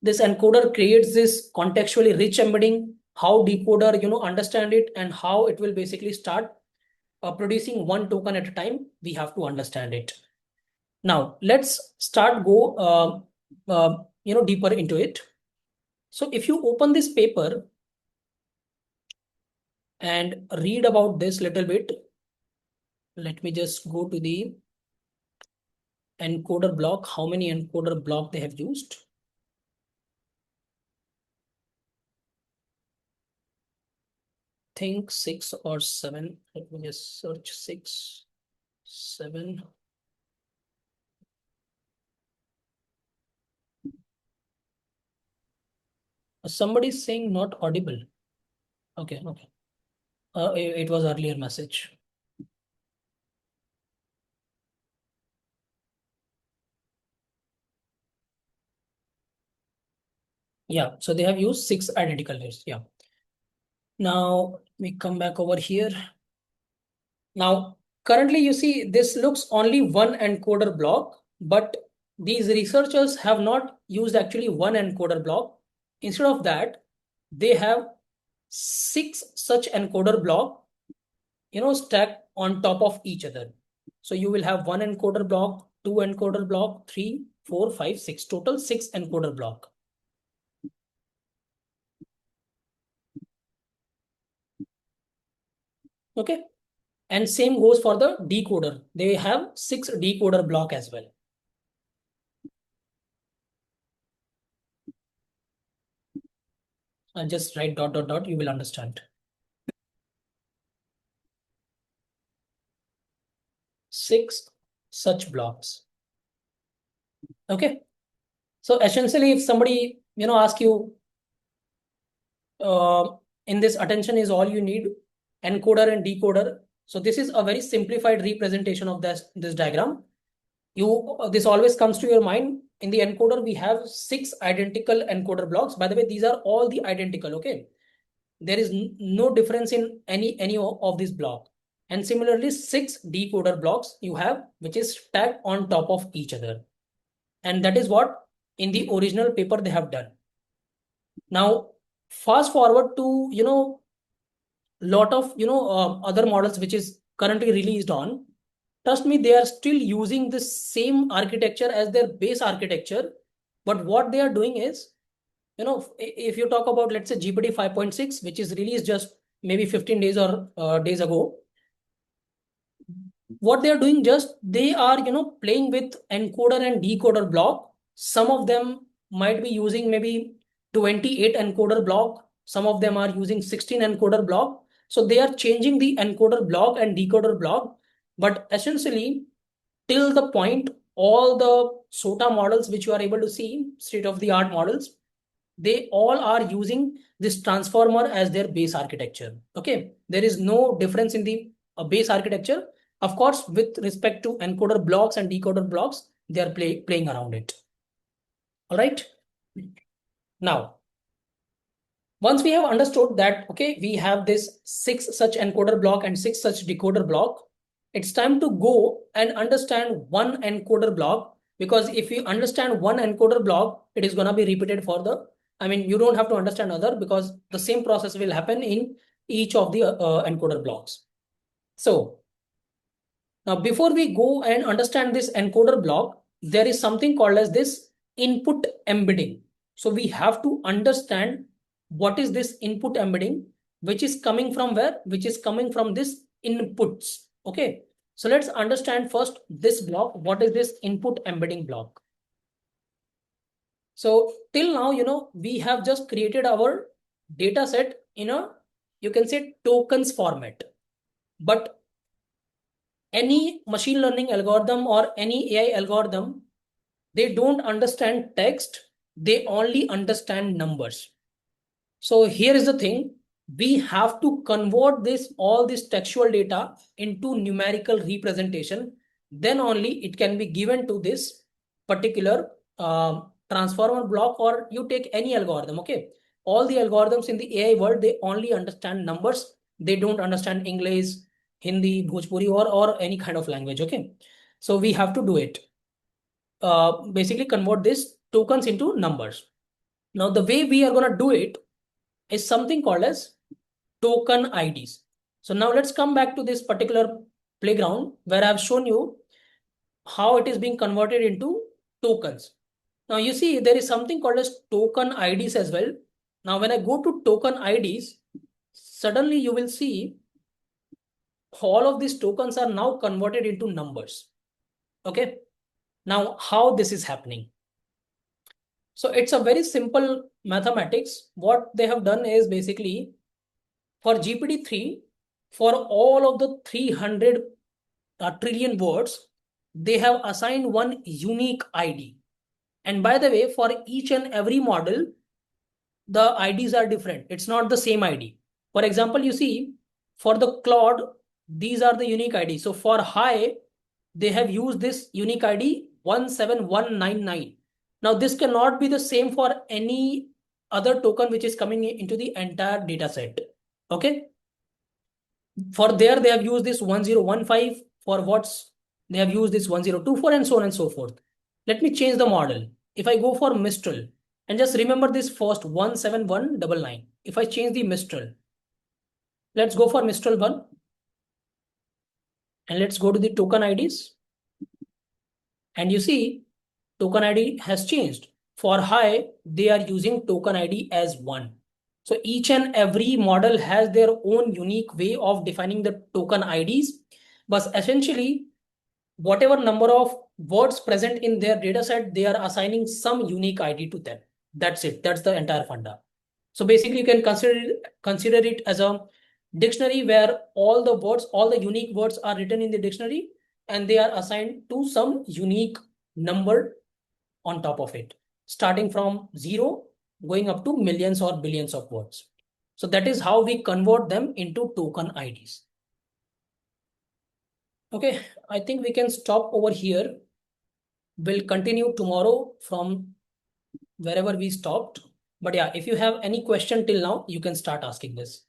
this encoder creates this contextually rich embedding, how decoder understand it, and how it will basically start producing one token at a time, we have to understand it. Now let's start go deeper into it. So if you open this paper and read about this little bit, let me just go to the encoder block, how many encoder block they have used. Think 6 or 7. Let me just search 6, 7. Somebody is saying not audible. Okay. It was earlier message. Yeah, so they have used 6 identical layers. Yeah. Now we come back over here. Now, currently you see this looks only one encoder block, but these researchers have not used actually one encoder block. Instead of that, they have 6 such encoder block, stacked on top of each other. So you will have one encoder block, 2 encoder block, 3, 4, 5, 6, total 6 encoder block. Okay. And same goes for the decoder. They have 6 decoder block as well. And just write ... you will understand. 6 such blocks. Okay. So essentially, if somebody, ask you, in this attention is all you need, encoder and decoder. So this is a very simplified representation of this diagram. This always comes to your mind. In the encoder, we have 6 identical encoder blocks. By the way, these are all the identical. Okay. There is no difference in any of these block. And similarly, 6 decoder blocks you have, which is stacked on top of each other. And that is what in the original paper they have done. Now, fast forward to, lot of, other models which is currently released on. Trust me, they are still using the same architecture as their base architecture. But what they are doing is, if you talk about, let's say, GPT 5.6, which is released just maybe 15 days or days ago, what they are doing, just they are playing with encoder and decoder block. Some of them might be using maybe 28 encoder block, some of them are using 16 encoder block. So they are changing the encoder block and decoder block, but essentially till the point all the SOTA models which you are able to see, state of the art models, they all are using this transformer as their base architecture. Okay, there is no difference in the base architecture. Of course, with respect to encoder blocks and decoder blocks, they are playing around it. All right. Now, once we have understood that, okay, we have this 6 such encoder block and 6 such decoder block, it's time to go and understand one encoder block, because if you understand one encoder block, it is going to be repeated for the, you don't have to understand other, because the same process will happen in each of the encoder blocks. So Now, before we go and understand this encoder block, there is something called as this input embedding. So we have to understand what is this input embedding, which is coming from where? Which is coming from this inputs. Okay. So let's understand first this block. What is this input embedding block? So till now, we have just created our data set in a, you can say, tokens format. But any machine learning algorithm or any AI algorithm, they don't understand text, they only understand numbers. So here is the thing, we have to convert all this textual data into numerical representation, then only it can be given to this particular transformer block, or you take any algorithm. Okay, all the algorithms in the AI world, they only understand numbers, they don't understand English, Hindi, Bhojpuri, or any kind of language. Okay, so we have to do it, basically convert these tokens into numbers. Now the way we are going to do it is something called as token IDs. So now let's come back to this particular playground where I've shown you how it is being converted into tokens. Now you see there is something called as token IDs as well. Now when I go to token IDs, suddenly you will see all of these tokens are now converted into numbers. Okay. Now how this is happening? So it's a very simple mathematics. What they have done is basically for GPT-3, for all of the 300 trillion words, they have assigned one unique ID. And by the way, for each and every model, the IDs are different. It's not the same ID. For example, you see, for the Claude, these are the unique ID. So for high, they have used this unique ID 17199. Now this cannot be the same for any other token which is coming into the entire data set. Okay. For there, they have used this 1015. For what's, they have used this 1024, and so on and so forth. Let me change the model. If I go for Mistral, and just remember this first 17199. If I change the Mistral, let's go for Mistral 1. And let's go to the token IDs. And you see, token ID has changed. For high, they are using token ID as 1. So each and every model has their own unique way of defining the token IDs. But essentially, whatever number of words present in their data set, they are assigning some unique ID to them. That's it. That's the entire funda. So basically, you can consider it as a dictionary where all the words, all the unique words are written in the dictionary, and they are assigned to some unique number on top of it, starting from 0 going up to millions or billions of words. So that is how we convert them into token IDs. Okay, I think we can stop over here. We'll continue tomorrow from wherever we stopped. But yeah, if you have any question till now, you can start asking this.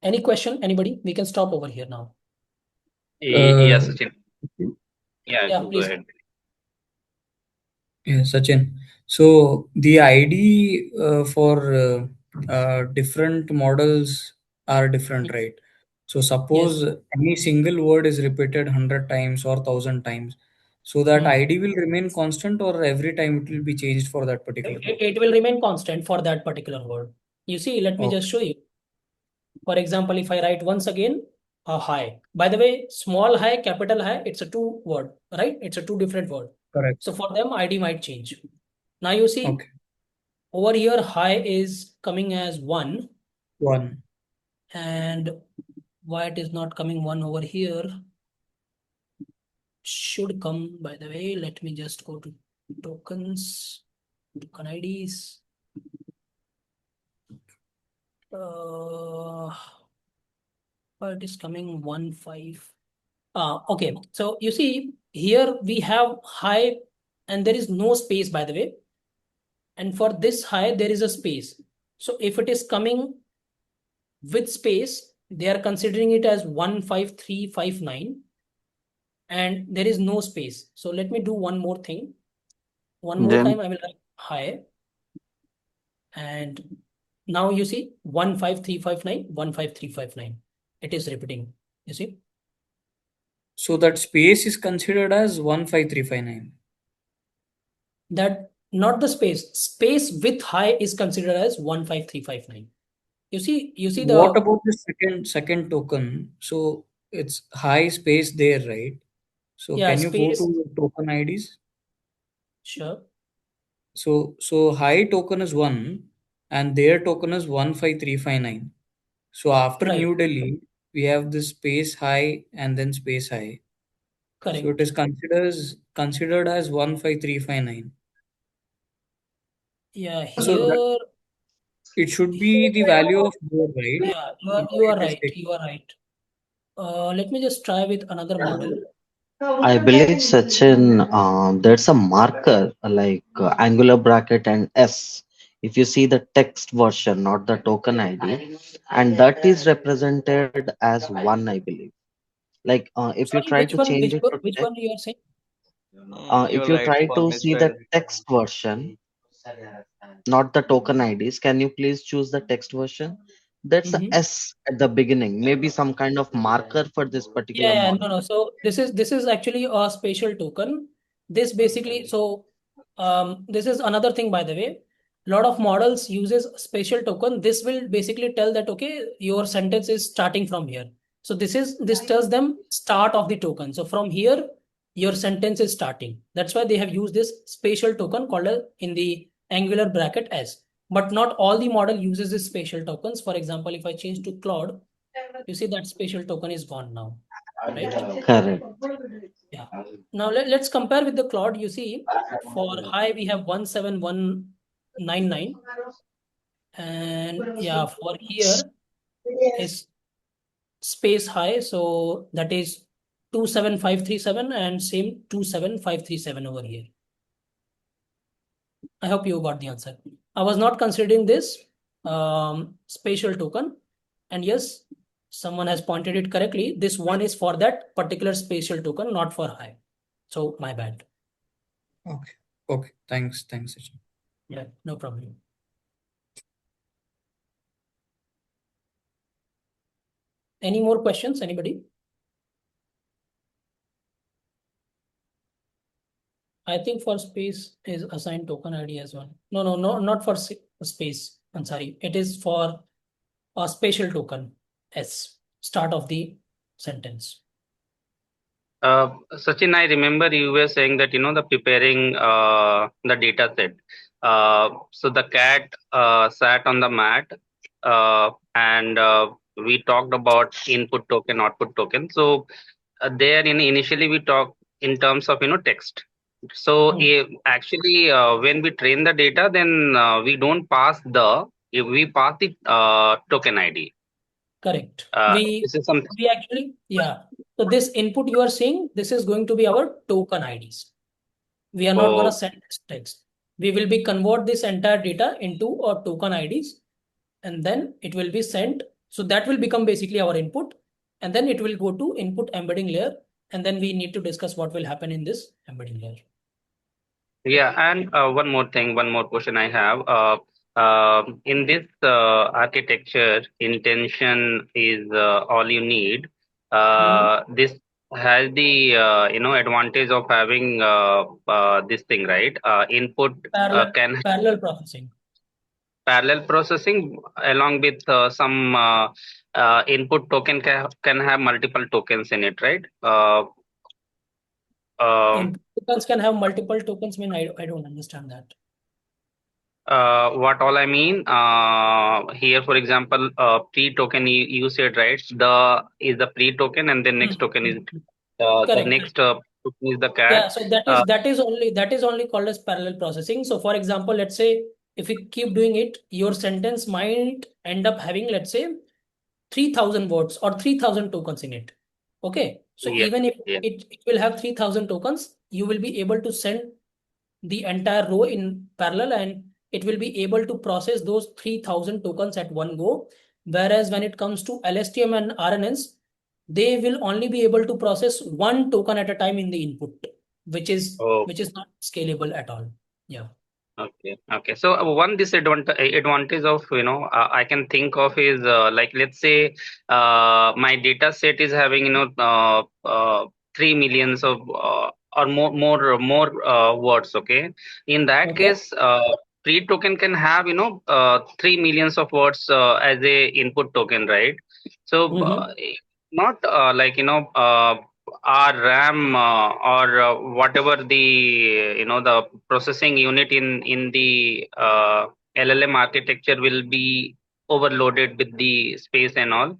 Any question, anybody? We can stop over here now. Yes, Sachin. Yeah, Yeah, go please. ahead. Yeah, Sachin. So the ID for different models are different, right? So suppose any single word is repeated 100 times or 1000 times, so that ID will remain constant, or every time it will be changed for that particular word? It will remain constant for that particular word. You see, let me just show you. For example, if I write once again a high, by the way, small high, capital high, it's a two word, right? It's a two different word. Correct. So for them, ID might change. Now you see, over here, high is coming as 1. 1. And why it is not coming 1 over here? Should come, by the way. Let me just go to tokens, token IDs. It is coming 1 5. Okay, so you see here we have high and there is no space, by the way. And for this high, there is a space. So if it is coming with space, they are considering it as 15359. And there is no space. So let me do one more thing. One more time, I will write high. And Now you see 15359, 15359. It is repeating. You see? So that space is considered as 15359. That not the space. Space with high is considered as 15359. You see What the about the second token? So it's high space there, right? So yeah, can you go space. to token IDs? Sure. So high token is 1 and their token is 15359. So after Right. New Delhi, we have this space high and then space high. So it Correct. is considered as 15359. Yeah, So that here it should be the value of both, right? yeah, Why you are it is right. taken. You are right. Let me just try with another model. I believe, Sachin, there's a marker like angular bracket and S. If you see the text version, not the token ID, and that is represented as one, I believe. Like if you Sorry, try to change it to which text, one you are saying? if You're you right try for to see the misspelled. text version, not the token IDs, can you please choose the text version? That's a Mm-hmm. S at the beginning, maybe some kind of marker for this particular Yeah, model. no. So this is actually a spatial token. This basically this is another thing, by the way. A lot of models uses spatial token. This will basically tell that okay, your sentence is starting from here. So this tells them start of the token. So from here, your sentence is starting. That's why they have used this spatial token called in the angular bracket S. But not all the model uses this spatial tokens. For example, if I change to Claude, you see that spatial token is gone now, right? Correct. Yeah. Now let's compare with the Claude. You see, for high we have 17199, and yeah, for here is space high, so that is 27537 and same 27537 over here. I hope you got the answer. I was not considering this spatial token, and yes, someone has pointed it correctly. This one is for that particular spatial token, not for high. So my bad. Okay. Okay. Thanks, Sachin. Yeah, no problem. Any more questions? Anybody? I think for space is assigned token ID as well. No, not for space. I'm sorry. It is for a spatial token S, start of the sentence. Sachin, I remember you were saying that the preparing the data set. So the cat sat on the mat, and we talked about input token, output token. So there, initially we talked in terms of text. So actually, when we train the data, then we don't pass we pass the token ID. Correct. This is something. We actually, yeah. So this input you are seeing, this is going to be our token IDs. We are not going to send this text. We will be convert this entire data into our token IDs, and then it will be sent. So that will become basically our input, and then it will go to input embedding layer, and then we need to discuss what will happen in this embedding layer. Yeah, and one more question I have. In this architecture, intention is all you need. This has the advantage of having this thing, right? Input can Parallel processing. parallel processing along with some input token can have multiple tokens in it, right? Input tokens can have multiple tokens. I don't understand that. What all I mean, here, for example, pre-token you said, right? The is the pre-token, and then next token is the Correct. next token is the cat. Yeah, so that is only called as parallel processing. So for example, let's say if you keep doing it, your sentence might end up having, let's say, 3000 words or 3000 tokens in it. Okay. So Yeah, even if yeah. it will have 3000 tokens, you will be able to send the entire row in parallel, and it will be able to process those 3000 tokens at one go. Whereas when it comes to LSTM and RNNs, they will only be able to process one token at a time in the input, which is Oh, not scalable at all. Yeah. Okay. So one advantage of I can think of is like, let's say my data set is having 3 millions of or more words. Okay, in that Okay. case, pre-token can have 3 millions of words as a input token, right? So not like our RAM or whatever the the processing unit in the LLM architecture will be overloaded with the space and all.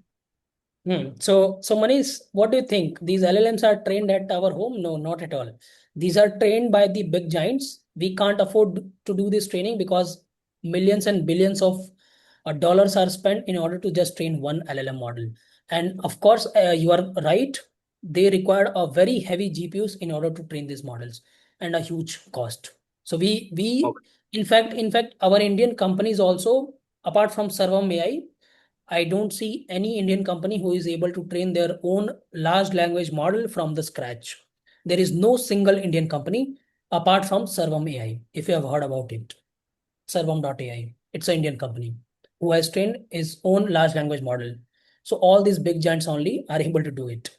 So Manish, what do you think? These LLMs are trained at our home? No, not at all. These are trained by the big giants. We can't afford to do this training because millions and billions of dollars are spent in order to just train one LLM model. And of course, you are right. They require a very heavy GPUs in order to train these models and a huge cost. So we in fact, our Indian companies also, apart from Sarvam AI, I don't see any Indian company who is able to train their own large language model from the scratch. There is no single Indian company apart from Sarvam AI, if you have heard about it. Sarvam.ai. It's an Indian company who has trained his own large language model. So all these big giants only are able to do it.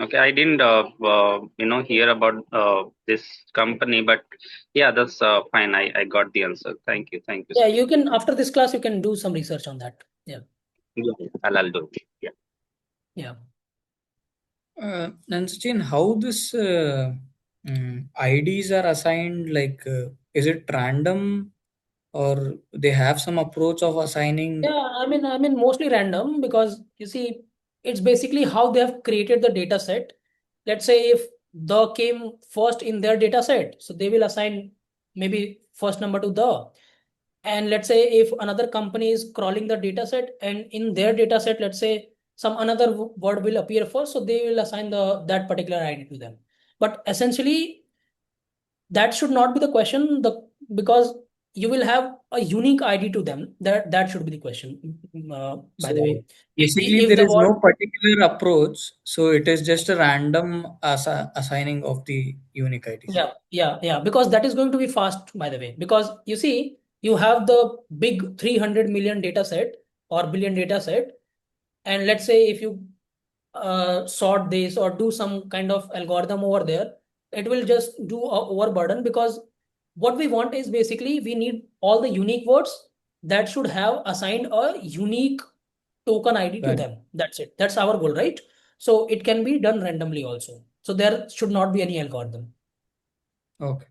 Okay. I didn't hear about this company, but yeah, that's fine. I got the answer. Thank you. Yeah, you can, after this class, you can do some research on that. Yeah. Yeah, I'll do it. Yeah. Yeah. And Sachin, how this IDs are assigned? Like, is it random, or they have some approach of assigning? Yeah, I mean mostly random, because you see, it's basically how they have created the data set. Let's say if the came first in their data set, so they will assign maybe first number to the. And let's say if another company is crawling the data set, and in their data set, let's say some another word will appear first, so they will assign that particular ID to them. But essentially, that should not be the question, because you will have a unique ID to them. That should be the question. By the So way, basically, if there the is word, no particular approach. So it is just a random assigning of the unique IDs. yeah, because that is going to be fast, by the way, because you see, you have the big 300 million data set or billion data set, and let's say if you sort this or do some kind of algorithm over there, it will just do a overburden, because what we want is basically we need all the unique words that should have assigned a unique token ID to Right. them. That's it. That's our goal, right? So it can be done randomly also. So there should not be any algorithm. Okay.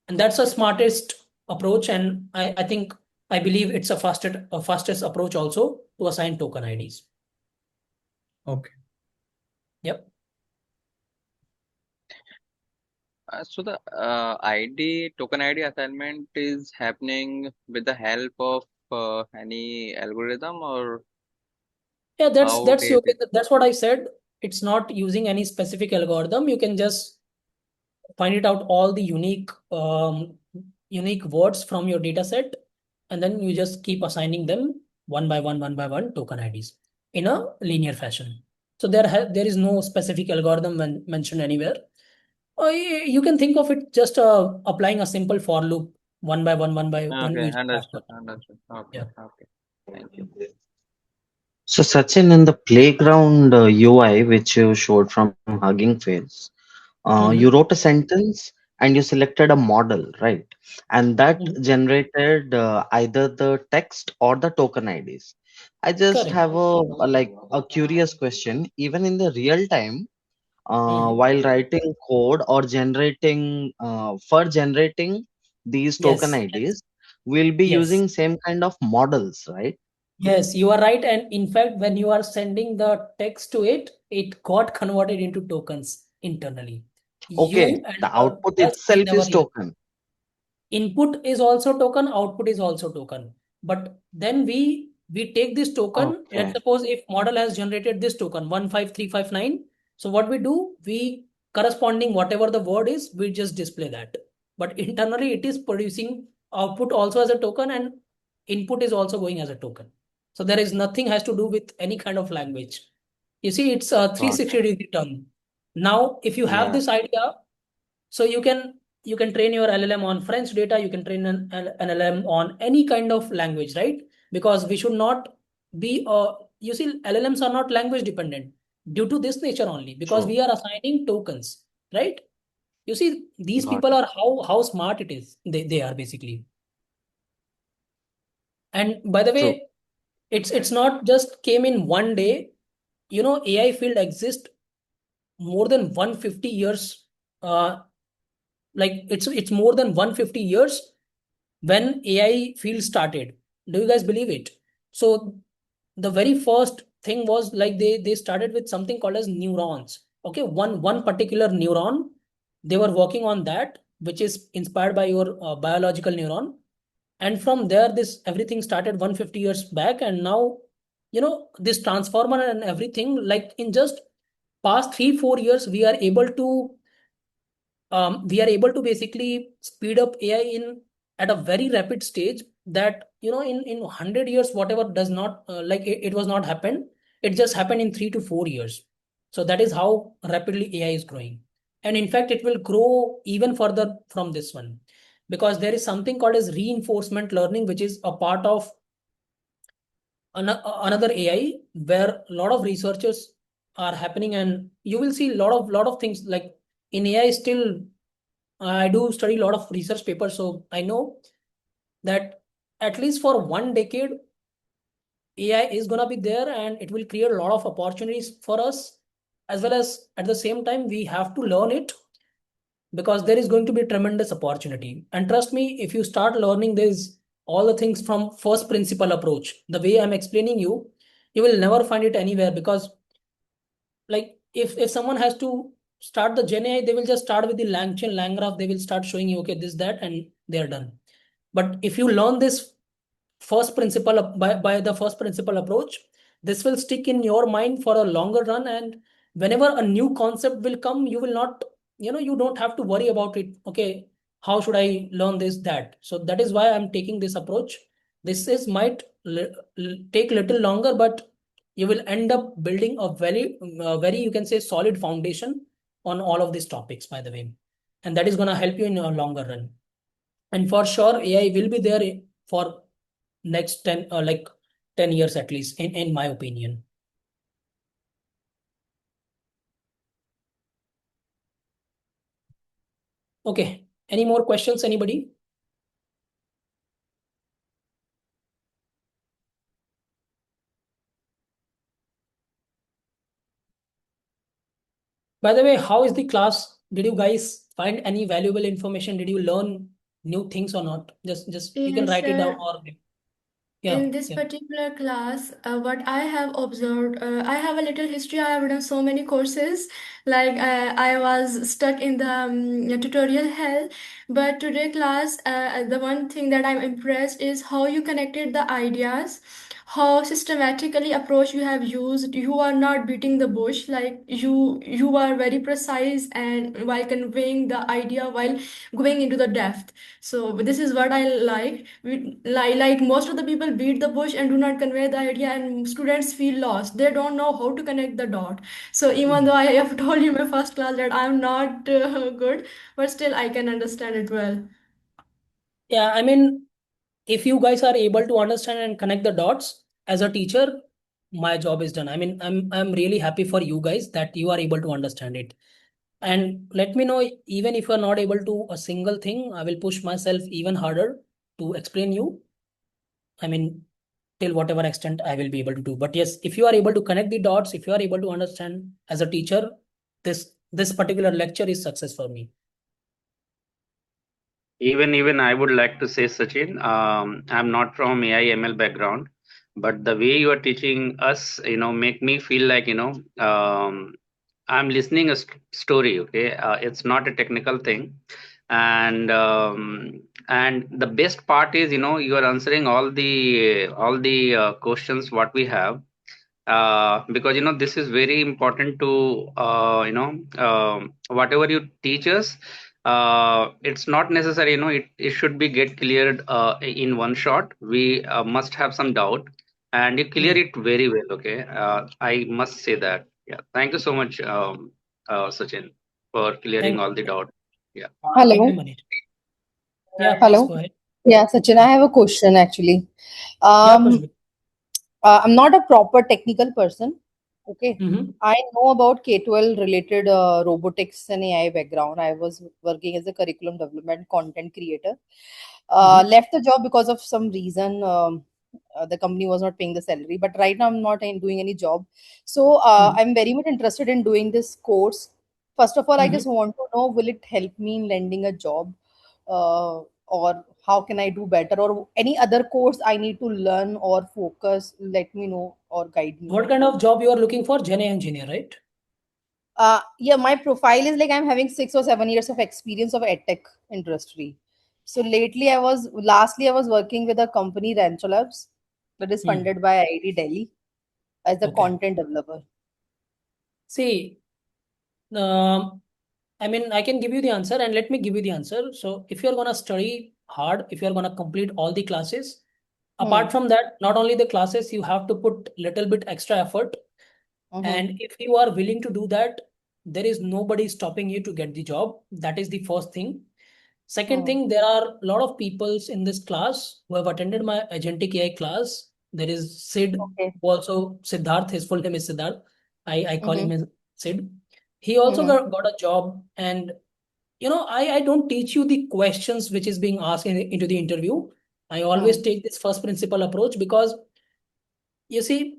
And that's the smartest approach. And I think, I believe it's a fastest approach also to assign token IDs. Okay. Yep. So the token ID assignment is happening with the help of any algorithm, or Yeah, that's how that's they okay. That's what I said. It's not using any specific algorithm. You can just find it out all the unique words from your data set, and then you just keep assigning them one by one token IDs in a linear fashion. So there is no specific algorithm mentioned anywhere. You can think of it just applying a simple for loop, one by one. Okay, You just pass understood, that. understood. Okay, Yeah. okay. Thank you. So, Sachin, in the playground UI which you showed from Hugging Face, you Mhm. wrote a sentence and you selected a model, right? And that Mhm. generated either the text or the token IDs. I just Correct. have a curious question. Even in the real time, Mhm. while writing code or generating for generating these token Yes. IDs, we'll be Yes. using same kind of models, right? Yes, you are right. And in fact, when you are sending the text to it, it got converted into tokens internally. You Okay, and the the output us we itself never is use. token. Input is also token, output is also token. But then we take this token. Let's Okay, suppose if model has generated this token 15359. So what we do, we corresponding whatever the word is, we just display that. But internally it is producing output also as a token, and input is also going as a token. So there is nothing has to do with any kind of language. You see, it's a got 360 it. degree turn. Now, if you have Yeah. this idea, so you can you can train your LLM on French data, you can train an LLM on any kind of language, right? Because we should not be, you see, LLMs are not language dependent due to this nature only, because True. we are assigning tokens, right? You see, these Got people it. are how smart it is. They are basically. And by the True. way, it's not just came in one day. You know, AI field exists more than 150 years. Like it's more than 150 years when AI field started. Do you guys believe it? So the very first thing was like they started with something called as neurons. Okay, one particular neuron. They were working on that, which is inspired by your biological neuron. And from there, this everything started 150 years back, and now, you know, this transformer and everything, like in just past 3 4 years, we are able to basically speed up AI in at a very rapid stage, that, you know, in 100 years whatever does not it was not happened, it just happened in 3 to 4 years. So that is how rapidly AI is growing. And in fact, it will grow even further from this one, because there is something called as reinforcement learning, which is a part of another AI, where a lot of researchers are happening. And you will see a lot of things like in AI still. I do study a lot of research papers, so I know that at least for 1 decade, AI is gonna be there, and it will create a lot of opportunities for us, as well as at the same time we have to learn it, because there is going to be tremendous opportunity. And trust me, if you start learning this all the things from first principle approach, the way I'm explaining you, you will never find it anywhere. Because like if someone has to start the Gen AI, they will just start with the Langchain Lang graph. They will start showing you, okay, this, that, and they're done. But if you learn this first principle by the first principle approach, this will stick in your mind for a longer run. And whenever a new concept will come, you will not, you know, you don't have to worry about it. Okay, how should I learn this, that? So that is why I'm taking this approach. This is might take little longer, but you will end up building a very, you can say, solid foundation on all of these topics, by the way. And that is going to help you in a longer run. And for sure, AI will be there for next 10 10 years at least, in my opinion. Okay, any more questions, anybody? By the way, how is the class? Did you guys find any valuable information? Did you learn new things or not? Just you can Yes, write it down, or yeah, in this yeah. particular class, what I have observed, I have a little history. I have done so many courses. Like I was stuck in the tutorial hell. But today class, the one thing that I'm impressed is how you connected the ideas, how systematically approach you have used. You are not beating the bush. Like you are very precise and while conveying the idea while going into the depth. So this is what I like. Like most of the people beat the bush and do not convey the idea, and students feel lost. They don't know how to connect the dot. So even though I have told you in my first class that I'm not good, but still I can understand it well. Yeah, I mean, if you guys are able to understand and connect the dots as a teacher, my job is done. I mean, I'm really happy for you guys that you are able to understand it. And let me know, even if you're not able to a single thing, I will push myself even harder to explain you. I mean, till whatever extent I will be able to do. But yes, if you are able to connect the dots, if you are able to understand as a teacher, this particular lecture is success for me. Even I would like to say, Sachin, I'm not from AI ML background, but the way you are teaching us, make me feel like, I'm listening a story. Okay, it's not a technical thing, and the best part is, you are answering all the questions what we have, because this is very important to whatever you teach us. It's not necessary, it should be get cleared in one shot. We must have some doubt, and you clear it very well. Okay, I must say that. Yeah, thank you so much, Sachin, for clearing Thank all the doubt. Yeah. Okay, Hello. Manish. Yeah, please Hello. go ahead. Yeah, Sachin, I have a question actually. Yeah, Um, Kushbu. I'm not a proper technical person. Okay. Mm-hmm. I know about K-12 related robotics and AI background. I was working as a curriculum development content creator. Mm-hmm. Left the job because of some reason. The company was not paying the salary, but right now I'm not doing any job. So I'm very much interested in doing this course. First of all, I Mm-hmm. just want to know, will it help me in landing a job? Or how can I do better? Or any other course I need to learn or focus? Let me know or guide me. What kind of job you are looking for? Gen A engineer, right? Yeah, my profile is like I'm having 6 or 7 years of experience of edtech industry. So lastly I was working with a company Rancho Labs that is Hmm. funded by IIT Delhi as a Okay. content developer. See, um, I mean, I can give you the answer and let me give you the answer. So, if you're going to study hard, if you're going to complete all the classes, Hmm. apart from that, not only the classes, you have to put little bit extra effort. Mm-hmm. And if you are willing to do that, there is nobody stopping you to get the job. That is the first thing. Second Hmm. thing, there are a lot of peoples in this class who have attended my agentic AI class. There is Sid, Okay. who also Siddharth, his full name is Siddharth. I call Mm-hmm. him as Sid. He also Mm-hmm. got a job. And I don't teach you the questions which is being asked into the interview. I Hmm. always take this first principle approach because you see,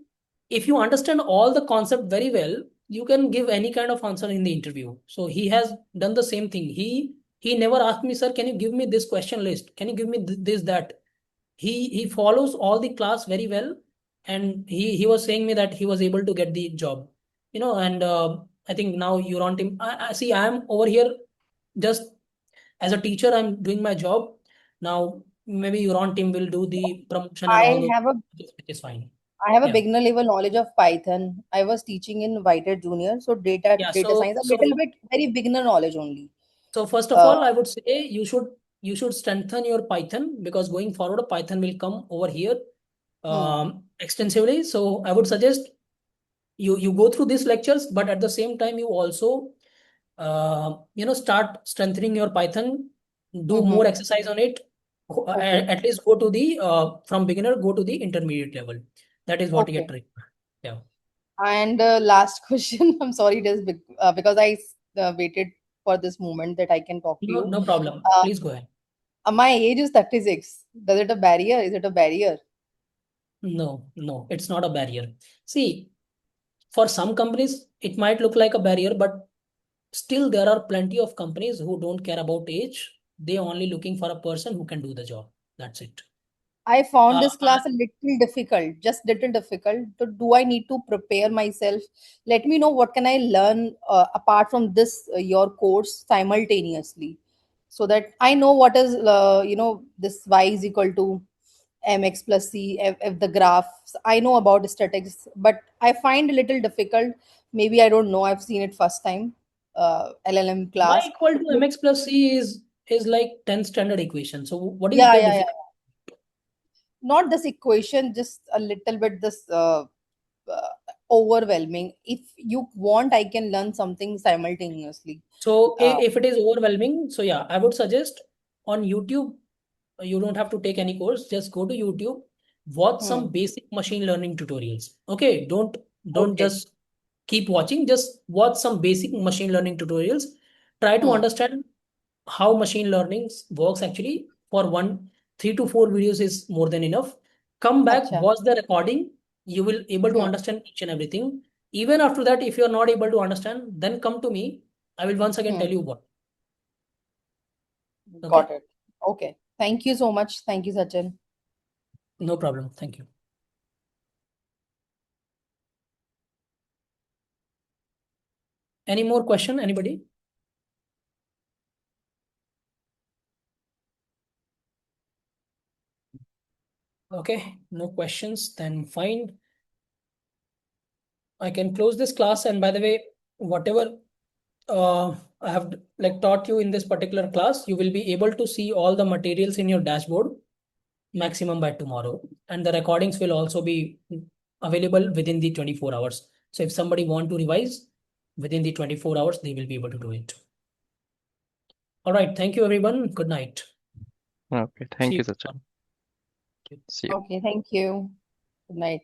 if you understand all the concept very well, you can give any kind of answer in the interview. So he has done the same thing. He never asked me, sir, can you give me this question list? Can you give me this that? He follows all the class very well, and he was saying me that he was able to get the job. And I think now you're on team. I see. I am over here just as a teacher. I'm doing my job now. Maybe your on team will do the promotion and all I those, have a which is fine. I have a Yeah. beginner level knowledge of Python. I was teaching in White Junior, so Yeah, data so science, a so little bit very beginner knowledge only. so first of Uh, all, I would say you should strengthen your Python because going forward, Python will come over here hmm. extensively. So I would suggest you go through these lectures, but at the same time you also start strengthening your Python, do Mm-hmm. more exercise on it. Okay. At least go to the from beginner go to the intermediate level. That is what you get Okay. to. Yeah. And last question. I'm sorry, it is because I waited for this moment that I can talk to No, you. no problem. Uh, Please go ahead. my age is 36. Does it a barrier? Is it a barrier? No, no, it's not a barrier. See, for some companies, it might look like a barrier, but still there are plenty of companies who don't care about age. They only looking for a person who can do the job. That's it. I found Uh, this class a little difficult, just little difficult. So do I need to prepare myself? Let me know what can I learn apart from this your course simultaneously, so that I know what is this y is equal to mx plus c if the graphs. I know about statistics, but I find a little difficult. Maybe I don't know. I've seen it first time LLM y class. equal to mx plus c is like 10th standard equation. So what is Yeah, the yeah, yeah. difficult? Not this equation, just a little bit this uh, overwhelming. If you want, I can learn something simultaneously. So uh, if it is overwhelming, so yeah, I would suggest on YouTube, you don't have to take any course. Just go to YouTube, watch hmm, some basic machine learning tutorials. Okay, don't okay. just keep watching. Just watch some basic machine learning tutorials. Try to Hmm, understand how machine learning works actually. For 3 to 4 videos is more than enough. Come back, acha. watch the recording. You will able to Hmm, understand each and everything. Even after that, if you are not able to understand, then come to me. I will once again hmm, tell you what. got Okay? it. Okay, thank you so much. Thank you, Sachin. No problem. Thank you. Any more question? Anybody? Okay, no questions. Then fine. I can close this class. And by the way, whatever I have like taught you in this particular class, you will be able to see all the materials in your dashboard maximum by tomorrow. And the recordings will also be available within the 24 hours. So if somebody want to revise within the 24 hours, they will be able to do it. All right. Thank you, everyone. Good night. Okay, See thank you, you. Sachin. See you. Okay, thank you. Good night.